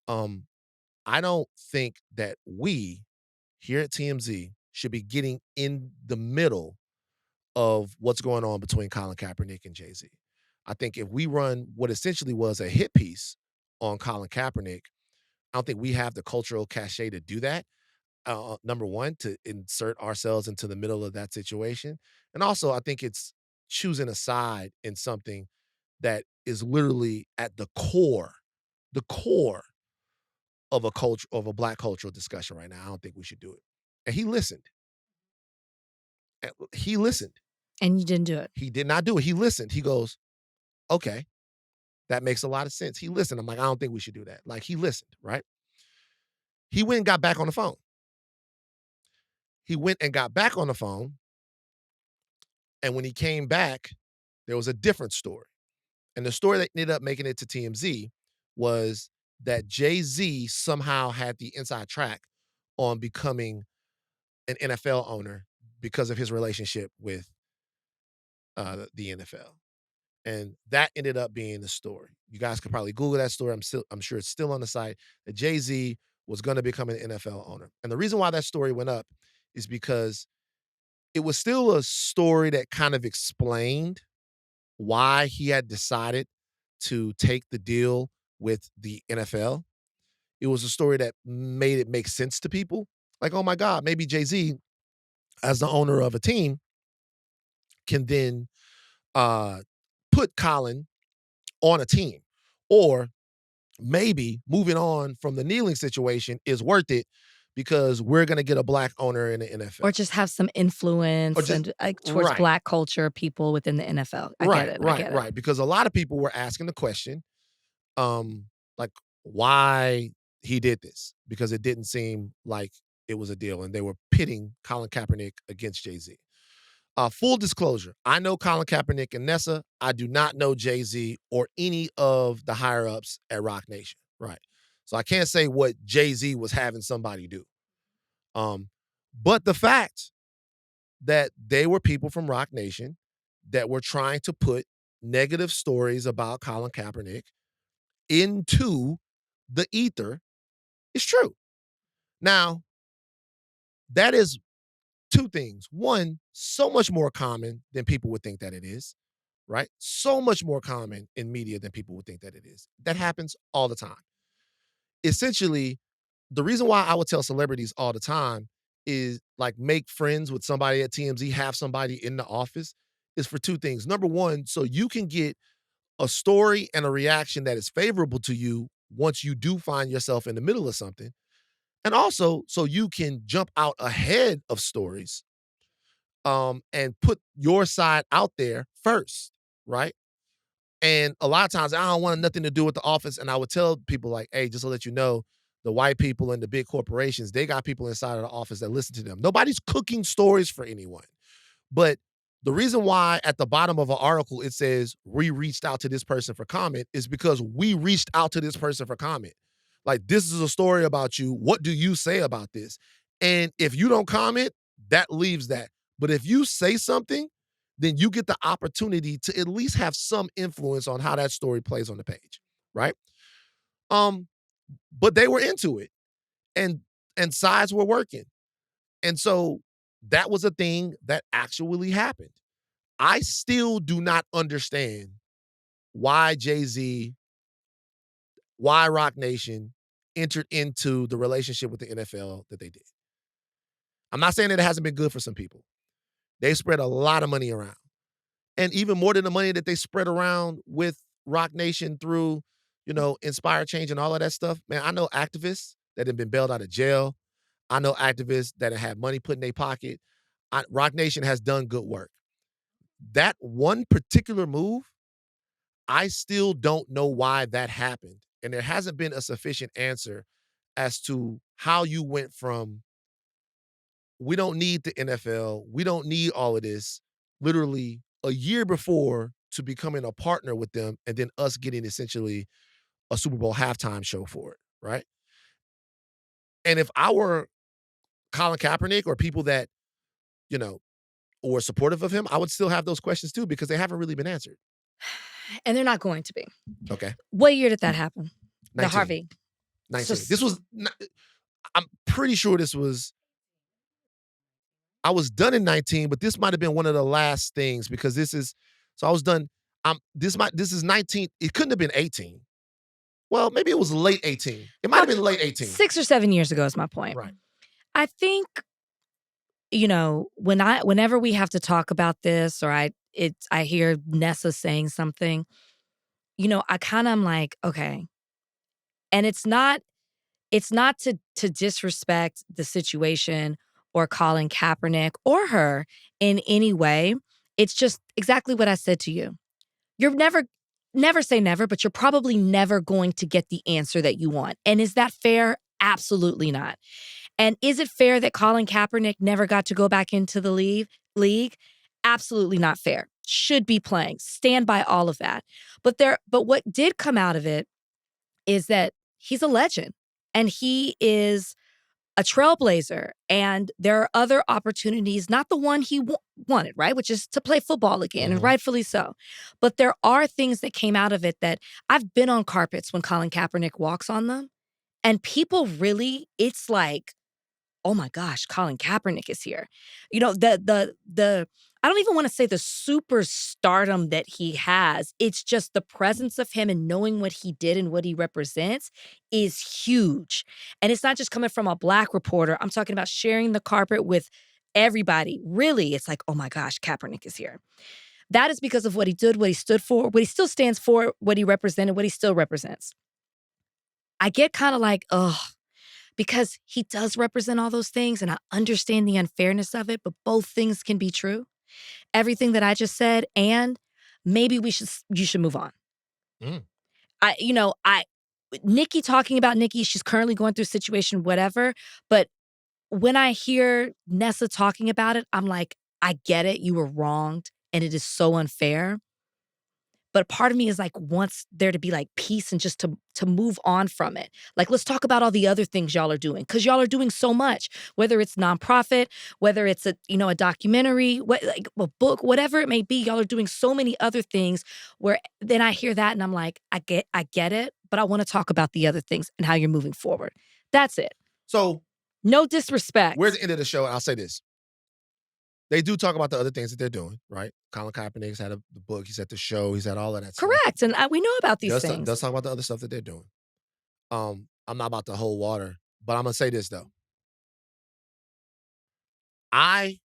[SPEAKER 1] I don't think that we here at TMZ should be getting in the middle of what's going on between Colin Kaepernick and Jay-Z. I think if we run what essentially was a hit piece on Colin Kaepernick, I don't think we have the cultural cachet to do that. Number one, to insert ourselves into the middle of that situation. And also, I think it's choosing a side in something that is literally at the core of a culture, of a Black cultural discussion right now. I don't think we should do it. And he listened. He listened.
[SPEAKER 2] And you didn't do it.
[SPEAKER 1] He did not do it. He listened. He goes, okay, that makes a lot of sense. He listened. I'm like, I don't think we should do that. Like, he listened, right? He went and got back on the phone. And when he came back, there was a different story. And the story that ended up making it to TMZ was that Jay-Z somehow had the inside track on becoming an NFL owner because of his relationship with the NFL. And that ended up being the story. You guys could probably Google that story. I'm sure it's still on the site, that Jay-Z was going to become an NFL owner. And the reason why that story went up is because it was still a story that kind of explained why he had decided to take the deal with the NFL. It was a story that made it make sense to people. Like, oh my God, maybe Jay-Z, as the owner of a team, can then put Colin on a team. Or maybe moving on from the kneeling situation is worth it because we're going to get a Black owner in the NFL.
[SPEAKER 2] Or just have some influence and towards
[SPEAKER 1] right.
[SPEAKER 2] Black culture, people within the NFL. I get it.
[SPEAKER 1] Right. Because a lot of people were asking the question, like, why he did this, because it didn't seem like it was a deal. And they were pitting Colin Kaepernick against Jay-Z. Full disclosure, I know Colin Kaepernick and Nessa. I do not know Jay-Z or any of the higher-ups at Roc Nation, right? So I can't say what Jay-Z was having somebody do. But the fact that they were people from Roc Nation that were trying to put negative stories about Colin Kaepernick into the ether is true. Now, that is two things. One, so much more common than people would think that it is, right? So much more common in media than people would think that it is. That happens all the time. Essentially, the reason why I would tell celebrities all the time is like make friends with somebody at TMZ, have somebody in the office, is for two things. Number one, so you can get a story and a reaction that is favorable to you once you do find yourself in the middle of something. And also, so you can jump out ahead of stories and put your side out there first, right? And a lot of times, I don't want nothing to do with the office. And I would tell people like, hey, just to let you know, the white people and the big corporations, they got people inside of the office that listen to them. Nobody's cooking stories for anyone. But the reason why at the bottom of an article it says, we reached out to this person for comment is because we reached out to this person for comment. Like, this is a story about you. What do you say about this? And if you don't comment, that leaves that. But if you say something, then you get the opportunity to at least have some influence on how that story plays on the page, right? But they were into it, and sides were working. And so that was a thing that actually happened. I still do not understand why Jay-Z, why Roc Nation entered into the relationship with the NFL that they did. I'm not saying that it hasn't been good for some people. They spread a lot of money around. And even more than the money that they spread around with Rock Nation through, Inspire Change and all of that stuff, man, I know activists that have been bailed out of jail. I know activists that have had money put in their pocket. Rock Nation has done good work. That one particular move, I still don't know why that happened. And there hasn't been a sufficient answer as to how you went from, we don't need the NFL, we don't need all of this, literally a year before, to becoming a partner with them, and then us getting essentially a Super Bowl halftime show for it, right? And if I were Colin Kaepernick or people that, were supportive of him, I would still have those questions too, because they haven't really been answered.
[SPEAKER 2] And they're not going to be.
[SPEAKER 1] Okay.
[SPEAKER 2] What year did that happen?
[SPEAKER 1] 19.
[SPEAKER 2] The Harvey.
[SPEAKER 1] 19. I'm pretty sure I was done in 19, but this might have been one of the last things, because I was done. This is 19. It couldn't have been 18. Well, maybe it was late 18. It might have been late 18.
[SPEAKER 2] 6 or 7 years ago is my point.
[SPEAKER 1] Right.
[SPEAKER 2] I think, whenever we have to talk about this, or I hear Nessa saying something, I kind of am like, okay. And it's not to disrespect the situation or Colin Kaepernick or her in any way. It's just exactly what I said to you. You're never say never, but you're probably never going to get the answer that you want. And is that fair? Absolutely not. And is it fair that Colin Kaepernick never got to go back into the league? Absolutely not fair. Should be playing. Stand by all of that. But what did come out of it is that he's a legend, and he is a trailblazer, and there are other opportunities, not the one he wanted, right? Which is to play football again, and rightfully so. But there are things that came out of it that I've been on carpets when Colin Kaepernick walks on them, and people really, it's like, oh my gosh, Colin Kaepernick is here. I don't even want to say the superstardom that he has. It's just the presence of him and knowing what he did and what he represents is huge. And it's not just coming from a Black reporter. I'm talking about sharing the carpet with everybody. Really, it's like, oh my gosh, Kaepernick is here. That is because of what he did, what he stood for, what he still stands for, what he represented, what he still represents. I get kind of like, because he does represent all those things, and I understand the unfairness of it, but both things can be true. Everything that I just said, and maybe you should move on. Nikki, talking about Nikki, she's currently going through a situation, whatever. But when I hear Nessa talking about it, I'm like, I get it. You were wronged, and it is so unfair. But part of me is like, wants there to be like peace and just to move on from it. Like, let's talk about all the other things y'all are doing, because y'all are doing so much, whether it's nonprofit, whether it's a documentary, like a book, whatever it may be. Y'all are doing so many other things where then I hear that and I'm like, I get it, but I want to talk about the other things and how you're moving forward. That's it.
[SPEAKER 1] So,
[SPEAKER 2] no disrespect.
[SPEAKER 1] We're at the end of the show, and I'll say this. They do talk about the other things that they're doing, right? Colin Kaepernick's had the book, he's at the show, he's at all of that stuff.
[SPEAKER 2] Correct, and we know about these things.
[SPEAKER 1] Does talk about the other stuff that they're doing. I'm not about to hold water, but I'm going to say this, though. I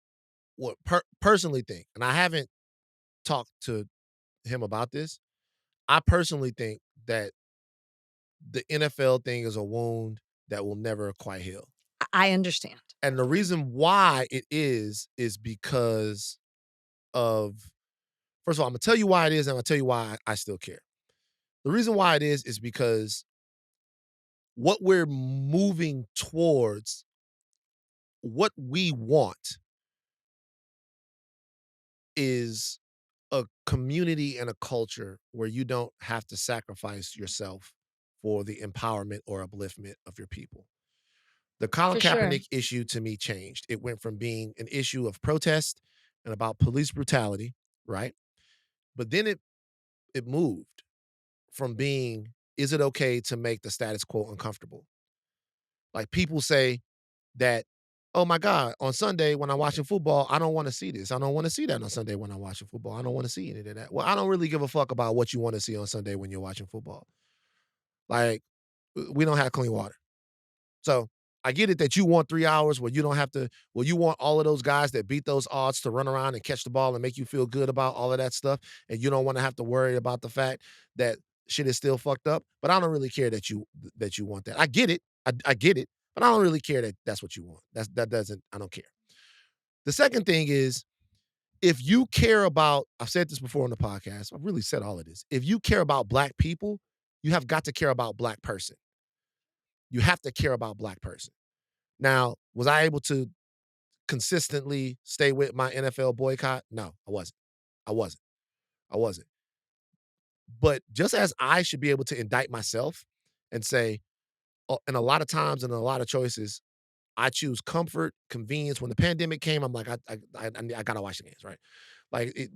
[SPEAKER 1] would personally think, and I haven't talked to him about this, I personally think that the NFL thing is a wound that will never quite heal.
[SPEAKER 2] I understand.
[SPEAKER 1] And the reason why it is because of, first of all, I'm going to tell you why it is, and I'm going to tell you why I still care. The reason why it is because what we're moving towards, what we want, is a community and a culture where you don't have to sacrifice yourself for the empowerment or upliftment of your people. The Colin Kaepernick issue to me changed. It went from being an issue of protest and about police brutality, right? But then it moved from being, is it okay to make the status quo uncomfortable? Like, people say that, oh my God, on Sunday when I'm watching football, I don't want to see this. I don't want to see that on Sunday when I'm watching football. I don't want to see any of that. Well, I don't really give a fuck about what you want to see on Sunday when you're watching football. Like, we don't have clean water. So I get it that you want 3 hours where you don't have to, you want all of those guys that beat those odds to run around and catch the ball and make you feel good about all of that stuff. And you don't want to have to worry about the fact that shit is still fucked up. But I don't really care that you want that. I get it. I get it. But I don't really care that that's what you want. I don't care. The second thing is, if you care about, I've said this before on the podcast, I've really said all of this. If you care about black people, you have got to care about black person. You have to care about black person. Now, was I able to consistently stay with my NFL boycott? No, I wasn't. But just as I should be able to indict myself and say, and a lot of times and a lot of choices, I choose comfort, convenience. When the pandemic came, I'm like, I gotta watch the games, right? Like,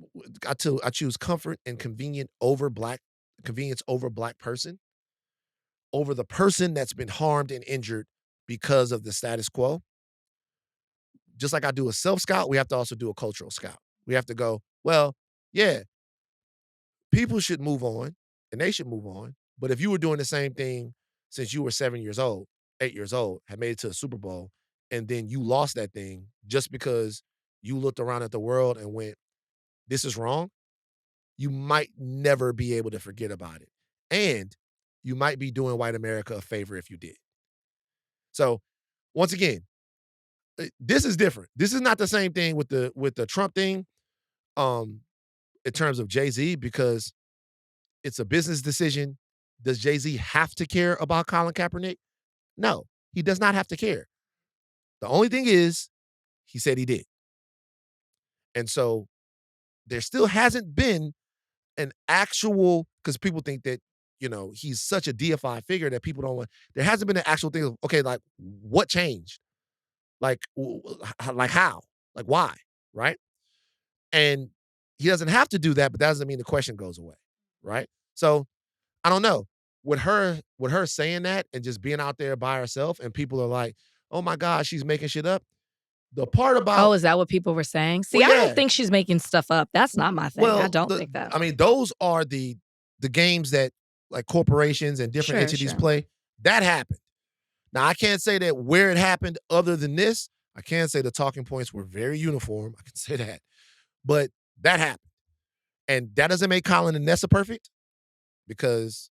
[SPEAKER 1] I choose comfort and convenience over black person, over the person that's been harmed and injured because of the status quo. Just like I do a self-scout, we have to also do a cultural scout. We have to go, well, yeah, people should move on, and they should move on. But if you were doing the same thing since you were 7 years old, 8 years old, had made it to a Super Bowl, and then you lost that thing just because you looked around at the world and went, this is wrong, you might never be able to forget about it. And you might be doing white America a favor if you did. So, once again, this is different. This is not the same thing with the Trump thing in terms of Jay-Z, because it's a business decision. Does Jay-Z have to care about Colin Kaepernick? No, he does not have to care. The only thing is, he said he did. And so there still hasn't been an actual, because people think that, he's such a deified figure that people don't want, there hasn't been an actual thing of, okay, like, what changed? Like how? Like, why? Right? And he doesn't have to do that, but that doesn't mean the question goes away. Right? So I don't know. With her saying that and just being out there by herself, and people are like, oh my God, she's making shit up. The part about,
[SPEAKER 2] oh, is that what people were saying? See, I don't think she's making stuff up. That's not my thing. I don't think that.
[SPEAKER 1] I mean, those are the games that, like, corporations and different entities play. That happened. Now, I can't say that where it happened other than this. I can't say the talking points were very uniform. I can say that. But that happened. And that doesn't make Colin and Nessa perfect, because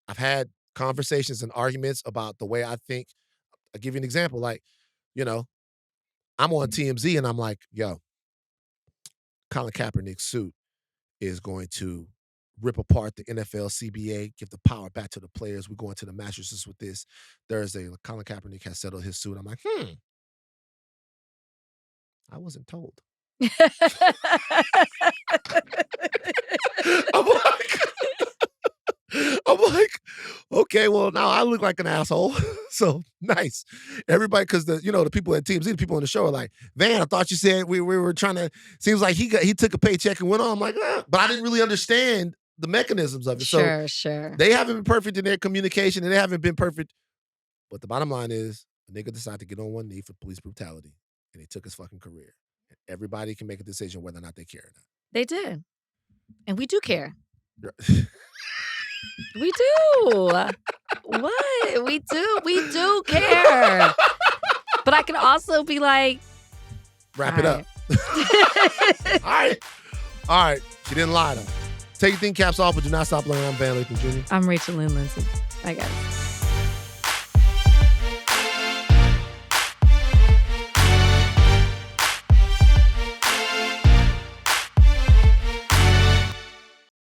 [SPEAKER 1] I've had conversations and arguments about the way I think. I'll give you an example. Like, I'm on TMZ and I'm like, yo, Colin Kaepernick's suit is going to rip apart the NFL, CBA, give the power back to the players. We're going to the mattresses with this. Thursday, Colin Kaepernick has settled his suit. I'm like, I wasn't told. I'm like, okay, well, now I look like an asshole. So nice. Everybody, because the people at TMZ, the people on the show are like, Van, I thought you said we were trying to, seems like he took a paycheck and went on. I'm like, but I didn't really understand the mechanisms of it.
[SPEAKER 2] Sure.
[SPEAKER 1] They haven't been perfect in their communication, and they haven't been perfect. But the bottom line is, a nigga decided to get on one knee for police brutality, and he took his fucking career. And everybody can make a decision whether or not they care or not.
[SPEAKER 2] They did. And we do care. We do. What? We do care. But I can also be like,
[SPEAKER 1] wrap it up. All right. She didn't lie though. Take your thing caps off, but do not stop learning. I'm Van Lathan Jr.
[SPEAKER 2] I'm Rachel Lynn Lindsay. I got it.